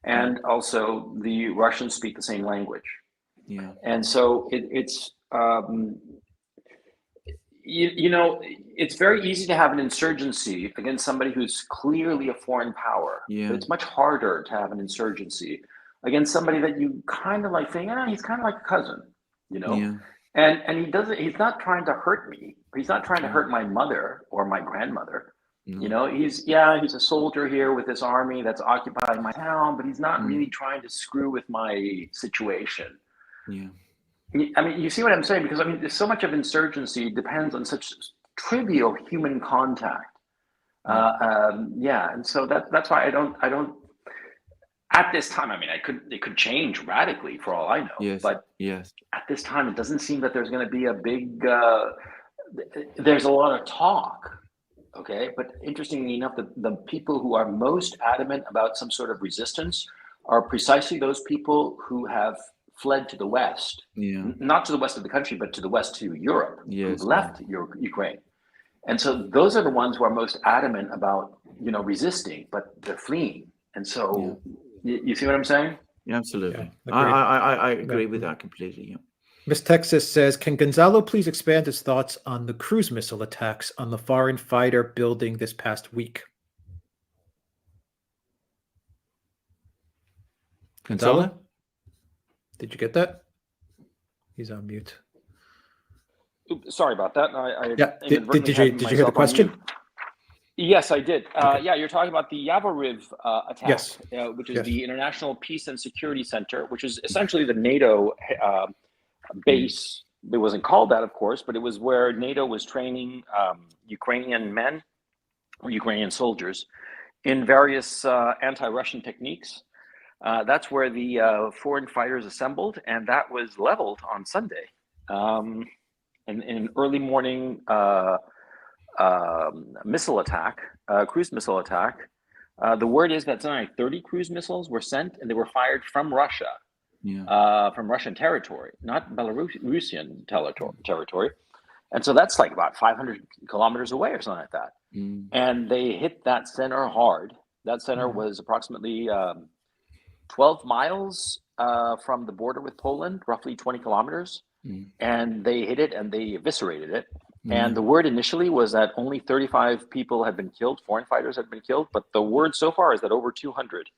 and also the Russians speak the same language. Yeah, and so it's you know, it's very easy to have an insurgency against somebody who's clearly a foreign power, but Yeah. it's much harder to have an insurgency against somebody that you kind of like think, he's kind of like a cousin, you know? Yeah. And he doesn't, he's not trying to hurt me. He's not trying to Yeah. hurt my mother or my grandmother. No. You know, he's a soldier here with this army that's occupying my town, but he's not really trying to screw with my situation. Yeah. I mean, you see what I'm saying? Because I mean, there's so much of insurgency depends on such trivial human contact. Yeah, and so that's why I don't. At this time, I mean, it could change radically for all I know. Yes. But Yes. at this time, it doesn't seem that there's going to be a big. There's a lot of talk, okay, but interestingly enough, the people who are most adamant about some sort of resistance are precisely those people who have fled to the West, Yeah. not to the west of the country, but to the West, to Europe, Yes. who've left Ukraine. And so those are the ones who are most adamant about, you know, resisting, but they're fleeing. And so you see what I'm saying? Yeah, absolutely. Yeah, I agree with that completely. Yeah. Miss Texas says, can Gonzalo please expand his thoughts on the cruise missile attacks on the foreign fighter building this past week? Gonzalo? Did you get that? He's on mute. Oops, sorry about that. Yeah. Did you hear the question? Yes, I did. Okay. Yeah, you're talking about the Yavoriv attack, Yes. Which is Yes. the International Peace and Security Center, which is essentially the NATO base. It wasn't called that, of course, but it was where NATO was training Ukrainian men or Ukrainian soldiers in various anti-Russian techniques. That's where the foreign fighters assembled, and that was leveled on Sunday. In an early morning missile attack, cruise missile attack. The word is that something like 30 cruise missiles were sent, and they were fired from Russia, from Russian territory, not Belarusian territory. And so that's like about 500 kilometers away or something like that. And they hit that center hard. That center was approximately 12 miles from the border with Poland, roughly 20 kilometers. And they hit it and they eviscerated it. And the word initially was that only 35 people had been killed, foreign fighters had been killed, but the word so far is that over 200.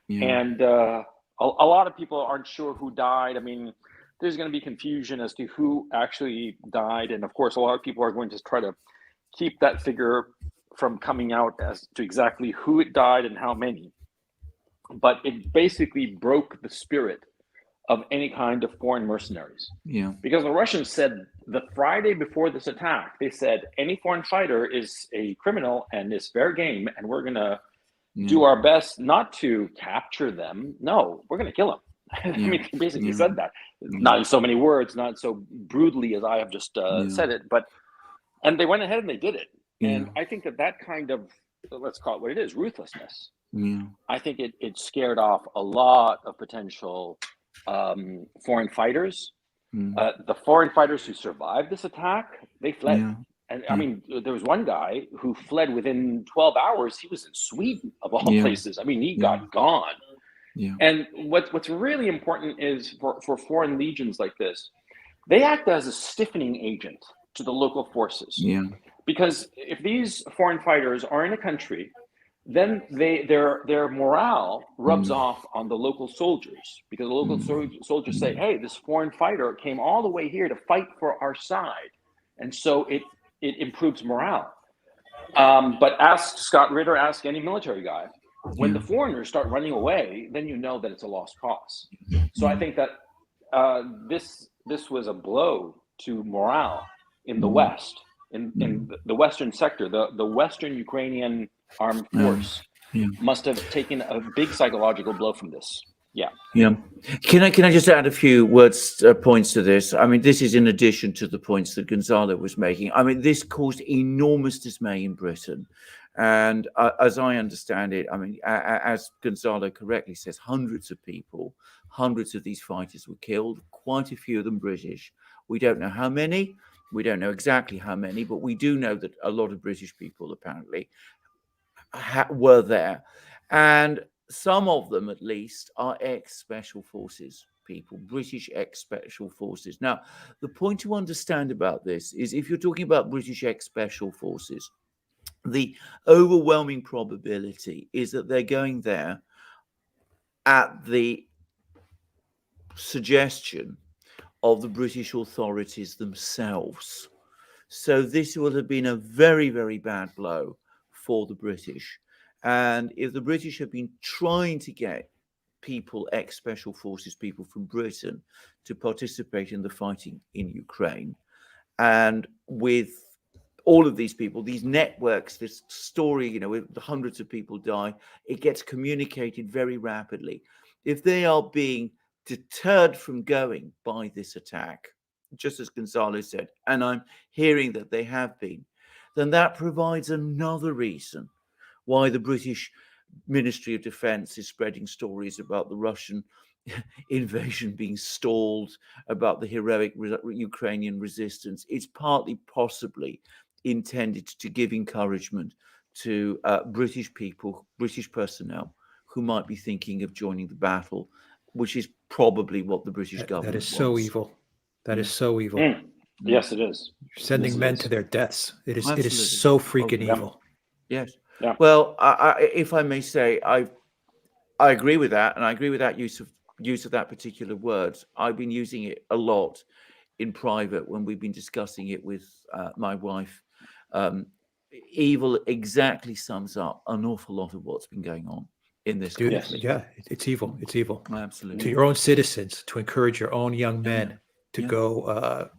And a lot of people aren't sure who died. I mean, there's going to be confusion as to who actually died. And of course, a lot of people are going to try to keep that figure from coming out as to exactly who it died and how many. But it basically broke the spirit of any kind of foreign mercenaries. Because the Russians said the Friday before this attack, they said any foreign fighter is a criminal and is fair game, and we're going to do our best not to capture them. No, we're going to kill them. I mean, they basically said that. Not in so many words, not so brutally as I have just said it, and they went ahead and they did it. And I think that kind of, let's call it what it is, ruthlessness. I think it scared off a lot of potential foreign fighters. The foreign fighters who survived this attack, they fled. And I mean, there was one guy who fled within 12 hours. He was in Sweden, of all places. I mean, he got gone. And what's really important is for foreign legions like this, they act as a stiffening agent to the local forces. Because if these foreign fighters are in a country, then their morale rubs off on the local soldiers, because the local soldiers say, hey, this foreign fighter came all the way here to fight for our side. And so it improves morale. But ask Scott Ritter, ask any military guy, when the foreigners start running away, then you know that it's a lost cause. So I think that this was a blow to morale in the West, in the Western sector, the Western Ukrainian armed force must have taken a big psychological blow from this. Can I just add a few points to this? I mean, this is in addition to the points that Gonzalo was making. I mean, this caused enormous dismay in Britain. And as I understand it, I mean, as Gonzalo correctly says, hundreds of people, hundreds of these fighters were killed, quite a few of them British. We don't know how many. We don't know exactly how many, but we do know that a lot of British people apparently were there. And some of them, at least, are ex-special forces people, British ex-special forces. Now, the point to understand about this is if you're talking about British ex-special forces, the overwhelming probability is that they're going there at the suggestion of the British authorities themselves. So this will have been a very, very bad blow for the British. And if the British have been trying to get people, ex-special forces people from Britain, to participate in the fighting in Ukraine, and with all of these people, these networks, this story, you know, with hundreds of people die, it gets communicated very rapidly. If they are being deterred from going by this attack, just as Gonzalo said, and I'm hearing that they have been, then that provides another reason why the British Ministry of Defense is spreading stories about the Russian invasion being stalled, about the heroic Ukrainian resistance. It's partly possibly intended to give encouragement to British people, British personnel who might be thinking of joining the battle, which is probably what the British government That is so wants. evil. That is so evil. Yes, it is. You're sending Yes, it men is. to their deaths. It is Absolutely. so freaking Yeah. evil. Yes. Yeah. Well, if I may say, I agree with that, and I agree with that use of that particular word. I've been using it a lot in private when we've been discussing it with my wife. Evil exactly sums up an awful lot of what's been going on in this Dude, conflict. yeah, it's evil. It's evil. Absolutely. To your own citizens, to encourage your own young men Yeah. to Yeah. go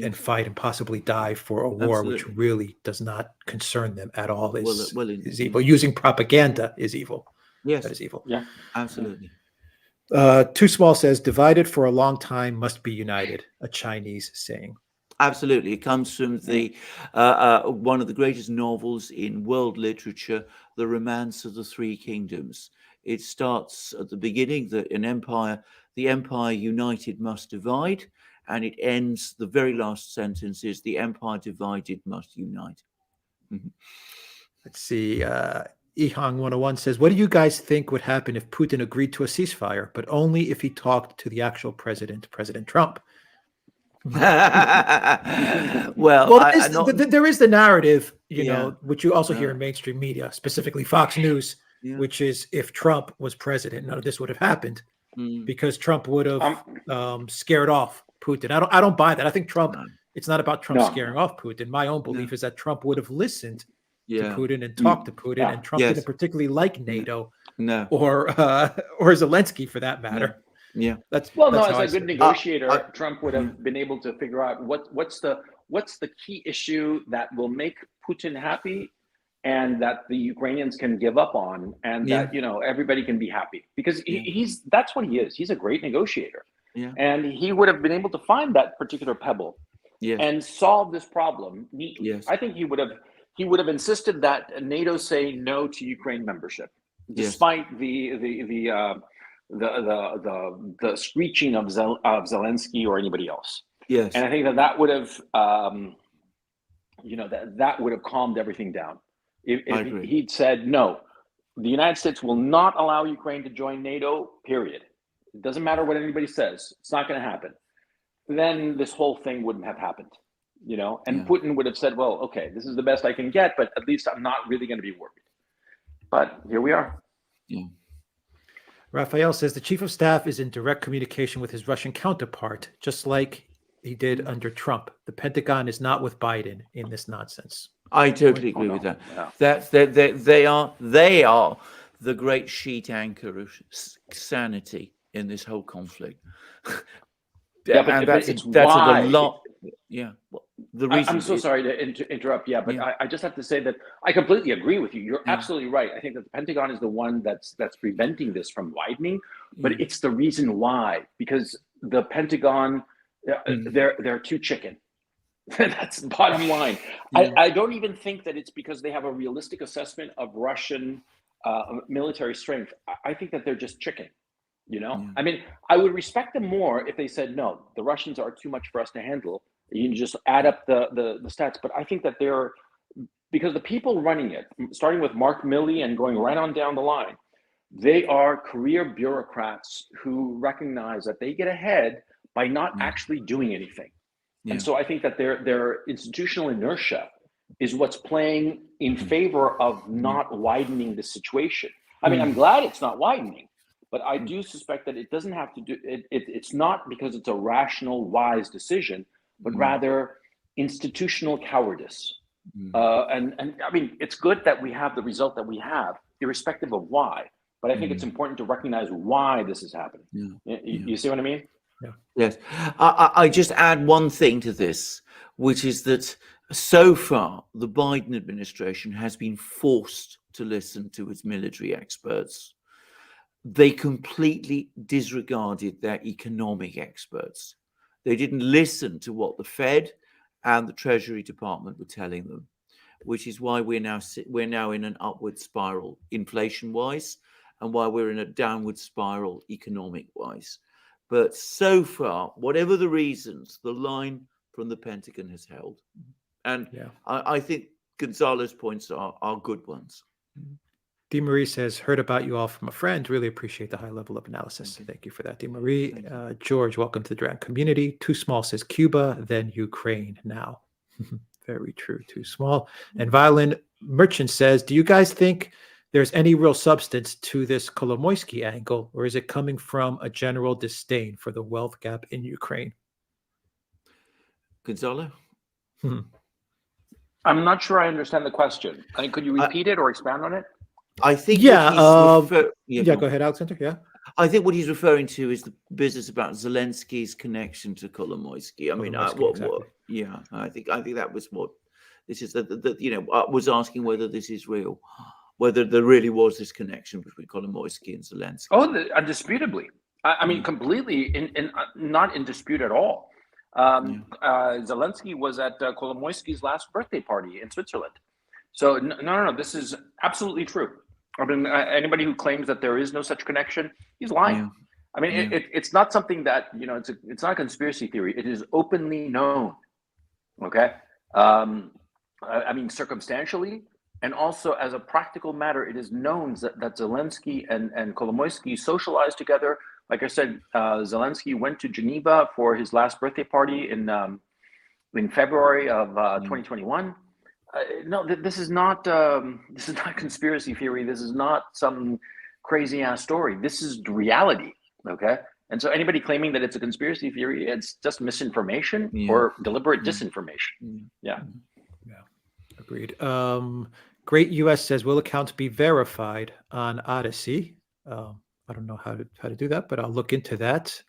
and fight and possibly die for a war which Absolutely. really does not concern them at all is evil. yeah. Using propaganda is evil. Yes. That is evil. Yeah. Absolutely. Too Small says, divided for a long time must be united, a Chinese saying. Absolutely. It comes from the one of the greatest novels in world literature, The Romance of the Three Kingdoms. It starts at the beginning that the empire united must divide, and it ends, the very last sentence is, the empire divided must unite. Mhm. Let's see. Ehong 101 says, what do you guys think would happen if Putin agreed to a ceasefire, but only if he talked to the actual president, President Trump? There is the narrative, which you also hear in mainstream media, specifically Fox News, which is if Trump was president, none of this would have happened because Trump would have scared off Putin. I don't buy that. I think Trump, it's not about Trump scaring off Putin. My own belief is that Trump would have listened to Putin and talked to Putin, and Trump didn't particularly like NATO or Zelensky for that matter. Yeah, as a good negotiator, Trump would have been able to figure out what's the key issue that will make Putin happy, and that the Ukrainians can give up on, and that everybody can be happy, because that's what he is. He's a great negotiator, and he would have been able to find that particular pebble and solve this problem neatly. I think he would have insisted that NATO say no to Ukraine membership, despite the screeching of Zelensky or anybody else. And I think that would have, that would have calmed everything down. If he'd said, no, the United States will not allow Ukraine to join NATO, period. It doesn't matter what anybody says. It's not going to happen. Then this whole thing wouldn't have happened, and Putin would have said, well, okay, this is the best I can get, but at least I'm not really going to be worried. But here we are. Yeah. Raphael says the chief of staff is in direct communication with his Russian counterpart, just like he did under Trump. The Pentagon is not with Biden in this nonsense. I totally agree with that. Yeah. They are the great sheet anchor of sanity in this whole conflict. That's a lot. Yeah. Well, the reason I'm so sorry to interrupt. Yeah, but I just have to say that I completely agree with you. You're absolutely right. I think that the Pentagon is the one that's preventing this from widening, but it's the reason why, because the Pentagon, they're too chicken. That's the bottom line. I don't even think that it's because they have a realistic assessment of Russian military strength. I think that they're just chicken. I mean, I would respect them more if they said, no, the Russians are too much for us to handle. You can just add up the stats. But I think that because the people running it, starting with Mark Milley and going right on down the line, They are career bureaucrats who recognize that they get ahead by not actually doing anything. And so I think that their institutional inertia is what's playing in favor of not widening the situation. I mean, I'm glad it's not widening, but I do suspect that it doesn't have to do it. It's not because it's a rational, wise decision, but rather institutional cowardice. And I mean, it's good that we have the result that we have, irrespective of why. But I think it's important to recognize why this is happening. You see what I mean? Yeah. Yes. I just add one thing to this, which is that so far the Biden administration has been forced to listen to its military experts. They completely disregarded their economic experts. They didn't listen to what the Fed and the Treasury Department were telling them, which is why we're now in an upward spiral inflation-wise, and why we're in a downward spiral economic-wise. But so far, whatever the reasons, the line from the Pentagon has held. And I think Gonzalo's points are good ones. Di Marie says, heard about you all from a friend. Really appreciate the high level of analysis. Thank you for that, Di Marie. George, welcome to the Duran community. Too small says Cuba, then Ukraine now. Very true, too small. And Violin Merchant says, do you guys think there's any real substance to this Kolomoisky angle, or is it coming from a general disdain for the wealth gap in Ukraine? Gonzalo? I'm not sure I understand the question. I mean, could you repeat it or expand on it? I think go ahead, Alexander. Yeah. I think what he's referring to is the business about Zelensky's connection to Kolomoisky. I mean, I think that was what this is. Was asking whether this is real, whether there really was this connection between Kolomoisky and Zelensky. Oh, indisputably. I mean, completely not in dispute at all. Zelensky was at Kolomoisky's last birthday party in Switzerland. So no, this is absolutely true. I mean, anybody who claims that there is no such connection, he's lying. I mean, it's not something that, it's not a conspiracy theory. It is openly known. Okay. I mean, circumstantially, and also as a practical matter, it is known that Zelensky and Kolomoisky socialized together. Like I said, Zelensky went to Geneva for his last birthday party in February of 2021. No, this is not conspiracy theory. This is not some crazy ass story. This is reality. Okay. And so anybody claiming that it's a conspiracy theory, it's just misinformation or deliberate disinformation. Yeah. Agreed. Great US says, will accounts be verified on Odyssey? I don't know how to do that, but I'll look into that.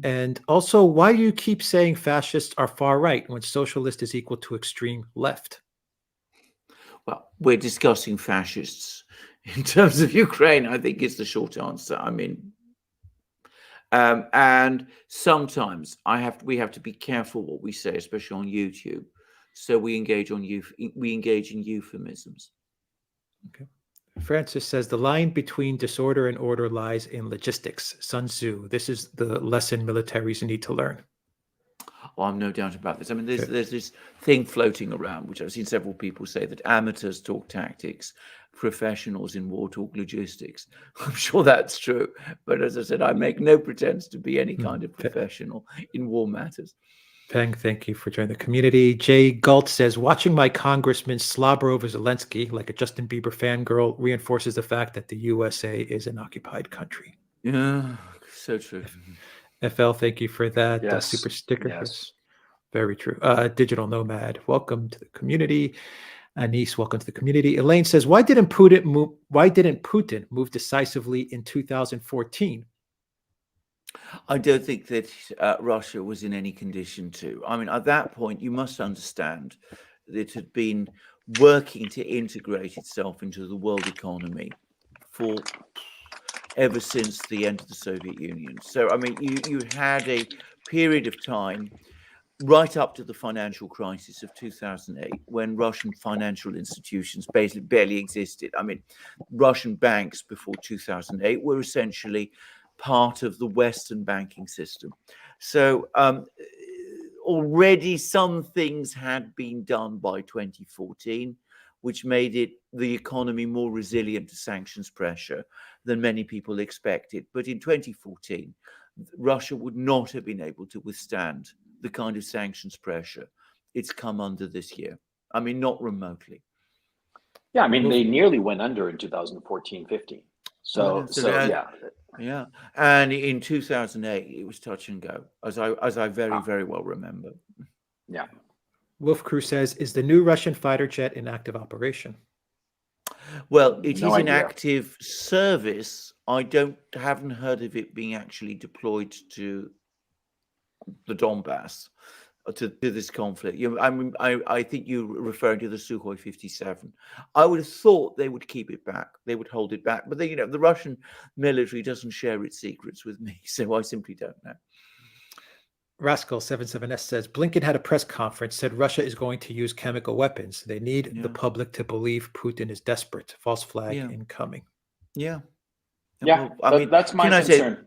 And also, why do you keep saying fascists are far right when socialist is equal to extreme left? Well, we're discussing fascists in terms of Ukraine, I think is the short answer. I mean, and sometimes we have to be careful what we say, especially on YouTube. So we engage in euphemisms. Okay. Francis says the line between disorder and order lies in logistics. Sun Tzu. This is the lesson militaries need to learn. Oh, I'm no doubt about this. I mean, there's this thing floating around, which I've seen several people say, that amateurs talk tactics, professionals in war talk logistics. I'm sure that's true. But as I said, I make no pretense to be any kind of professional in war matters. Peng, thank you for joining the community. Jay Galt says, watching my congressman slobber over Zelensky like a Justin Bieber fangirl reinforces the fact that the USA is an occupied country. Yeah, so true. FL, thank you for that. Yes. Super sticker. Yes. Very true. Digital Nomad, welcome to the community. Anis, welcome to the community. Elaine says, why didn't Putin move decisively in 2014? I don't think that Russia was in any condition to. I mean, at that point, you must understand that it had been working to integrate itself into the world economy for ever since the end of the Soviet Union. So, I mean, you had a period of time right up to the financial crisis of 2008, when Russian financial institutions basically barely existed. I mean, Russian banks before 2008 were essentially part of the Western banking system. So already some things had been done by 2014, which made the economy more resilient to sanctions pressure than many people expected. But in 2014, Russia would not have been able to withstand the kind of sanctions pressure it's come under this year. I mean, not remotely. Yeah, I mean, they nearly went under in 2014-15. So yeah. Yeah. And in 2008, it was touch and go, as I very, very well remember. Yeah. Wolf Crew says, is the new Russian fighter jet in active operation? Well, it No is in idea. active service. I haven't heard of it being actually deployed to the Donbass, to this conflict. I think you're referring to the Sukhoi 57. I would have thought they would keep it back. They would hold it back. But the Russian military doesn't share its secrets with me, so I simply don't know. Rascal77S says, Blinken had a press conference, said Russia is going to use chemical weapons. They need the public to believe Putin is desperate. False flag incoming. Yeah. Well, I mean, that's my concern.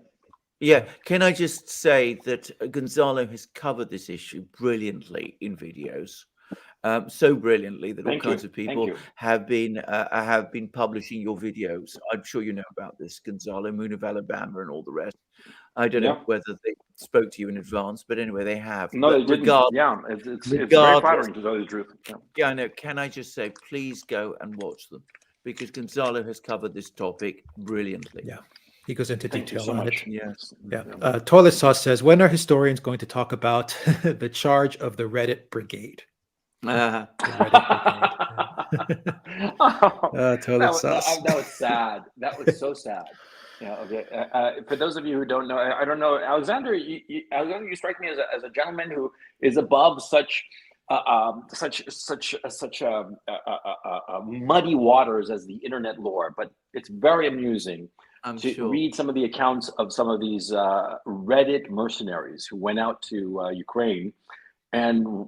Can I just say that Gonzalo has covered this issue brilliantly in videos, so brilliantly that all kinds of people have been publishing your videos. I'm sure you know about this, Gonzalo, Moon of Alabama, and all the rest. I don't know whether they spoke to you in advance, but anyway, they have. No, they didn't. Yeah, it's very flattering to tell you the truth. Yeah, I know. Can I just say, please go and watch them, because Gonzalo has covered this topic brilliantly. Yeah. He goes into detail on it. Yes. Yeah. Toilet Sauce says, when are historians going to talk about the charge of the Reddit brigade? Toilet Sauce. That was sad. That was so sad. Yeah. Okay. For those of you who don't know, I don't know, Alexander. Alexander, you strike me as a gentleman who is above such muddy waters as the internet lore. But it's very amusing to read some of the accounts of some of these Reddit mercenaries who went out to Ukraine and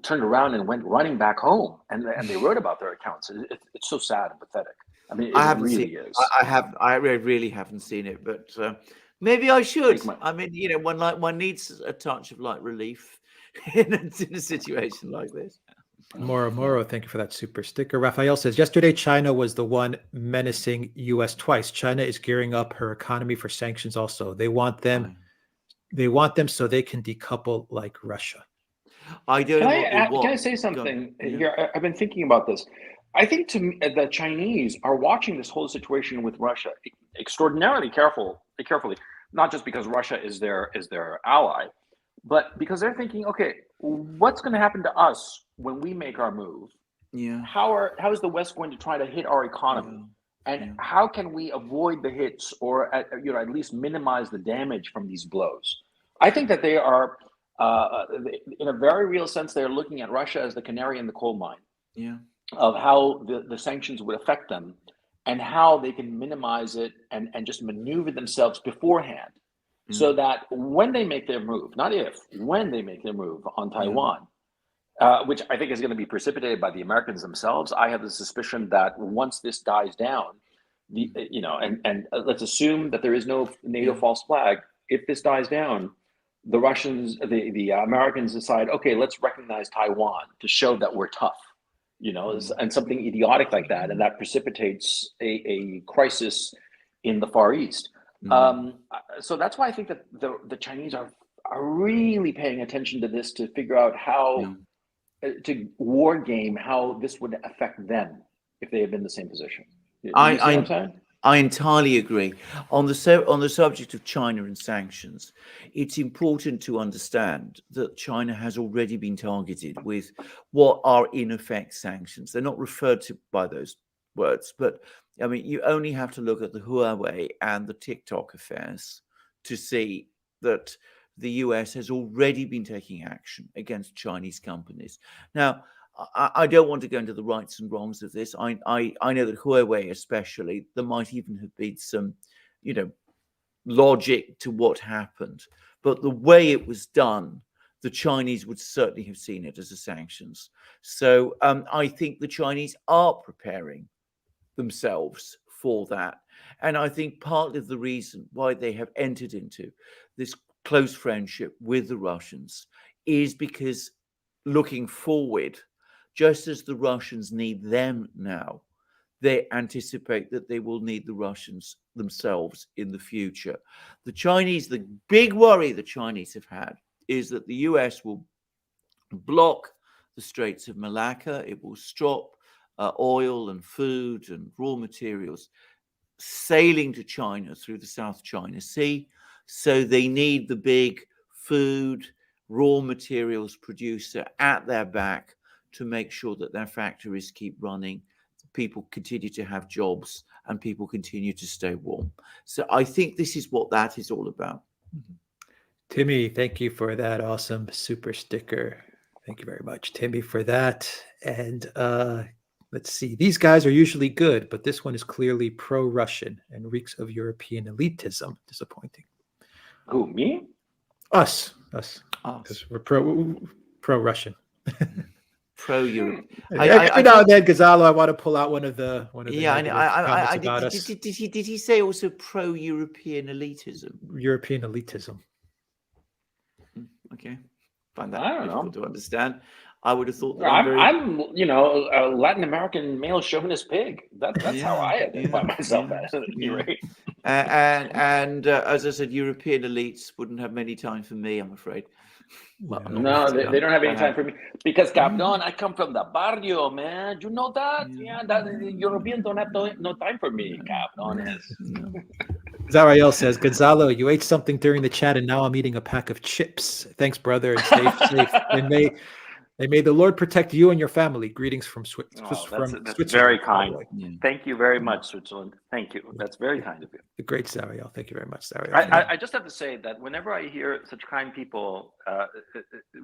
turned around and went running back home, and they wrote about their accounts. It's so sad and pathetic. I mean, I haven't really seen it. I really haven't seen it, but maybe I should. I mean, one needs a touch of light relief in a situation like this. Moro, thank you for that super sticker. Raphael says, yesterday China was the one menacing U.S. twice. China is gearing up her economy for sanctions also. They want them so they can decouple like Russia. I don't know. Can I say something here? I've been thinking about this. I think the Chinese are watching this whole situation with Russia extraordinarily carefully, not just because Russia is their ally, but because they're thinking, okay, what's going to happen to us when we make our move? Yeah. How is the West going to try to hit our economy? And how can we avoid the hits, or at least minimize the damage from these blows? I think that they are, in a very real sense, they're looking at Russia as the canary in the coal mine. Yeah. Of how the sanctions would affect them, and how they can minimize it and just maneuver themselves beforehand, so that when they make their move, not if, when they make their move on Taiwan, which I think is going to be precipitated by the Americans themselves. I have the suspicion that once this dies down, and let's assume that there is no NATO false flag. If this dies down, the Russians, the Americans decide, okay, let's recognize Taiwan to show that we're tough. And something idiotic like that, and that precipitates a crisis in the Far East. So that's why I think that the Chinese are really paying attention to this to figure out how to war game how this would affect them if they had been in the same position. I entirely agree. On the subject of China and sanctions, it's important to understand that China has already been targeted with what are in effect sanctions. They're not referred to by those words, but I mean, you only have to look at the Huawei and the TikTok affairs to see that the US has already been taking action against Chinese companies. Now, I don't want to go into the rights and wrongs of this. I know that Huawei, especially, there might even have been some, logic to what happened. But the way it was done, the Chinese would certainly have seen it as a sanctions. So I think the Chinese are preparing themselves for that. And I think part of the reason why they have entered into this close friendship with the Russians is because looking forward just as the Russians need them now, they anticipate that they will need the Russians themselves in the future. The Chinese, the big worry the Chinese have had is that the US will block the Straits of Malacca. It will stop oil and food and raw materials sailing to China through the South China Sea. So they need the big food, raw materials producer at their back to make sure that their factories keep running, people continue to have jobs, and people continue to stay warm. So I think this is what that is all about. Timmy, thank you for that awesome super sticker. Thank you very much, Timmy, for that. And let's see. These guys are usually good, but this one is clearly pro-Russian and reeks of European elitism. Disappointing. Who, me? Us. Because we're pro-Russian. Pro-Europe. Every now and then, Gonzalo, I want to pull out one of the Yeah, comments about us. Did he say also pro-European elitism? European elitism. Okay, find that I don't difficult know to understand. I would have thought that I'm a Latin American male chauvinist pig. That's how I identify myself as, at any rate. And as I said, European elites wouldn't have many time for me, I'm afraid. Well, No, they don't have any time for me because, cabron, I come from the barrio, man. You know that? Yeah, that the Europeans don't have no time for me, cabrones. Zariel says, Gonzalo, you ate something during the chat, and now I'm eating a pack of chips. Thanks, brother, and stay safe. And may the Lord protect you and your family. Greetings from Switzerland. That's very kind. Yeah. Thank you very much, Switzerland. Thank you. That's very kind of you. The great Zariel. Thank you very much, Zariel. I just have to say that whenever I hear such kind people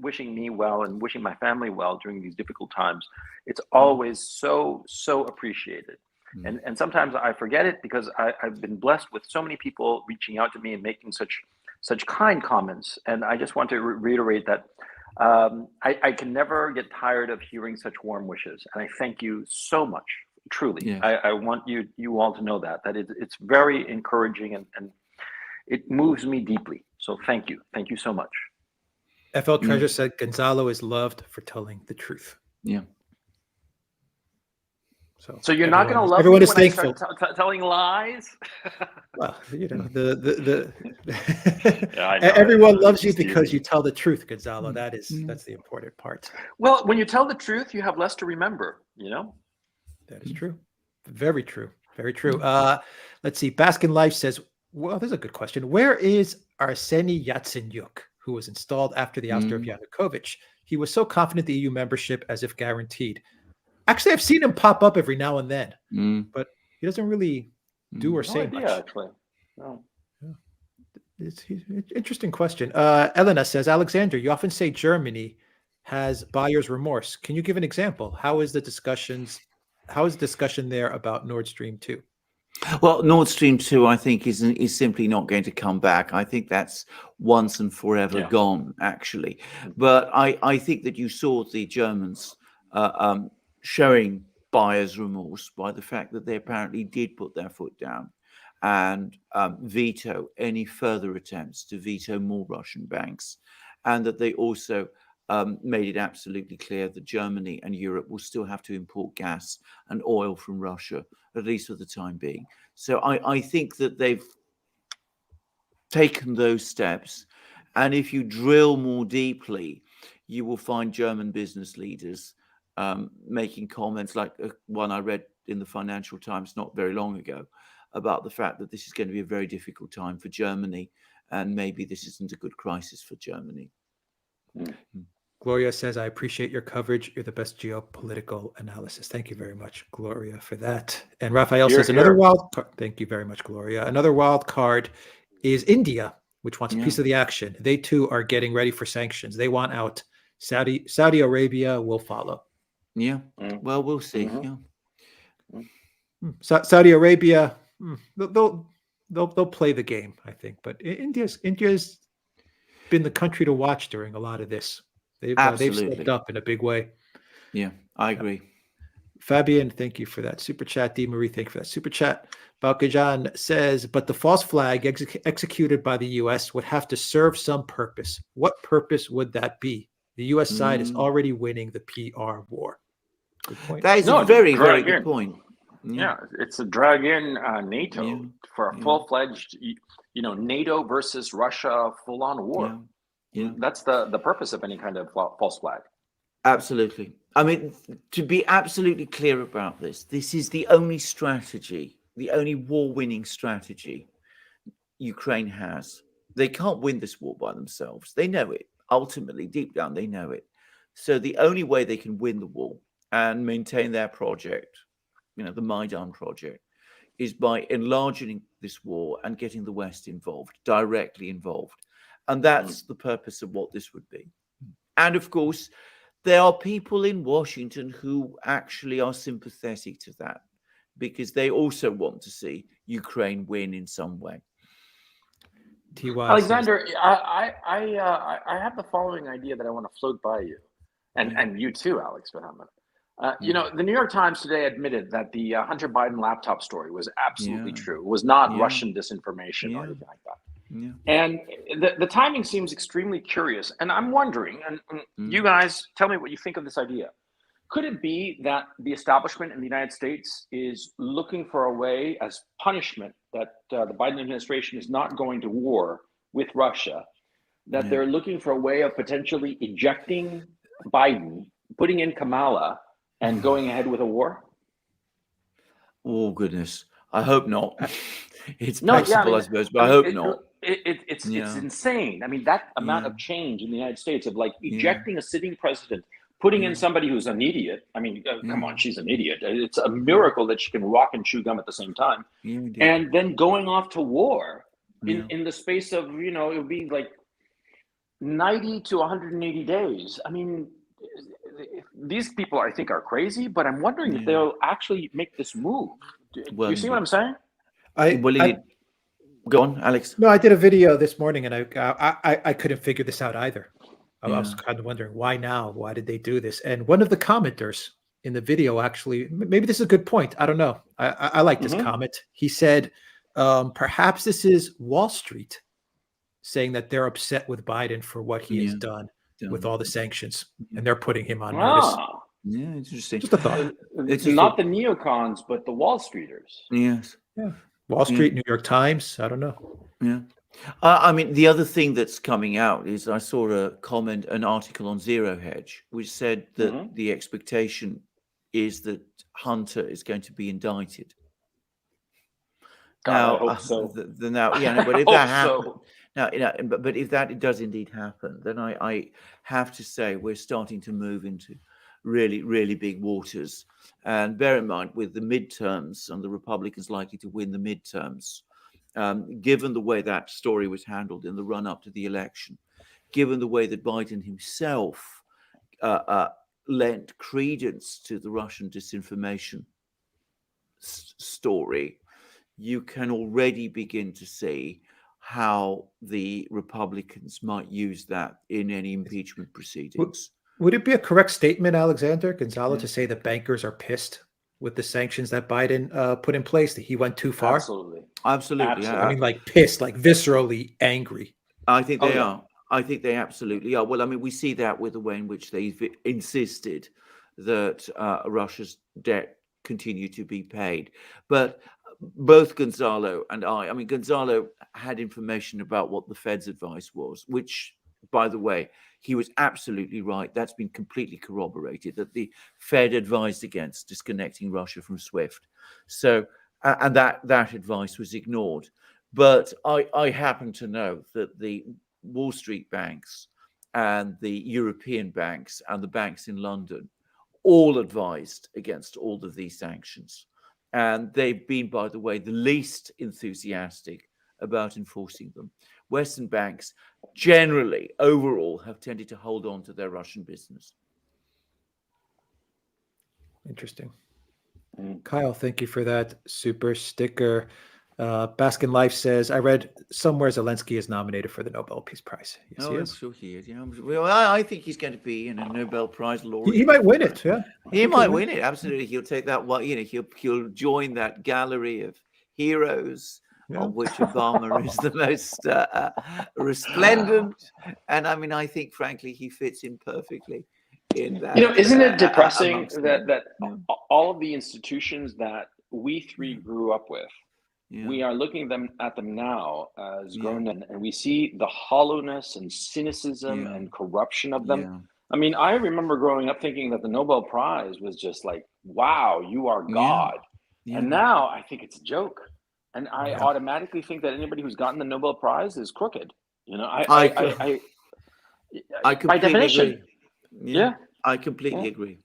wishing me well and wishing my family well during these difficult times, it's always so appreciated. And sometimes I forget it because I've been blessed with so many people reaching out to me and making such kind comments. And I just want to reiterate that I can never get tired of hearing such warm wishes. And I thank you so much, truly. Yes. I want you all to know that it's very encouraging and it moves me deeply. So thank you. Thank you so much. FL Treasure said Gonzalo is loved for telling the truth. Yeah. So you're not going to love everyone me is when thankful. I start telling lies? Well, yeah, everyone loves you because you tell the truth, Gonzalo. That's the important part. Well, when you tell the truth, you have less to remember, That is true. Very true. Very true. Let's see. Baskin Life says, well, there's a good question. Where is Arseny Yatsenyuk, who was installed after the ouster of Yanukovych? He was so confident the EU membership as if guaranteed. Actually, I've seen him pop up every now and then, but he doesn't really do or say much. Actually. No. Yeah. It's interesting question. Elena says, Alexander, you often say Germany has buyer's remorse. Can you give an example? How is the discussion there about Nord Stream 2? Well, Nord Stream 2, I think, is simply not going to come back. I think that's once and forever gone, actually. But I think that you saw the Germans showing buyer's remorse by the fact that they apparently did put their foot down and veto any further attempts to veto more Russian banks, and that they also made it absolutely clear that Germany and Europe will still have to import gas and oil from Russia, at least for the time being. So I think that they've taken those steps, and if you drill more deeply, you will find German business leaders making comments like one I read in the Financial Times not very long ago about the fact that this is going to be a very difficult time for Germany, and maybe this isn't a good crisis for Germany. Gloria says, I appreciate your coverage. You're the best geopolitical analysis. Thank you very much, Gloria, for that. And Raphael says, another wild card. Thank you very much, Gloria. Another wild card is India, which wants a piece of the action. They too are getting ready for sanctions. They want out. Saudi Arabia will follow. Yeah. Well, we'll see. Saudi Arabia, they'll play the game, I think. But India's been the country to watch during a lot of this. They've stepped up in a big way. Yeah, I agree. Fabian, thank you for that super chat. Dee Marie, thank you for that super chat. Balkajan says, but the false flag executed by the U.S. would have to serve some purpose. What purpose would that be? The U.S. side is already winning the PR war. Good point. That is No, a very, drag very good in. point. Yeah, it's a drag in NATO Yeah. for a Yeah. full-fledged, NATO versus Russia full-on war. Yeah. That's the purpose of any kind of false flag. Absolutely. I mean, to be absolutely clear about this is the only strategy, the only war-winning strategy Ukraine has. They can't win this war by themselves. They know it. Ultimately, deep down, they know it. So the only way they can win the war and maintain their project, the Maidan project, is by enlarging this war and getting the West involved, directly involved. And that's the purpose of what this would be. And of course, there are people in Washington who actually are sympathetic to that because they also want to see Ukraine win in some way. TY Alexander, I have the following idea that I want to float by you, and you too, Alex Muhammad. The New York Times today admitted that the Hunter Biden laptop story was absolutely true. It was not Russian disinformation or anything like that. Yeah. And the timing seems extremely curious. And I'm wondering, and you guys tell me what you think of this idea. Could it be that the establishment in the United States is looking for a way as punishment that the Biden administration is not going to war with Russia, that they're looking for a way of potentially ejecting Biden, putting in Kamala, and going ahead with a war? Oh, goodness. I hope not. It's No, possible, I suppose, but I hope not. It's insane. I mean, that amount of change in the United States of like ejecting a sitting president, putting in somebody who's an idiot. I mean, come on, she's an idiot. It's a miracle that she can walk and chew gum at the same time. And then going off to war in the space of, it would be like 90 to 180 days. I mean, these people, I think, are crazy, but I'm wondering if they'll actually make this move. Do you see what I'm saying? Go on, Alex. No, I did a video this morning, and I couldn't figure this out either. I was kind of wondering why now? Why did they do this? And one of the commenters in the video, actually, maybe this is a good point. I don't know. I like this comment. He said, perhaps this is Wall Street saying that they're upset with Biden for what he has done with all the sanctions, and they're putting him on notice. Yeah, interesting. Just a thought. It's not the neocons, but the Wall Streeters. Yes. Yeah. Wall Street, New York Times. I don't know. Yeah. I mean, the other thing that's coming out is I saw an article on Zero Hedge, which said that the expectation is that Hunter is going to be indicted. God, now, I hope so. But if that happens, but if that does indeed happen, then I have to say we're starting to move into really, really big waters. And bear in mind, with the midterms and the Republicans likely to win the midterms, given the way that story was handled in the run-up to the election, given the way that Biden himself lent credence to the Russian disinformation story, you can already begin to see how the Republicans might use that in any impeachment proceedings. Would it be a correct statement, Alexander Gonzalo, to say that bankers are pissed with the sanctions that Biden put in place, that he went too far? Absolutely. I mean, like pissed, like viscerally angry. I think they are. I think they absolutely are. Well, I mean, we see that with the way in which they've insisted that Russia's debt continue to be paid. But both Gonzalo and I mean, Gonzalo had information about what the Fed's advice was, which, by the way, he was absolutely right. That's been completely corroborated, that the Fed advised against disconnecting Russia from SWIFT. So, and that advice was ignored. But I happen to know that the Wall Street banks and the European banks and the banks in London all advised against all of these sanctions. And they've been, by the way, the least enthusiastic about enforcing them. Western banks generally, overall, have tended to hold on to their Russian business. Interesting. Kyle, thank you for that super sticker. Baskin Life says, I read somewhere Zelensky is nominated for the Nobel Peace Prize. Yes, he is. Sure he is. Yeah. Well, I think he's going to be a Nobel Prize laureate. He might win it. Yeah, he might win it. Absolutely, he'll take that. He'll join that gallery of heroes, of which Obama is the most resplendent. And I mean, I think, frankly, he fits in perfectly in that. Isn't it depressing amongst that them. Yeah. all of the institutions that we three grew up with, Yeah. we are looking at them now as Yeah. grown men, and we see the hollowness and cynicism Yeah. and corruption of them. Yeah. I mean, I remember growing up thinking that the Nobel Prize was just like, wow, you are God. Yeah. And now I think it's a joke. And I Yeah. automatically think that anybody who's gotten the Nobel Prize is crooked. I by completely definition. agree. Yeah. I completely Yeah. agree.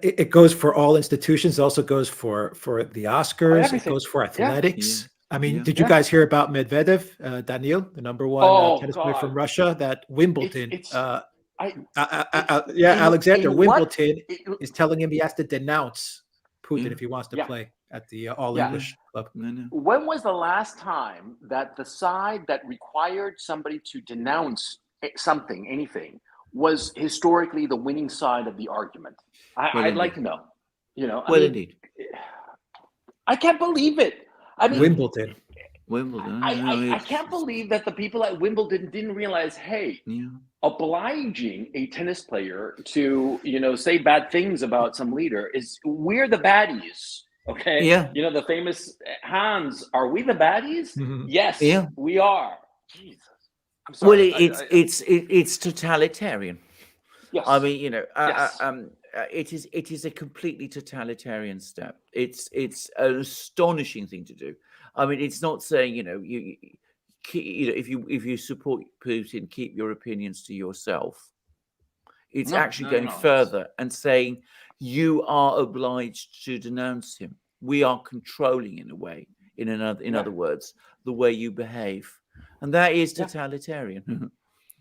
It goes for all institutions. Also goes for the Oscars. It Everything. goes for Yeah. athletics. I mean, Yeah. did you Yeah. guys hear about Medvedev, Daniil, the number one Oh, tennis player from God. Russia, that Wimbledon? Alexander Wimbledon is telling him he has to denounce Putin Yeah. if he wants to Yeah. play at the All Yeah. English club. No. When was the last time that the side that required somebody to denounce something, anything, was historically the winning side of the argument? I'd like to know. Indeed. I can't believe it. I mean, Wimbledon. I can't believe that the people at Wimbledon didn't realize, hey, Yeah. obliging a tennis player to, say bad things about some leader we're the baddies. Okay. Yeah. The famous Hans, are we the baddies? Mhm. Yes, Yeah. we are. Jesus. I'm Well, sorry. it's totalitarian. Yes. I mean, Yes. it is a completely totalitarian step. It's an astonishing thing to do. I mean, it's not saying if you support Putin, keep your opinions to yourself. It's actually going further and saying you are obliged to denounce him. We are controlling, in a way, in other words, the way you behave, and that is totalitarian.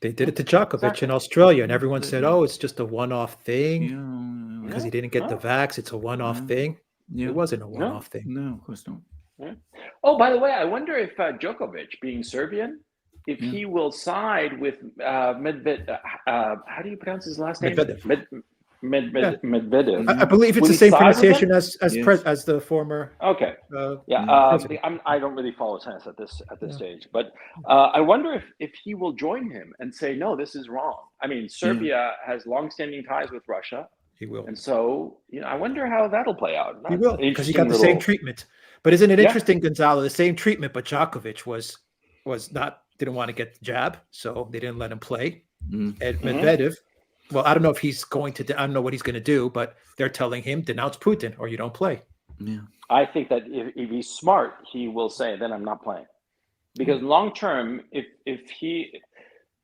They did it to Djokovic in Australia, and everyone said, "Oh, it's just a one-off thing because he didn't get the vax. It's a one-off thing." Yeah. It wasn't a one-off thing. No, of course not. Yeah. Oh, by the way, I wonder if Djokovic, being Serbian, if he will side with Medvedev. How do you pronounce his last name? Medvedev. Medvedev. I believe it's Will the he same side with pronunciation him? as the former. Okay. president. I don't really follow tennis at this stage, but I wonder if he will join him and say, no, this is wrong. I mean, Serbia has longstanding ties with Russia. He will. And so, I wonder how that'll play out. He will, because he got the same treatment. But isn't it interesting, Gonzalo? The same treatment, but Djokovic didn't want to get the jab, so they didn't let him play. And Medvedev, well, I don't know if he's going to. I don't know what he's going to do, but they're telling him denounce Putin or you don't play. Yeah. I think that if he's smart, he will say, then I'm not playing, because long term, if he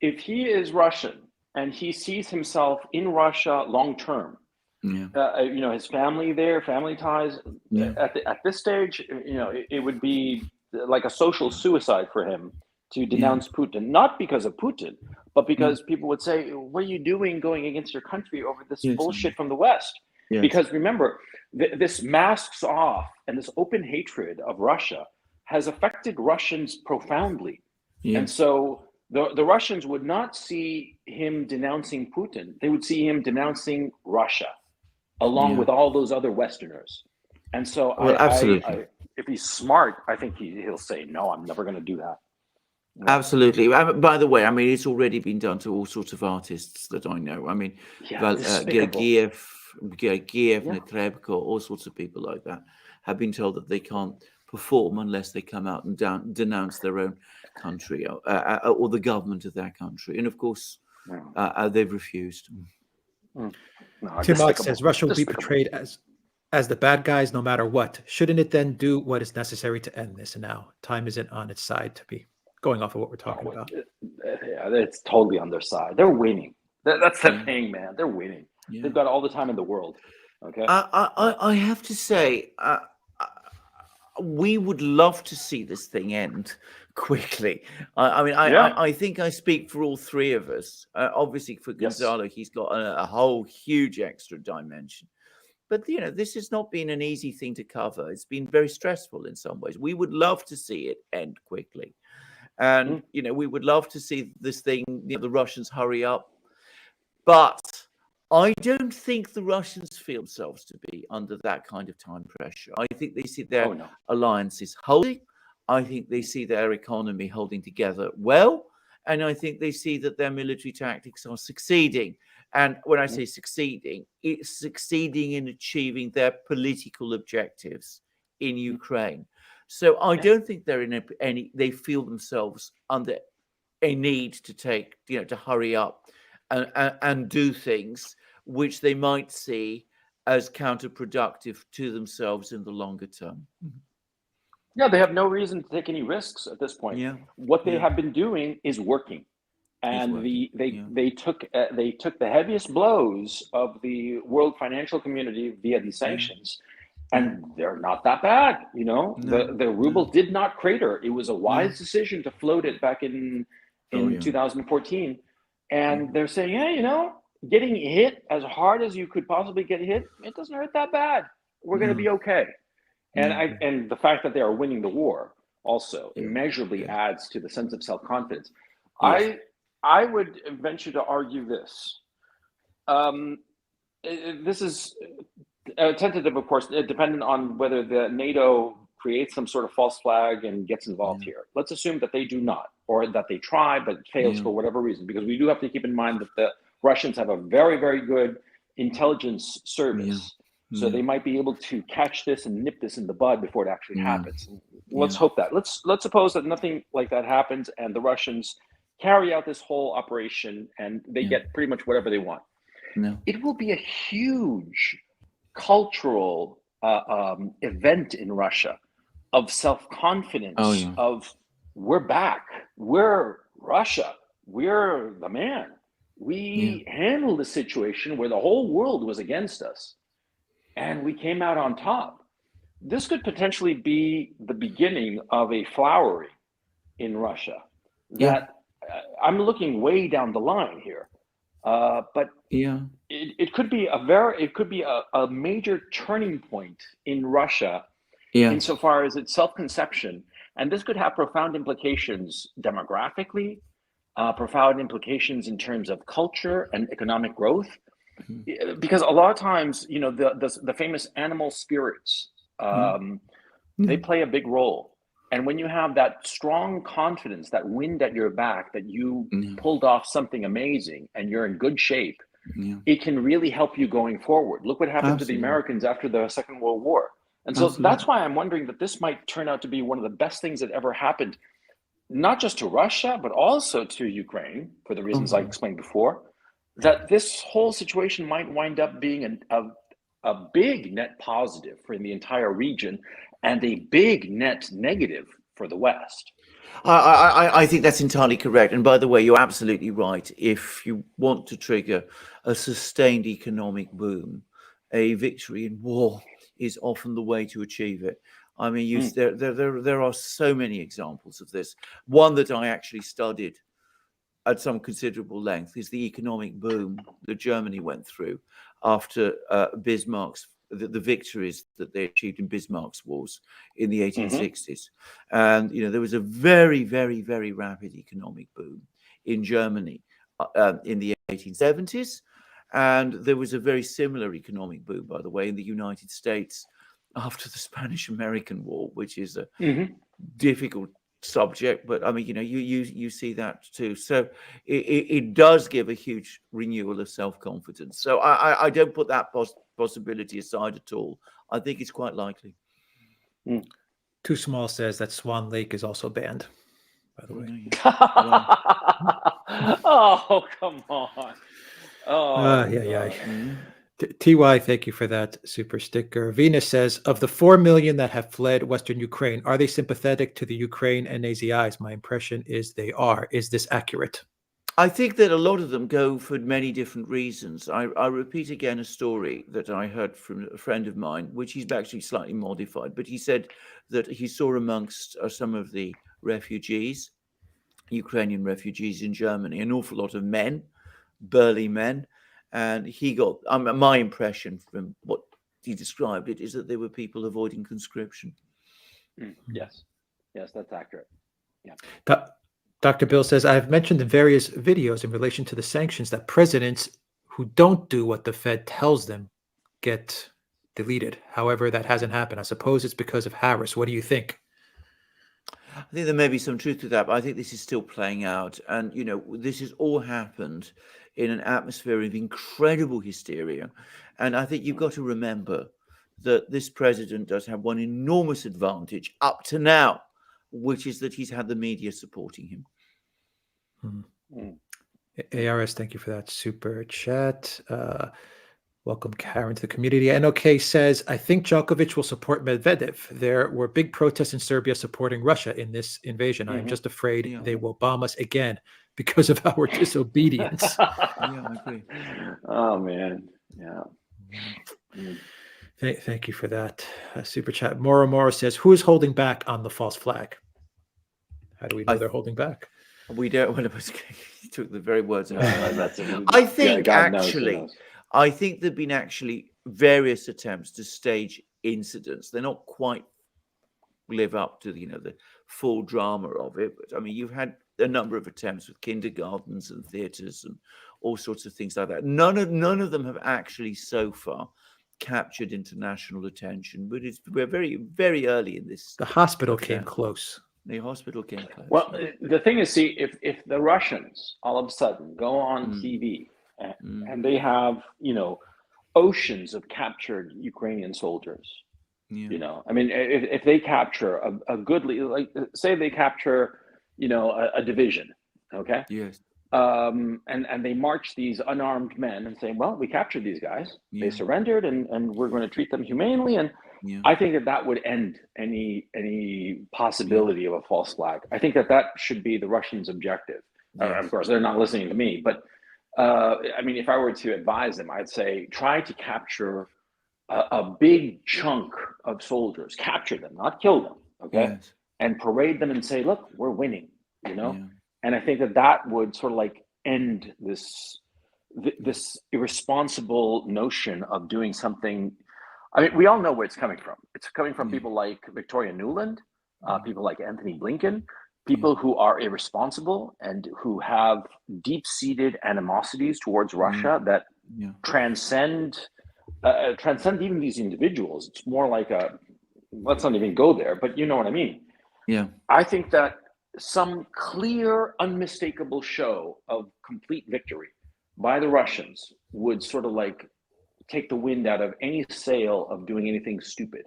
is Russian and he sees himself in Russia long term, his family there, family ties. At this stage, it would be like a social suicide for him to denounce Putin, not because of Putin, but because people would say, what are you doing going against your country over this bullshit from the West? Yes. Because remember, this masks off, and this open hatred of Russia has affected Russians profoundly. Yes. And so the Russians would not see him denouncing Putin. They would see him denouncing Russia, along with all those other Westerners. And so absolutely. If he's smart, I think he'll say, no, I'm never going to do that. Yeah. Absolutely. By the way, I mean, it's already been done to all sorts of artists that I know. I mean, Georgiev, Netrebko, all sorts of people like that have been told that they can't perform unless they come out and denounce their own country or the government of their country. And of course, they've refused. Tim Mike says Russia will be portrayed as the bad guys no matter what. Shouldn't it then do what is necessary to end this? And now time isn't on its side to be going off of what we're talking about. Yeah, it's totally on their side. They're winning. That's the thing, man. They're winning. Yeah. They've got all the time in the world. Okay. I have to say, we would love to see this thing end quickly. I think I speak for all three of us. Obviously, for Gonzalo, he's got a whole huge extra dimension. But, this has not been an easy thing to cover. It's been very stressful in some ways. We would love to see it end quickly. And, we would love to see this thing, the Russians hurry up. But I don't think the Russians feel themselves to be under that kind of time pressure. I think they see their alliances holding. I think they see their economy holding together well. And I think they see that their military tactics are succeeding. And when I say succeeding, it's succeeding in achieving their political objectives in Ukraine. So I don't think they're in they feel themselves under a need to take, to hurry up and do things which they might see as counterproductive to themselves in the longer term. Yeah, they have no reason to take any risks at this point. Yeah. What they have been doing is working, and they took the heaviest blows of the world financial community via these sanctions, and they're not that bad. The ruble did not crater. It was a wise decision to float it back in 2014, and they're saying, hey, getting hit as hard as you could possibly get hit, it doesn't hurt that bad. We're going to be okay. And the fact that they are winning the war also immeasurably adds to the sense of self-confidence. Yes. I would venture to argue this. This is tentative, of course, dependent on whether the NATO creates some sort of false flag and gets involved here. Let's assume that they do not, or that they try but fails for whatever reason, because we do have to keep in mind that the Russians have a very, very good intelligence service. So they might be able to catch this and nip this in the bud before it actually happens. Let's hope that. Let's suppose that nothing like that happens and the Russians carry out this whole operation and they get pretty much whatever they want. It will be a huge cultural event in Russia of self-confidence, of we're back, we're Russia, we're the man. We handled a situation where the whole world was against us. And we came out on top. This could potentially be the beginning of a flowering in Russia. That I'm looking way down the line here, but it could be a major turning point in Russia, insofar as its self-conception, and this could have profound implications demographically, profound implications in terms of culture and economic growth. Because a lot of times, the famous animal spirits, they play a big role. And when you have that strong confidence, that wind at your back, that you pulled off something amazing and you're in good shape, it can really help you going forward. Look what happened to the Americans after the Second World War. And so that's why I'm wondering that this might turn out to be one of the best things that ever happened, not just to Russia, but also to Ukraine, for the reasons I explained before. That this whole situation might wind up being a big net positive for the entire region and a big net negative for the West. I think that's entirely correct. And by the way, you're absolutely right. If you want to trigger a sustained economic boom, a victory in war is often the way to achieve it. I mean, there are so many examples of this. One that I actually studied at some considerable length is the economic boom that Germany went through after Bismarck's the victories that they achieved in Bismarck's wars in the 1860s. And there was a very, very, very rapid economic boom in Germany in the 1870s, and there was a very similar economic boom, by the way, in the United States after the Spanish-American War, which is a difficult subject, but I mean, you see that too. So it does give a huge renewal of self-confidence. So I don't put that possibility aside at all. I think it's quite likely. Too Small says that Swan Lake is also banned, by the way. Oh, come on. Oh, TY, thank you for that super sticker. Venus says, of the 4 million that have fled Western Ukraine, are they sympathetic to the Ukraine and Nazis? My impression is they are. Is this accurate? I think that a lot of them go for many different reasons. I repeat again a story that I heard from a friend of mine, which he's actually slightly modified, but he said that he saw amongst some of the refugees, Ukrainian refugees in Germany, an awful lot of men, burly men. And he got, my impression from what he described it is that they were people avoiding conscription. Yes, that's accurate. Yeah. Dr. Bill says, I've mentioned in various videos in relation to the sanctions that presidents who don't do what the Fed tells them get deleted. However, that hasn't happened. I suppose it's because of Harris. What do you think? I think there may be some truth to that, but I think this is still playing out. And, this has all happened in an atmosphere of incredible hysteria. And I think you've got to remember that this president does have one enormous advantage up to now, which is that he's had the media supporting him. ARS, thank you for that super chat. Welcome, Karen, to the community. NOK says, I think Djokovic will support Medvedev. There were big protests in Serbia supporting Russia in this invasion. I'm just afraid they will bomb us again because of our disobedience. Yeah, I agree. Oh, man. Yeah. Thank you for that super chat. Moro says, who is holding back on the false flag? How do we know they're holding back? We don't. Well, he took the very words out of my mouth. I think I think there've been actually various attempts to stage incidents. They're not quite live up to the full drama of it. But I mean, you've had a number of attempts with kindergartens and theatres and all sorts of things like that. None of them have actually so far captured international attention. But we're very, very early in this. The hospital came close. The hospital came close. Well, the thing is, see, if the Russians all of a sudden go on TV and they have, oceans of captured Ukrainian soldiers, I mean, if they capture a goodly, like say they capture, a division, okay? Yes. And they march these unarmed men and say, well, we captured these guys. They surrendered and we're going to treat them humanely. And I think that would end any possibility of a false flag. I think that should be the Russians' objective. Of course, they're not listening to me, but I mean, if I were to advise them, I'd say try to capture a big chunk of soldiers, capture them, not kill them, okay? Yes. And parade them and say, look, we're winning, And I think that would sort of like end this irresponsible notion of doing something. I mean, we all know where it's coming from. It's coming from people like Victoria Nuland, people like Anthony Blinken, people who are irresponsible and who have deep-seated animosities towards Russia that transcend even these individuals. It's more like let's not even go there, but you know what I mean. Yeah. I think that some clear, unmistakable show of complete victory by the Russians would sort of like take the wind out of any sail of doing anything stupid.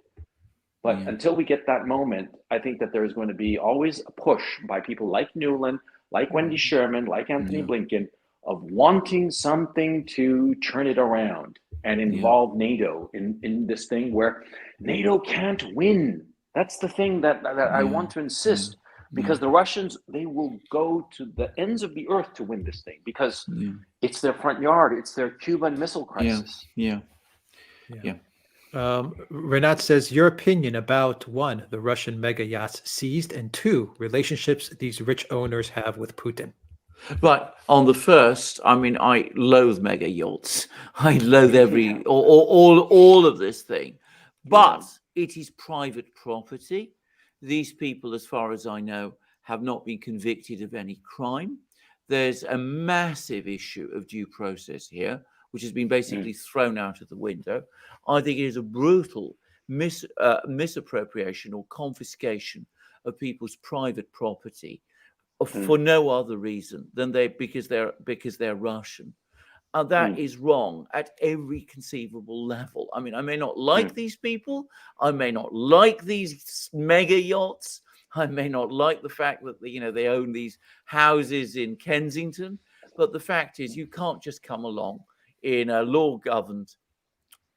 But until we get that moment, I think that there's going to be always a push by people like Nuland, like Wendy Sherman, like Anthony Blinken, of wanting something to turn it around and involve NATO in this thing where NATO can't win. That's the thing that I want to insist. Because the Russians, they will go to the ends of the earth to win this thing because it's their front yard. It's their Cuban Missile Crisis. Yeah. Renat says, your opinion about 1, the Russian mega yachts seized, and 2, relationships these rich owners have with Putin. But on the first, I mean, I loathe mega yachts. I loathe all of this thing. But it is private property. These people, as far as I know, have not been convicted of any crime. There's a massive issue of due process here, which has been basically thrown out of the window. I think it is a brutal misappropriation or confiscation of people's private property for no other reason than because they're Russian. And that is wrong at every conceivable level. I mean, I may not like these people. I may not like these mega yachts. I may not like the fact that they own these houses in Kensington. But the fact is, you can't just come along in a law-governed,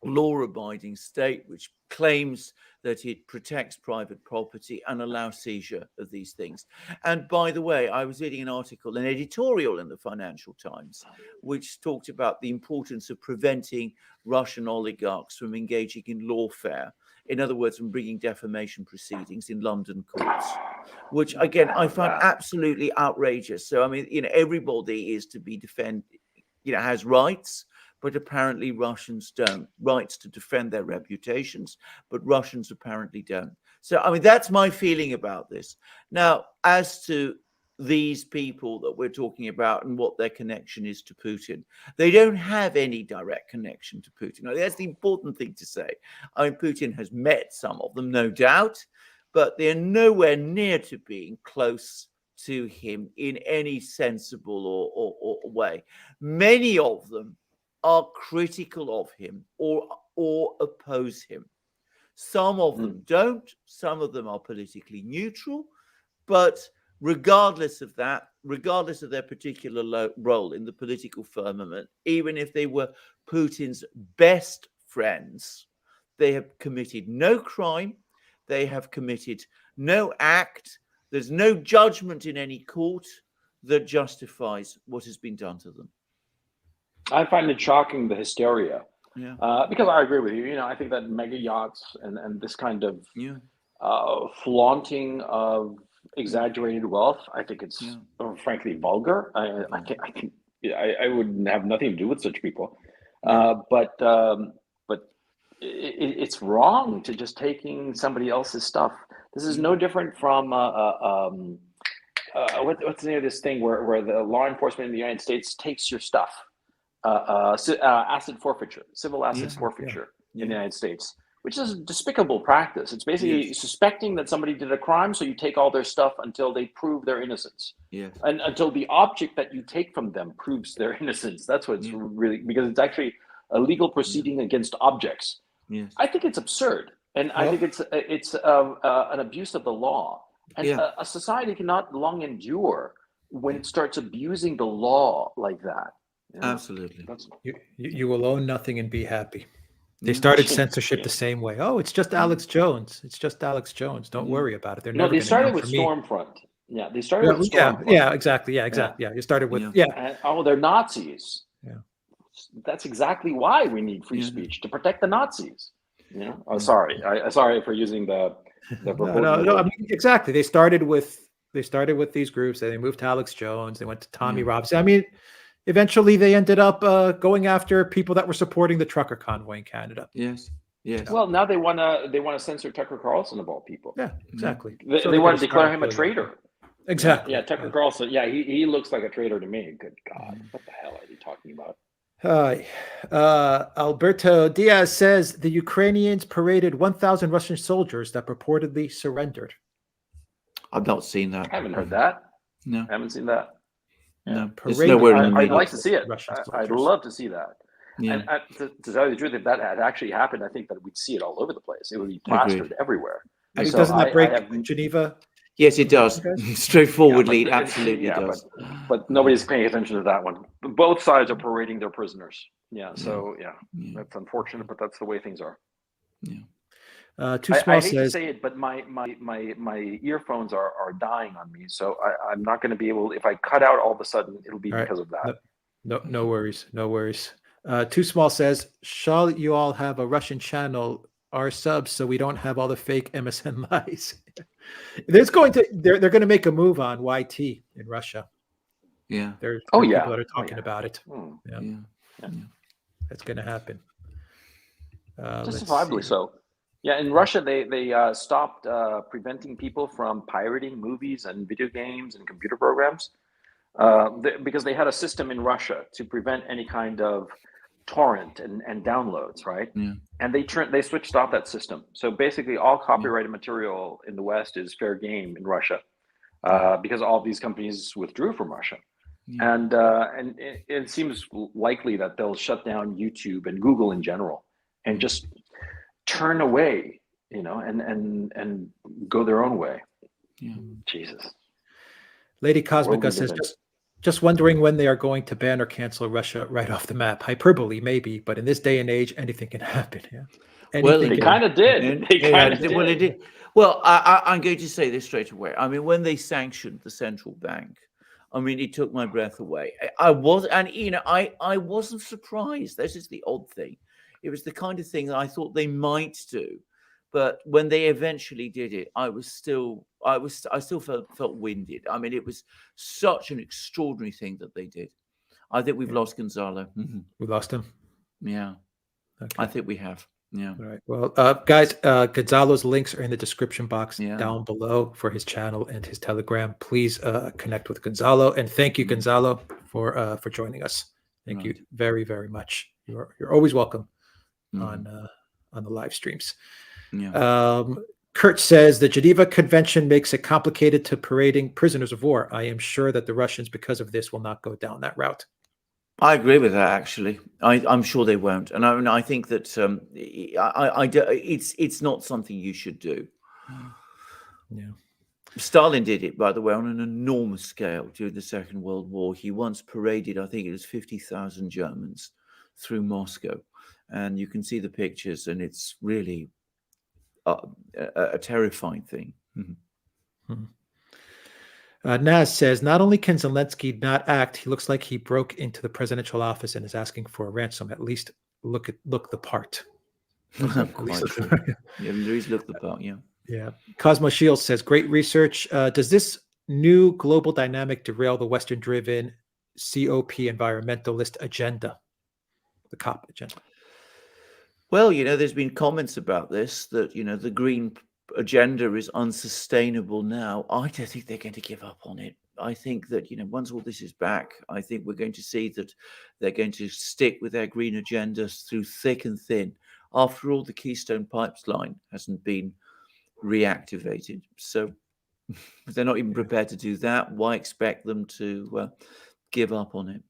law-abiding state which claims that it protects private property and allows seizure of these things. And by the way, I was reading an editorial in the Financial Times, which talked about the importance of preventing Russian oligarchs from engaging in lawfare. In other words, from bringing defamation proceedings in London courts, which again, I find absolutely outrageous. So, I mean, everybody is to be defended, has rights, but apparently Russians don't. Rights to defend their reputations, but Russians apparently don't. So, I mean, that's my feeling about this. Now, as to these people that we're talking about and what their connection is to Putin, they don't have any direct connection to Putin. Now, that's the important thing to say. I mean, Putin has met some of them, no doubt, but they're nowhere near to being close to him in any sensible or way. Many of them are critical of him or oppose him. Some of them don't. Some of them are politically neutral. But regardless of that, regardless of their particular role in the political firmament, even if they were Putin's best friends, they have committed no crime. They have committed no act. There's no judgment in any court that justifies what has been done to them. I find it shocking, the hysteria. Yeah. Because I agree with you. You know, I think that mega yachts and this kind of flaunting of exaggerated wealth, I think it's frankly vulgar. I would have nothing to do with such people. But it's wrong to just taking somebody else's stuff. This is no different from what's the name of this thing where the law enforcement in the United States takes your stuff. Asset forfeiture, civil asset forfeiture in the United States, which is a despicable practice. It's basically suspecting that somebody did a crime, so you take all their stuff until they prove their innocence. And until the object that you take from them proves their innocence. That's what it's really, because it's actually a legal proceeding against objects. I think it's absurd, and I think it's an abuse of the law. And a society cannot long endure when it starts abusing the law like that. You know? Absolutely. You will own nothing and be happy. They started censorship the same way. Oh, it's just Alex Jones. It's just Alex Jones. Don't worry about it. They started with Stormfront. Yeah, they started with Stormfront. Yeah, exactly. Yeah, exactly. Yeah, you started with And, they're Nazis. Yeah, that's exactly why we need free speech, to protect the Nazis. You know. Oh, sorry. Sorry for using the. No. I mean, exactly. They started with these groups. And they moved to Alex Jones. They went to Tommy Robinson. I mean. Eventually, they ended up going after people that were supporting the trucker convoy in Canada. Yes. Well, now they want to censor Tucker Carlson of all people. Yeah, exactly. They want to declare him a traitor. Exactly. Yeah, Tucker Carlson. Yeah, he looks like a traitor to me. Good God, what the hell are you talking about? Alberto Diaz says the Ukrainians paraded 1,000 Russian soldiers that purportedly surrendered. I've not seen that. I haven't heard that. No, I haven't seen that. No, it's nowhere in the I'd like to see it. I'd love to see that. Yeah. And to tell you the truth, if that had actually happened, I think that we'd see it all over the place. It would be plastered everywhere. I mean, doesn't that break Geneva? Yes, it does. Straightforwardly, it absolutely does. But nobody's paying attention to that one. Both sides are parading their prisoners. So that's unfortunate, but that's the way things are. Too Small I hate says, to say it, but my earphones are dying on me, so I'm not going to be able. If I cut out all of a sudden, it'll be because of that. No worries. Too Small says, shall you all have a Russian channel, our subs, so we don't have all the fake MSN lies? They're going to make a move on YT in Russia. Yeah. There's people that are talking about it. That's going to happen. Justifiably so. Yeah, in Russia, they stopped preventing people from pirating movies and video games and computer programs because they had a system in Russia to prevent any kind of torrent and downloads, right? Yeah. And they switched off that system. So basically, all copyrighted material in the West is fair game in Russia because all of these companies withdrew from Russia. Yeah. And it seems likely that they'll shut down YouTube and Google in general and just turn away, and go their own way. Yeah. Jesus. Lady Cosmica says, just wondering when they are going to ban or cancel Russia right off the map. Hyperbole, maybe, but in this day and age, anything can happen. Yeah. Well, they kind of did. Well, they did. Well, I'm going to say this straight away. I mean, when they sanctioned the central bank, I mean, it took my breath away. I wasn't surprised. This is the odd thing. It was the kind of thing that I thought they might do, but when they eventually did it, I still felt winded. I mean, it was such an extraordinary thing that they did. I think we've lost Gonzalo. Mm-hmm. We lost him. Yeah, okay. I think we have. Yeah. All right. Well, guys, Gonzalo's links are in the description box down below for his channel and his Telegram. Please connect with Gonzalo, and thank you, Gonzalo, for joining us. Thank you very, very much. You're always welcome on the live streams. Kurt says the Geneva Convention makes it complicated to parading prisoners of war. I am sure that the Russians, because of this, will not go down that route. I agree with that. Actually, I'm sure they won't, and I think that it's not something you should do. Yeah. Stalin did it, by the way, on an enormous scale during the Second World War. He once paraded, I think it was 50,000 Germans through Moscow, and you can see the pictures, and it's really a terrifying thing. Naz says, not only can Zelensky not act, he looks like he broke into the presidential office and is asking for a ransom. At least look the part. Quite true. Yeah, Louis looked the part. Yeah. Yeah. Cosmo Shields says, great research. Does this new global dynamic derail the Western-driven COP environmentalist agenda, the COP agenda? Well, there's been comments about this, that, the green agenda is unsustainable now. I don't think they're going to give up on it. I think that, once all this is back, I think we're going to see that they're going to stick with their green agendas through thick and thin. After all, the Keystone Pipeline hasn't been reactivated. So if they're not even prepared to do that, why expect them to give up on it?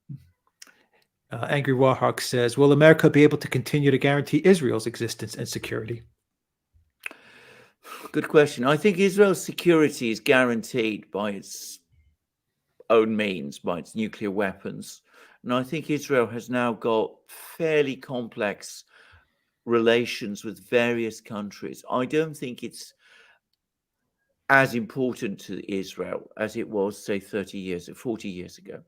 Angry Warhawk says, will America be able to continue to guarantee Israel's existence and security? Good question. I think Israel's security is guaranteed by its own means, by its nuclear weapons. And I think Israel has now got fairly complex relations with various countries. I don't think it's as important to Israel as it was, say, 40 years ago.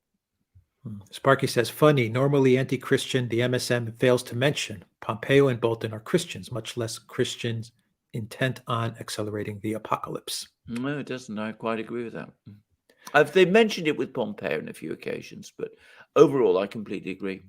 Sparky says, funny, normally anti-Christian, the MSM fails to mention Pompeo and Bolton are Christians, much less Christians intent on accelerating the apocalypse. No, it doesn't. I quite agree with that. They mentioned it with Pompeo on a few occasions, but overall, I completely agree.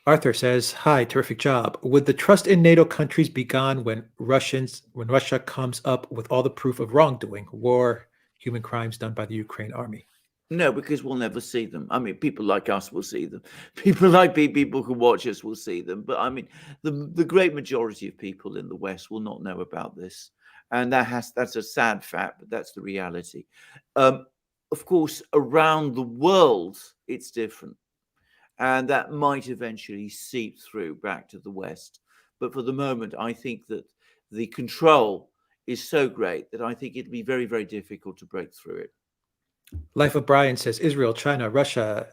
Arthur says, hi, terrific job. Would the trust in NATO countries be gone when Russia comes up with all the proof of wrongdoing, war, human crimes done by the Ukraine army? No, because we'll never see them. I mean, people like us will see them. People like people who watch us will see them. But I mean, the great majority of people in the West will not know about this. And that's a sad fact, but that's the reality. Of course, around the world, it's different. And that might eventually seep through back to the West. But for the moment, I think that the control is so great that I think it'd be very, very difficult to break through it. Life of Brian says, Israel, China, Russia,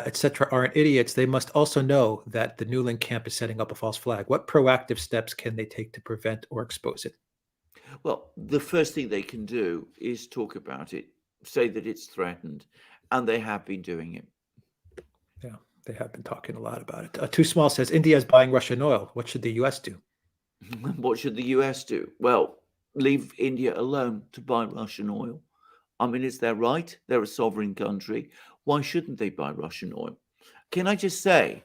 etc. aren't idiots. They must also know that the Newland camp is setting up a false flag. What proactive steps can they take to prevent or expose it? Well, the first thing they can do is talk about it, say that it's threatened, and they have been doing it. Yeah, they have been talking a lot about it. Too Small says, India is buying Russian oil. What should the U.S. do? What should the U.S. do? Well, leave India alone to buy Russian oil. I mean, it's their right. They're a sovereign country. Why shouldn't they buy Russian oil? Can I just say,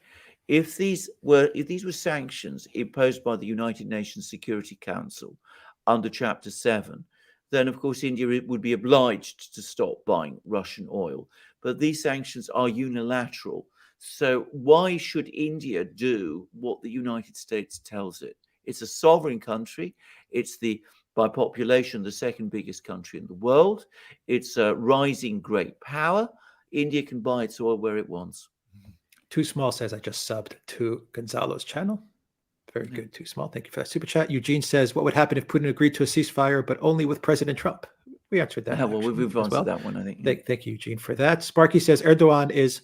if these were sanctions imposed by the United Nations Security Council under Chapter 7, then of course India would be obliged to stop buying Russian oil. But these sanctions are unilateral. So why should India do what the United States tells it? It's a sovereign country. It's by population, the second biggest country in the world. It's a rising great power. India can buy its oil where it wants. Too Small says, I just subbed to Gonzalo's channel. Very good, Too Small. Thank you for that super chat. Eugene says, what would happen if Putin agreed to a ceasefire, but only with President Trump? We answered that. Yeah, well, we've answered that one, I think. Yeah. Thank you, Eugene, for that. Sparky says, Erdogan is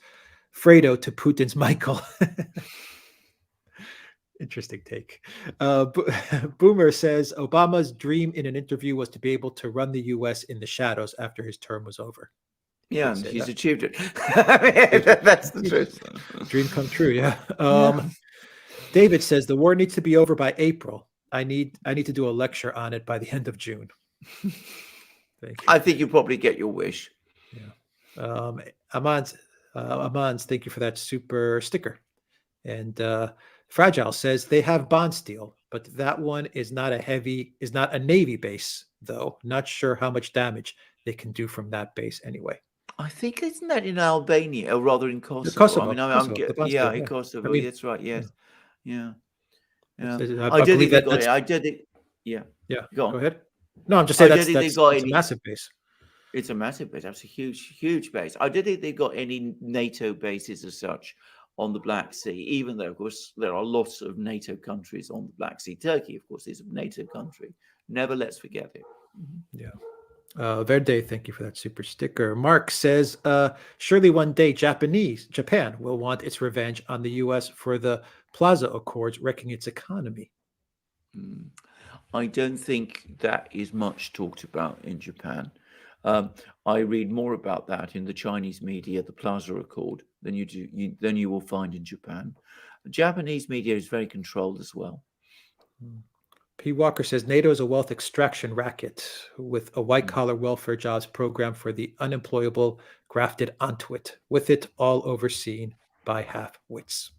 Fredo to Putin's Michael. Interesting take. Boomer says, Obama's dream in an interview was to be able to run the U.S. in the shadows after his term was over. Yeah, and he's achieved it. That's the truth. Dream come true, yeah. David says, the war needs to be over by April. I need to do a lecture on it by the end of June. Thank you. I think you probably get your wish. Yeah. Amans, thank you for that super sticker. And Fragile says they have bond steel, but that one is not a Navy base, though. Not sure how much damage they can do from that base anyway. I think isn't that in Albania, or rather in Kosovo? Kosovo. In Kosovo. I mean, that's right. Yes. Yeah. I believe that. I did it. Yeah. Yeah. Go on. Go ahead. No, I'm just I saying don't think they've got that's a any. massive base. It's a massive base. That's a huge base. I don't think they've got any NATO bases as such on the Black Sea, even though, of course, there are lots of NATO countries on the Black Sea. Turkey, of course, is a NATO country. Never let's forget it. Yeah. Verde, thank you for that super sticker. Mark says, surely one day Japan will want its revenge on the U.S. for the Plaza Accords wrecking its economy. I don't think that is much talked about in Japan. I read more about that in the Chinese media, the Plaza Accord, than you will find in Japan. The Japanese media is very controlled as well. P. Walker says NATO is a wealth extraction racket with a white-collar welfare jobs program for the unemployable grafted onto it, with it all overseen by half-wits.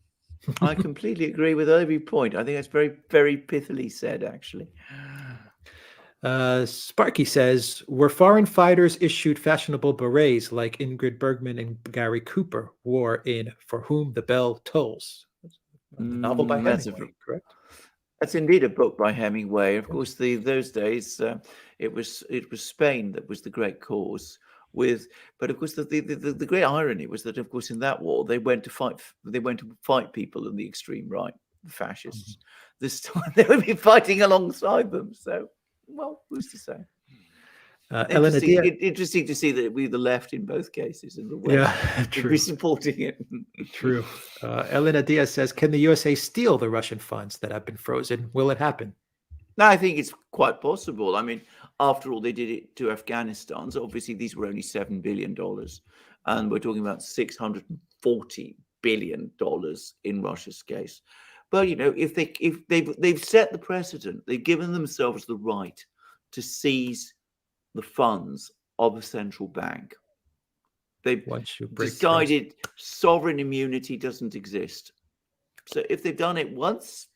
I completely agree with every point. I think that's very, very pithily said, actually. Sparky says, were foreign fighters issued fashionable berets like Ingrid Bergman and Gary Cooper wore in For Whom the Bell Tolls? The novel by Hemingway, correct? That's indeed a book by Hemingway. Of course, those days it was Spain that was the great cause. But of course, the great irony was that, of course, in that war they went to fight people in the extreme right, the fascists. This time they would be fighting alongside them. So, well, who's to say? Interesting to see that we the left in both cases in the West would be supporting it. True. Elena Diaz says, can the USA steal the Russian funds that have been frozen? Will it happen? No, I think it's quite possible. I mean, after all, they did it to Afghanistan. So obviously these were only $7 billion. And we're talking about $640 billion in Russia's case. But, you know, if they've set the precedent, they've given themselves the right to seize the funds of a central bank. They've decided sovereign immunity doesn't exist. So if they've done it once,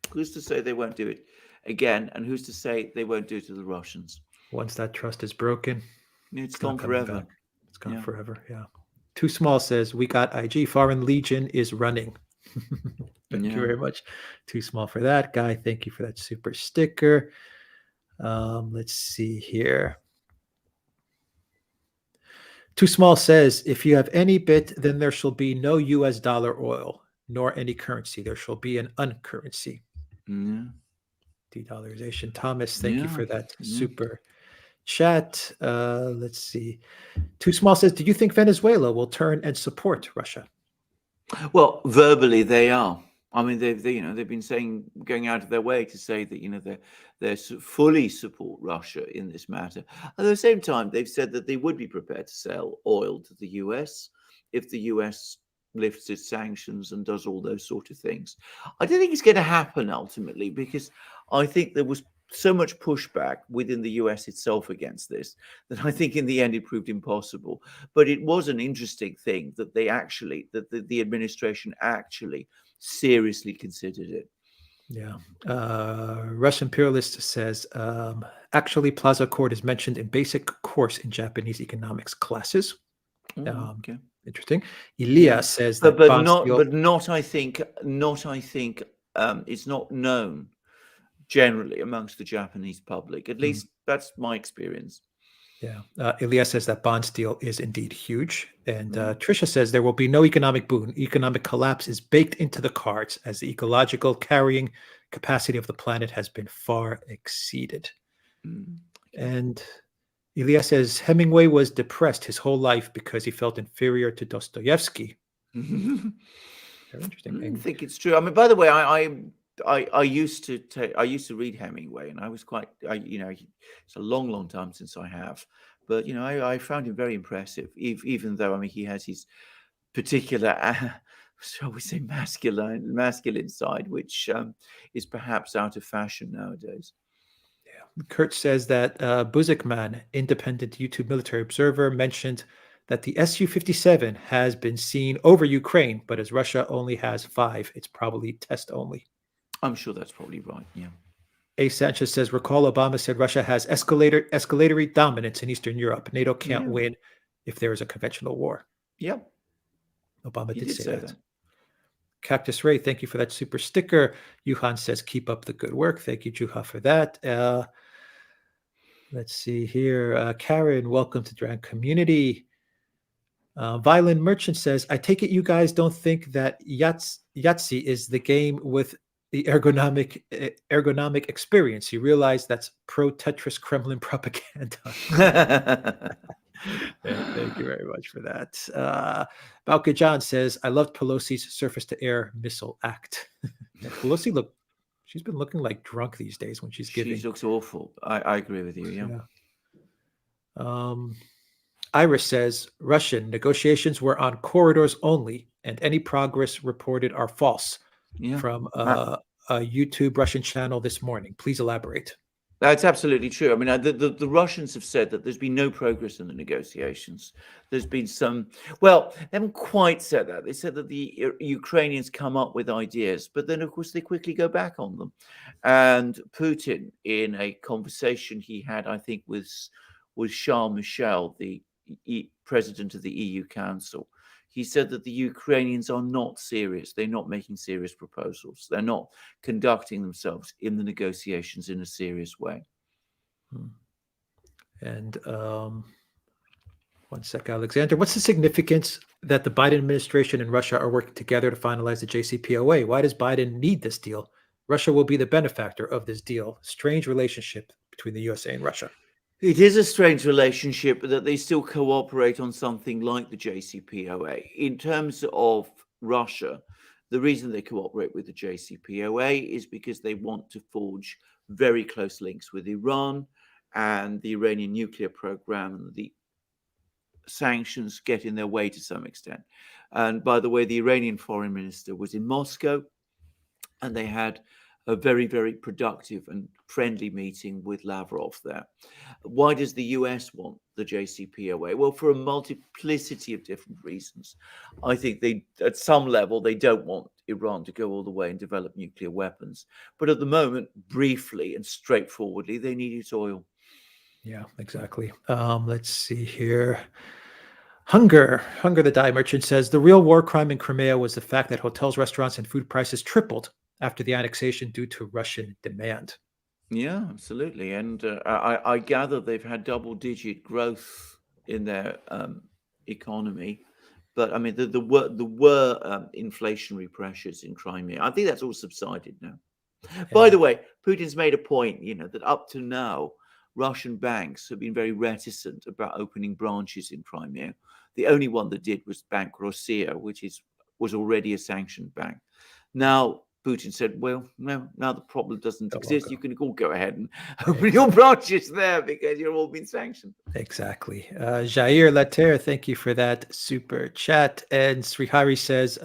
who's to say they won't do it again? And who's to say they won't do it to the Russians? Once that trust is broken, it's gone forever. Back. It's gone forever. Yeah. Too Small says, we got IG. Foreign Legion is running. Thank you very much. Too Small for that. Guy, thank you for that super sticker. Let's see here. Too Small says, if you have any bit, then there shall be no US dollar oil, nor any currency. There shall be an uncurrency. De-dollarization. Thomas, thank you for that super chat. Let's see. Too Small says, do you think Venezuela will turn and support Russia? Well, verbally they are. I mean, they've been saying, going out of their way to say that they fully support Russia in this matter. At the same time, they've said that they would be prepared to sell oil to the US if the US lifts its sanctions and does all those sort of things. I don't think it's going to happen ultimately, because I think there was so much pushback within the US itself against this that I think in the end it proved impossible. But it was an interesting thing that the administration actually seriously considered it. Yeah. Russian Imperialist says, actually, Plaza Accord is mentioned in basic course in Japanese economics classes. Okay. Interesting. Ilya says that, not I think it's not known generally amongst the Japanese public. At least that's my experience. Yeah. Ilya says that bond steel is indeed huge. And Trisha says there will be no economic boom. Economic collapse is baked into the cards as the ecological carrying capacity of the planet has been far exceeded. And Ilya says Hemingway was depressed his whole life because he felt inferior to Dostoevsky. Very interesting. I think it's true. I mean, by the way, I used to read Hemingway, and I was it's a long time since I have, but I found him very impressive, even though he has his particular, shall we say, masculine side, which is perhaps out of fashion nowadays. Yeah. Kurt says that Buzikman, independent YouTube military observer, mentioned that the Su-57 has been seen over Ukraine, but as Russia only has 5, it's probably test only. I'm sure that's probably right, yeah. A. Sanchez says, recall Obama said Russia has escalatory dominance in Eastern Europe. NATO can't win if there is a conventional war. Yeah. Obama did say that. Cactus Ray, thank you for that super sticker. Yuhan says, keep up the good work. Thank you, Juha, for that. Let's see here. Karen, welcome to Duran Community. Violin Merchant says, I take it you guys don't think that Yahtzee is the game with the ergonomic experience. You realize that's pro-Tetris Kremlin propaganda. Thank you very much for that. Balka John says, I loved Pelosi's surface-to-air missile act. Pelosi she's been looking like drunk these days when she's giving. She looks awful. I agree with you, yeah. Iris says, Russian negotiations were on corridors only, and any progress reported are false. Yeah. From a YouTube Russian channel this morning. Please elaborate. That's absolutely true. I mean, the Russians have said that there's been no progress in the negotiations. There's been some, well, they haven't quite said that. They said that the Ukrainians come up with ideas, but then, of course, they quickly go back on them. And Putin, in a conversation he had, I think, with Charles Michel, the president of the EU Council, he said that the Ukrainians are not serious. They're not making serious proposals. They're not conducting themselves in the negotiations in a serious way. And one sec, Alexander. What's the significance that the Biden administration and Russia are working together to finalize the JCPOA? Why does Biden need this deal? Russia will be the benefactor of this deal. Strange relationship between the USA and Russia. It is a strange relationship that they still cooperate on something like the JCPOA. In terms of Russia, the reason they cooperate with the JCPOA is because they want to forge very close links with Iran, and the Iranian nuclear program and the sanctions get in their way to some extent. And by the way, the Iranian foreign minister was in Moscow, and they had a very, very productive and friendly meeting with Lavrov there. Why does the US want the JCPOA? Well, for a multiplicity of different reasons. I think at some level, they don't want Iran to go all the way and develop nuclear weapons. But at the moment, briefly and straightforwardly, they need its oil. Yeah, exactly. Let's see here. Hunger the Dye Merchant says, the real war crime in Crimea was the fact that hotels, restaurants, and food prices tripled after the annexation due to Russian demand. Yeah, absolutely. And I gather they've had double-digit growth in their economy. But I mean, there were inflationary pressures in Crimea. I think that's all subsided now. Yeah. By the way, Putin's made a point, that up to now, Russian banks have been very reticent about opening branches in Crimea. The only one that did was Bank Rossiya, which was already a sanctioned bank. Now, Putin said, well, no, now the problem doesn't exist. You can all go ahead and open your branches there because you're all being sanctioned. Exactly. Jair Later, thank you for that super chat. And Srihari says,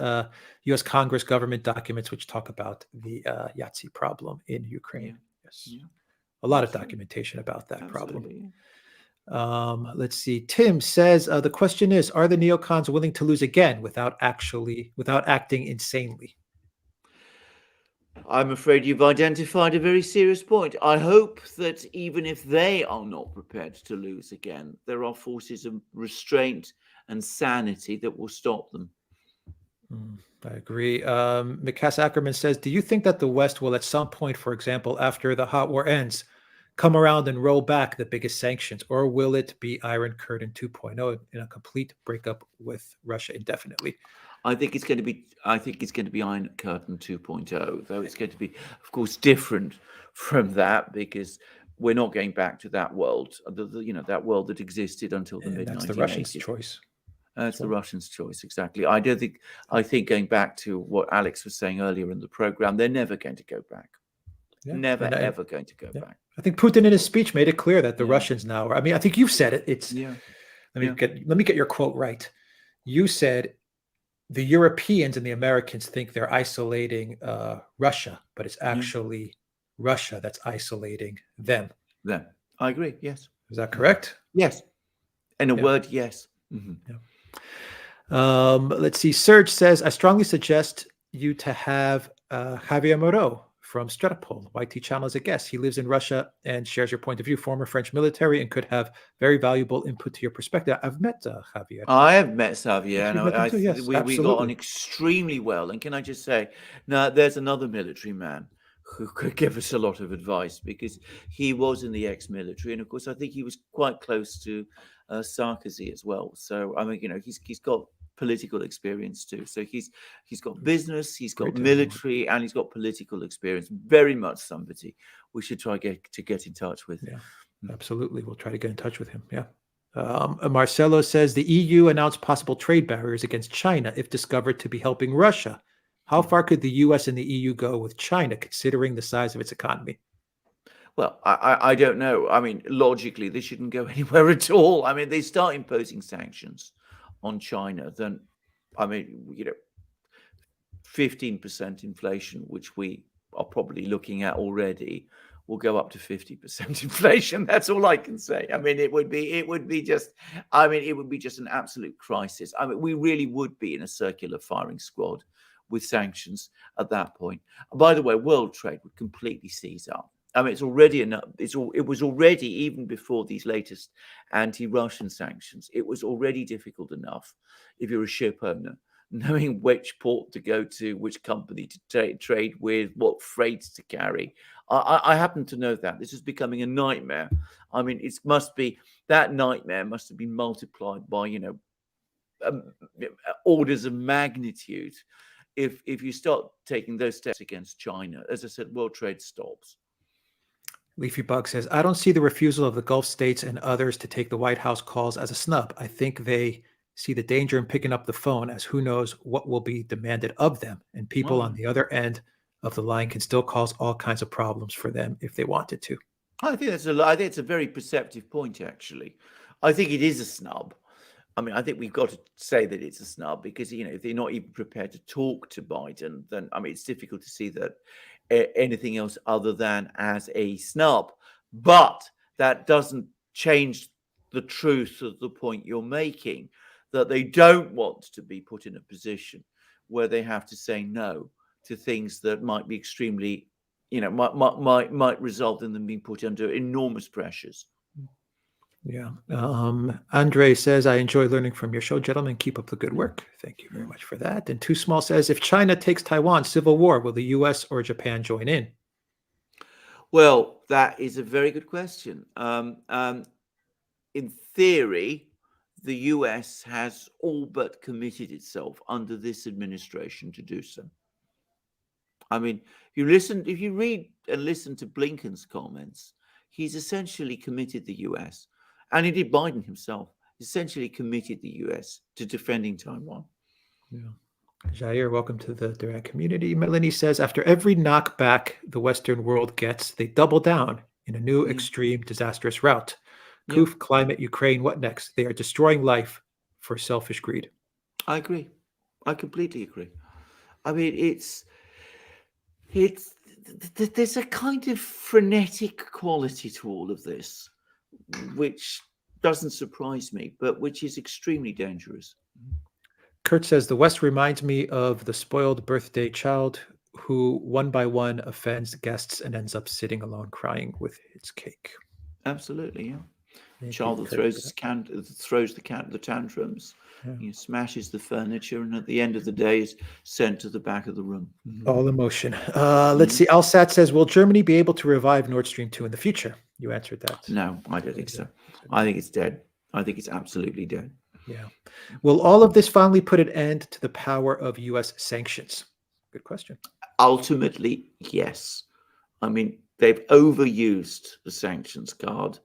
U.S. Congress government documents which talk about the Yahtzee problem in Ukraine. Yeah. Yes. Yeah. A lot of documentation about that problem. Let's see. Tim says, the question is, are the neocons willing to lose again without acting insanely? I'm afraid you've identified a very serious point. I hope that even if they are not prepared to lose again, there are forces of restraint and sanity that will stop them. I agree. Mikas Ackerman says, do you think that the West will at some point, for example, after the hot war ends, come around and roll back the biggest sanctions, or will it be Iron Curtain 2.0 in a complete breakup with Russia indefinitely? I think it's going to be Iron Curtain 2.0, though it's going to be, of course, different from that because we're not going back to that world, that world that existed until the mid-1980s. That's the Russians' choice. That's the Russians' choice, exactly. I think going back to what Alex was saying earlier in the program, they're never going to go back. Yeah. Ever going to go back. I think Putin in his speech made it clear that the Russians now, I think you've said it. It's let me get your quote right. You said the Europeans and the Americans think they're isolating Russia, but it's actually Russia that's isolating them. Them. I agree. Yes. Is that correct? Yes. In a word, yes. Mm-hmm. Yeah. Let's see. Serge says, I strongly suggest you to have Javier Moreau from Stratopol, YT channel, as a guest. He lives in Russia and shares your point of view, former French military, and could have very valuable input to your perspective. I've met Javier. I have met Javier, and we got on extremely well. And can I just say, now there's another military man who could give us a lot of advice, because he was in the ex-military, and of course I think he was quite close to Sarkozy as well. So I mean, he's got political experience too. So he's got business, he's got military, and he's got political experience. Very much somebody we should try to get in touch with. Yeah, absolutely. We'll try to get in touch with him. Yeah. Marcelo says the EU announced possible trade barriers against China if discovered to be helping Russia. How far could the US and the EU go with China, considering the size of its economy? Well, I don't know. I mean, logically, they shouldn't go anywhere at all. I mean, they start imposing sanctions on China, then, I mean, 15% inflation, which we are probably looking at already, will go up to 50% inflation. That's all I can say. I mean, it would be just an absolute crisis. I mean, we really would be in a circular firing squad with sanctions at that point. By the way, world trade would completely seize up. I mean, it's already enough. It was already, even before these latest anti-Russian sanctions, it was already difficult enough if you're a ship owner, knowing which port to go to, which company to trade with, what freights to carry. I happen to know that this is becoming a nightmare. I mean, that nightmare must have been multiplied by orders of magnitude if you start taking those steps against China. As I said, world trade stops. Leafy Bug says, I don't see the refusal of the Gulf states and others to take the White House calls as a snub. I think they see the danger in picking up the phone, as who knows what will be demanded of them. And people on the other end of the line can still cause all kinds of problems for them if they wanted to. I think it's a very perceptive point, actually. I think it is a snub. I mean, I think we've got to say that it's a snub because, if they're not even prepared to talk to Biden, then, I mean, it's difficult to see that anything else other than as a snub. But that doesn't change the truth of the point you're making, that they don't want to be put in a position where they have to say no to things that might be extremely, might result in them being put under enormous pressures. Yeah. Andre says, I enjoy learning from your show, gentlemen. Keep up the good work. Thank you very much for that. And Too Small says, if China takes Taiwan, civil war, will the US or Japan join in? Well, that is a very good question. In theory, the US has all but committed itself under this administration to do so. I mean, if you read and listen to Blinken's comments, he's essentially committed the US, and indeed Biden himself essentially committed the US to defending Taiwan. Yeah. Jair, welcome to the Duran community. Melanie says, after every knockback the Western world gets, they double down in a new extreme disastrous route. Poof, climate, Ukraine, what next? They are destroying life for selfish greed. I agree. I completely agree. I mean, there's a kind of frenetic quality to all of this, which doesn't surprise me, but which is extremely dangerous. Kurt says, the West reminds me of the spoiled birthday child who one by one offends guests and ends up sitting alone crying with its cake. Absolutely, yeah. Child that throws the tantrums, smashes the furniture, and at the end of the day is sent to the back of the room. All emotion. Let's see. Alsat says, will Germany be able to revive Nord Stream 2 in the future? You answered that. No, I don't think so. I think it's dead. I think it's absolutely dead. Yeah. Will all of this finally put an end to the power of U.S. sanctions? Good question. Ultimately, yes. I mean, they've overused the sanctions card.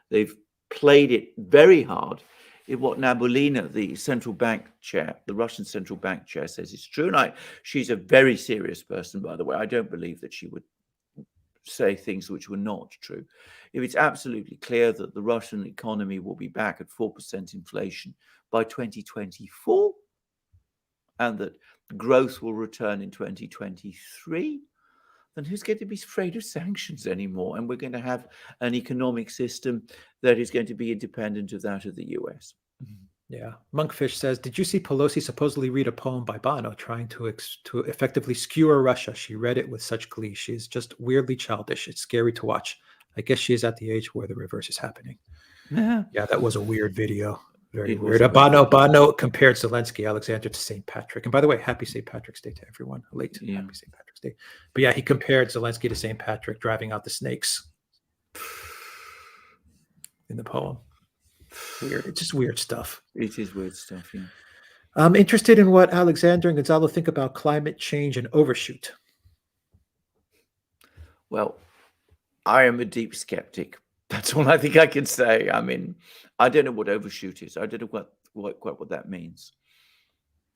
They've played it very hard. In what Nabolina, the central bank chair, the Russian central bank chair, says is true. And she's a very serious person, by the way. I don't believe that she would say things which were not true. If it's absolutely clear that the Russian economy will be back at 4% inflation by 2024, and that growth will return in 2023, then who's going to be afraid of sanctions anymore? And we're going to have an economic system that is going to be independent of that of the US. Yeah. Monkfish says, did you see Pelosi supposedly read a poem by Bono trying to effectively skewer Russia? She read it with such glee. She is just weirdly childish. It's scary to watch. I guess she is at the age where the reverse is happening. Yeah, that was a weird video. Very It weird. was a very good Abano compared Zelensky, Alexander, to St. Patrick. And by the way, happy St. Patrick's Day to everyone. Late Yeah. happy St. Patrick's Day. But yeah, he compared Zelensky to St. Patrick driving out the snakes in the poem. Weird. It's just weird stuff. It is weird stuff, yeah. I'm interested in what Alexander and Gonzalo think about climate change and overshoot. Well, I am a deep skeptic. That's all I think I can say. I mean, I don't know what overshoot is. I don't know what that means.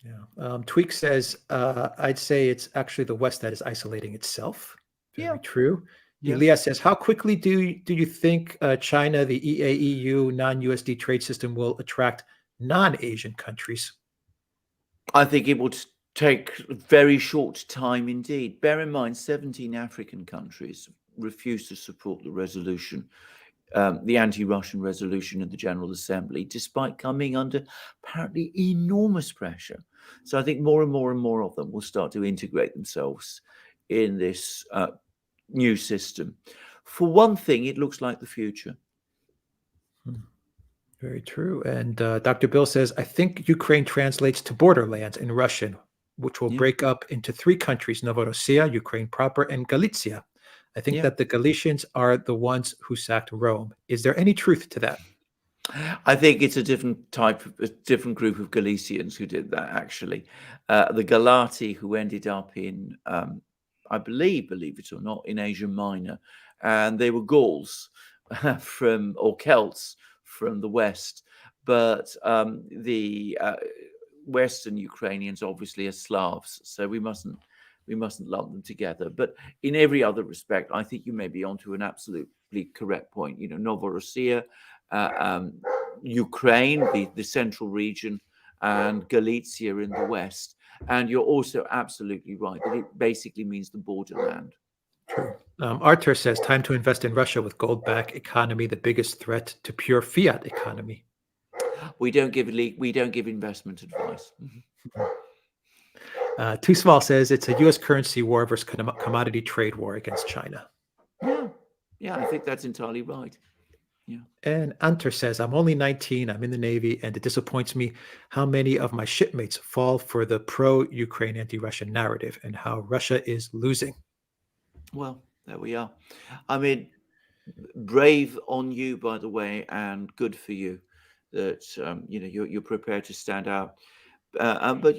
Yeah. Tweak says, I'd say it's actually the West that is isolating itself. Very true. Yeah. Elias says, how quickly do you think China, the EAEU, non-USD trade system will attract non-Asian countries? I think it will take a very short time indeed. Bear in mind, 17 African countries refused to support the resolution, the anti-Russian resolution in the General Assembly, despite coming under apparently enormous pressure. So I think more and more of them will start to integrate themselves in this new system. For one thing, it looks like the future. Very true. And Dr. Bill says, I think Ukraine translates to borderlands in Russian, which will break up into 3 countries, Novorossiya, Ukraine proper, and Galicia. I think that the Galicians are the ones who sacked Rome. Is there any truth to that? I think it's a different group of Galicians who did that, actually. The Galati, who ended up in, I believe it or not, in Asia Minor. And they were Gauls or Celts from the West. But the Western Ukrainians obviously are Slavs. So we mustn't lump them together. But in every other respect, I think you may be onto an absolutely correct point. You know, Novorossiya, Ukraine, the central region, and Galicia in the west. And you're also absolutely right that it basically means the borderland. True. Arthur says, time to invest in Russia with gold-backed economy, the biggest threat to pure fiat economy. We don't give investment advice. Too Small says it's a U.S. currency war versus commodity trade war against China. Yeah, I think that's entirely right. Yeah. And Anter says, I'm only 19, I'm in the Navy, and it disappoints me how many of my shipmates fall for the pro-Ukraine anti-Russian narrative and how Russia is losing. Well, there we are. I mean, brave on you, by the way, and good for you that you're prepared to stand out. But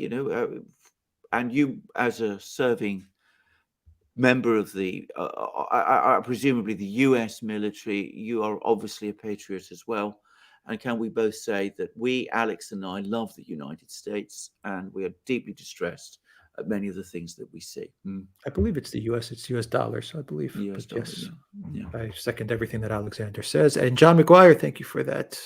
and you as a serving member of the presumably the US military, you are obviously a patriot as well. And can we both say that we, Alex and I, love the United States, and we are deeply distressed at many of the things that we see? I believe it's the US, it's US dollars, I believe. US But dollars, yes, yeah. I second everything that Alexander says. And John McGuire, thank you for that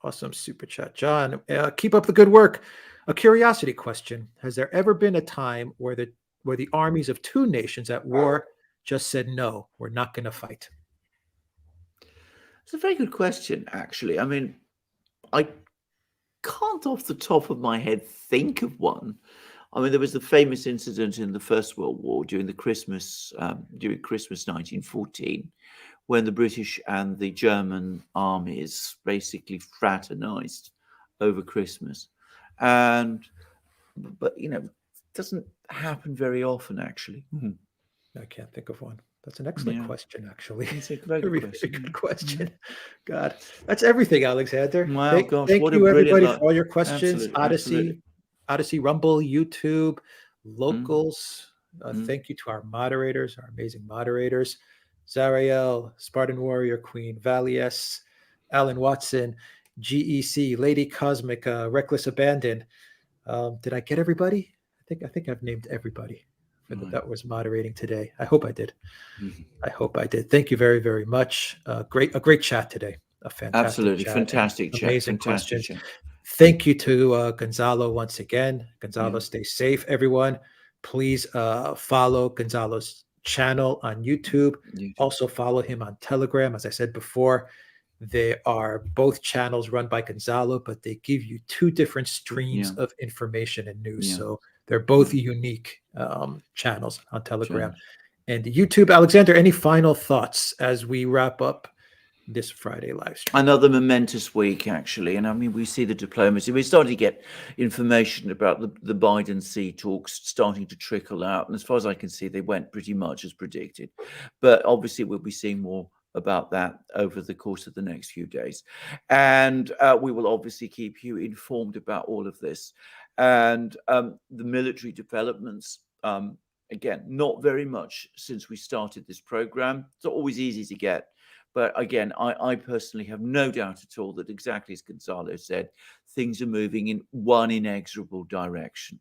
awesome super chat. John, keep up the good work. A curiosity question. Has there ever been a time where the armies of 2 nations at war just said, no, we're not going to fight? It's a very good question, actually. I mean, I can't off the top of my head think of one. I mean, there was the famous incident in the First World War during Christmas 1914, when the British and the German armies basically fraternized over Christmas. But it doesn't happen very often, actually. I can't think of one. That's an excellent question, actually. It's a very good question. God, that's everything, Alexander. Wow, Thank what you, a everybody, brilliant for all your questions. Absolutely. Odyssey, Rumble, YouTube, locals. Thank you to our moderators, our amazing moderators. Zariel, Spartan Warrior Queen, Valies, Alan Watson, GEC, Lady Cosmic, Reckless Abandon. Did I get everybody? I think I've named everybody that was moderating today. I hope I did. I hope I did. Thank you very, very much. A great chat today. A fantastic Absolutely chat. fantastic chat. Amazing Fantastic questions. chat. Thank you to Gonzalo once again. Gonzalo, Yeah. stay safe, everyone. Please follow Gonzalo's channel on YouTube. Also follow him on Telegram. As I said before, they are both channels run by Gonzalo, but they give you 2 different streams of information and news. Yeah. So they're both unique channels on Telegram and YouTube. Alexander, any final thoughts as we wrap up this Friday live stream. Another momentous week, actually. And I mean, we see the diplomacy. We're starting to get information about the Biden Sea talks starting to trickle out. And as far as I can see, they went pretty much as predicted. But obviously, we'll be seeing more about that over the course of the next few days. And we will obviously keep you informed about all of this. And the military developments, again, not very much since we started this program. It's not always easy to get. But again, I personally have no doubt at all that, exactly as Gonzalo said, things are moving in one inexorable direction.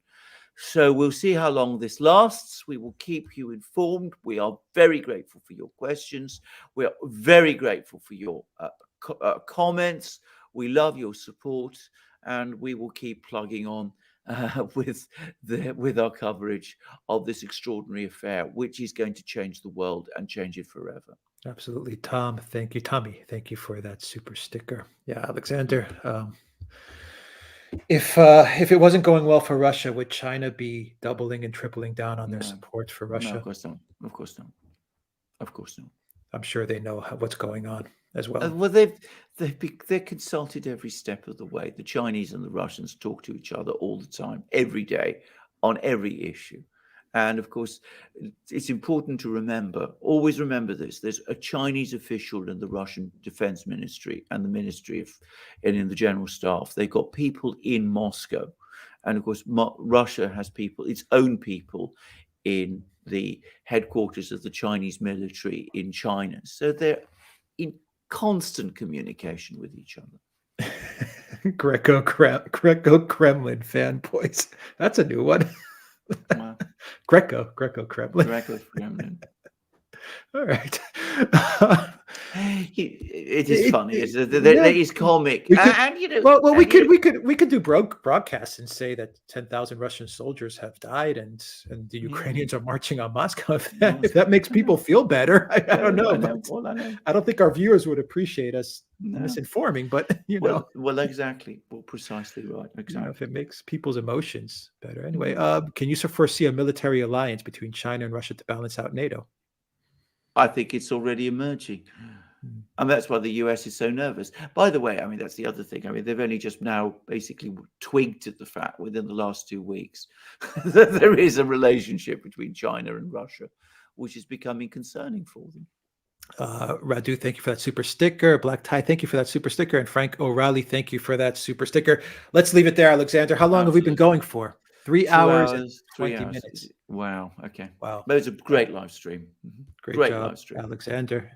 So we'll see how long this lasts. We will keep you informed. We are very grateful for your questions. We are very grateful for your comments. We love your support, and we will keep plugging on with our coverage of this extraordinary affair, which is going to change the world and change it forever. Absolutely. Tom, thank you. Tommy, thank you for that super sticker. Yeah, Alexander. If it wasn't going well for Russia, would China be doubling and tripling down on their support for Russia? No, of course not. Of course not. Of course not. I'm sure they know what's going on as well. Well, they're consulted every step of the way. The Chinese and the Russians talk to each other all the time, every day, on every issue. And of course, it's important to remember, always remember this, there's a Chinese official in the Russian Defense Ministry and the Ministry of, and in the General Staff. They've got people in Moscow. And of course, Russia has people, its own people in the headquarters of the Chinese military in China. So they're in constant communication with each other. Greco Kremlin fanboys. That's a new one. Wow. Greco Kremlin. Greco Kremlin. All right. It is funny. It is comic. And you know, well, we could do broadcasts and say that 10,000 Russian soldiers have died and the Ukrainians are marching on Moscow. If that makes people feel better, I don't know. I don't think our viewers would appreciate us misinforming, but you know. Well, exactly. Well, precisely right. Exactly. You know, if it makes people's emotions better. Anyway, can you foresee a military alliance between China and Russia to balance out NATO? I think it's already emerging. And that's why the US is so nervous. By the way, I mean, that's the other thing. I mean, they've only just now basically twigged at the fact within the last 2 weeks that there is a relationship between China and Russia, which is becoming concerning for them. Radu, thank you for that super sticker. Black Tie, thank you for that super sticker. And Frank O'Reilly, thank you for that super sticker. Let's leave it there, Alexander. How long have we been going for? 3 hours and 20 minutes. Wow. Okay. Wow. That was a great live stream. Great job, live stream, Alexander.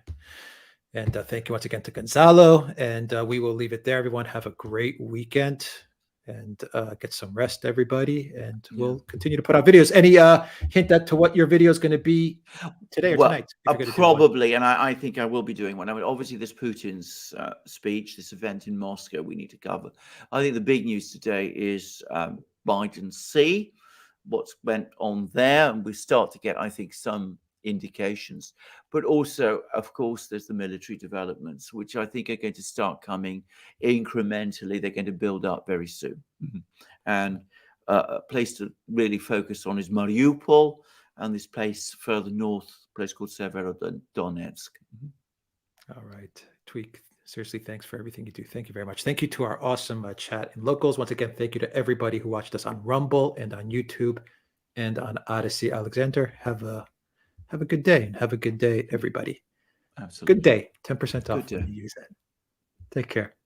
And thank you once again to Gonzalo. And we will leave it there. Everyone have a great weekend and get some rest, everybody. And we'll continue to put out videos. Any hint as to what your video is going to be today or tonight? Probably. And I think I will be doing one. I mean, obviously, this Putin's speech, this event in Moscow, we need to cover. I think the big news today is Biden's Sea, what's went on there. And we start to get, I think, some indications, but also, of course, there's the military developments, which I think are going to start coming incrementally. They're going to build up very soon. And a place to really focus on is Mariupol and this place further north, a place called Severodonetsk. All right. Tweak. Seriously, thanks for everything you do. Thank you very much. Thank you to our awesome chat and locals. Once again, thank you to everybody who watched us on Rumble and on YouTube and on Odyssey. Alexander, have a good day, and have a good day, everybody. Absolutely. Good day. 10% off when you use it. Take care.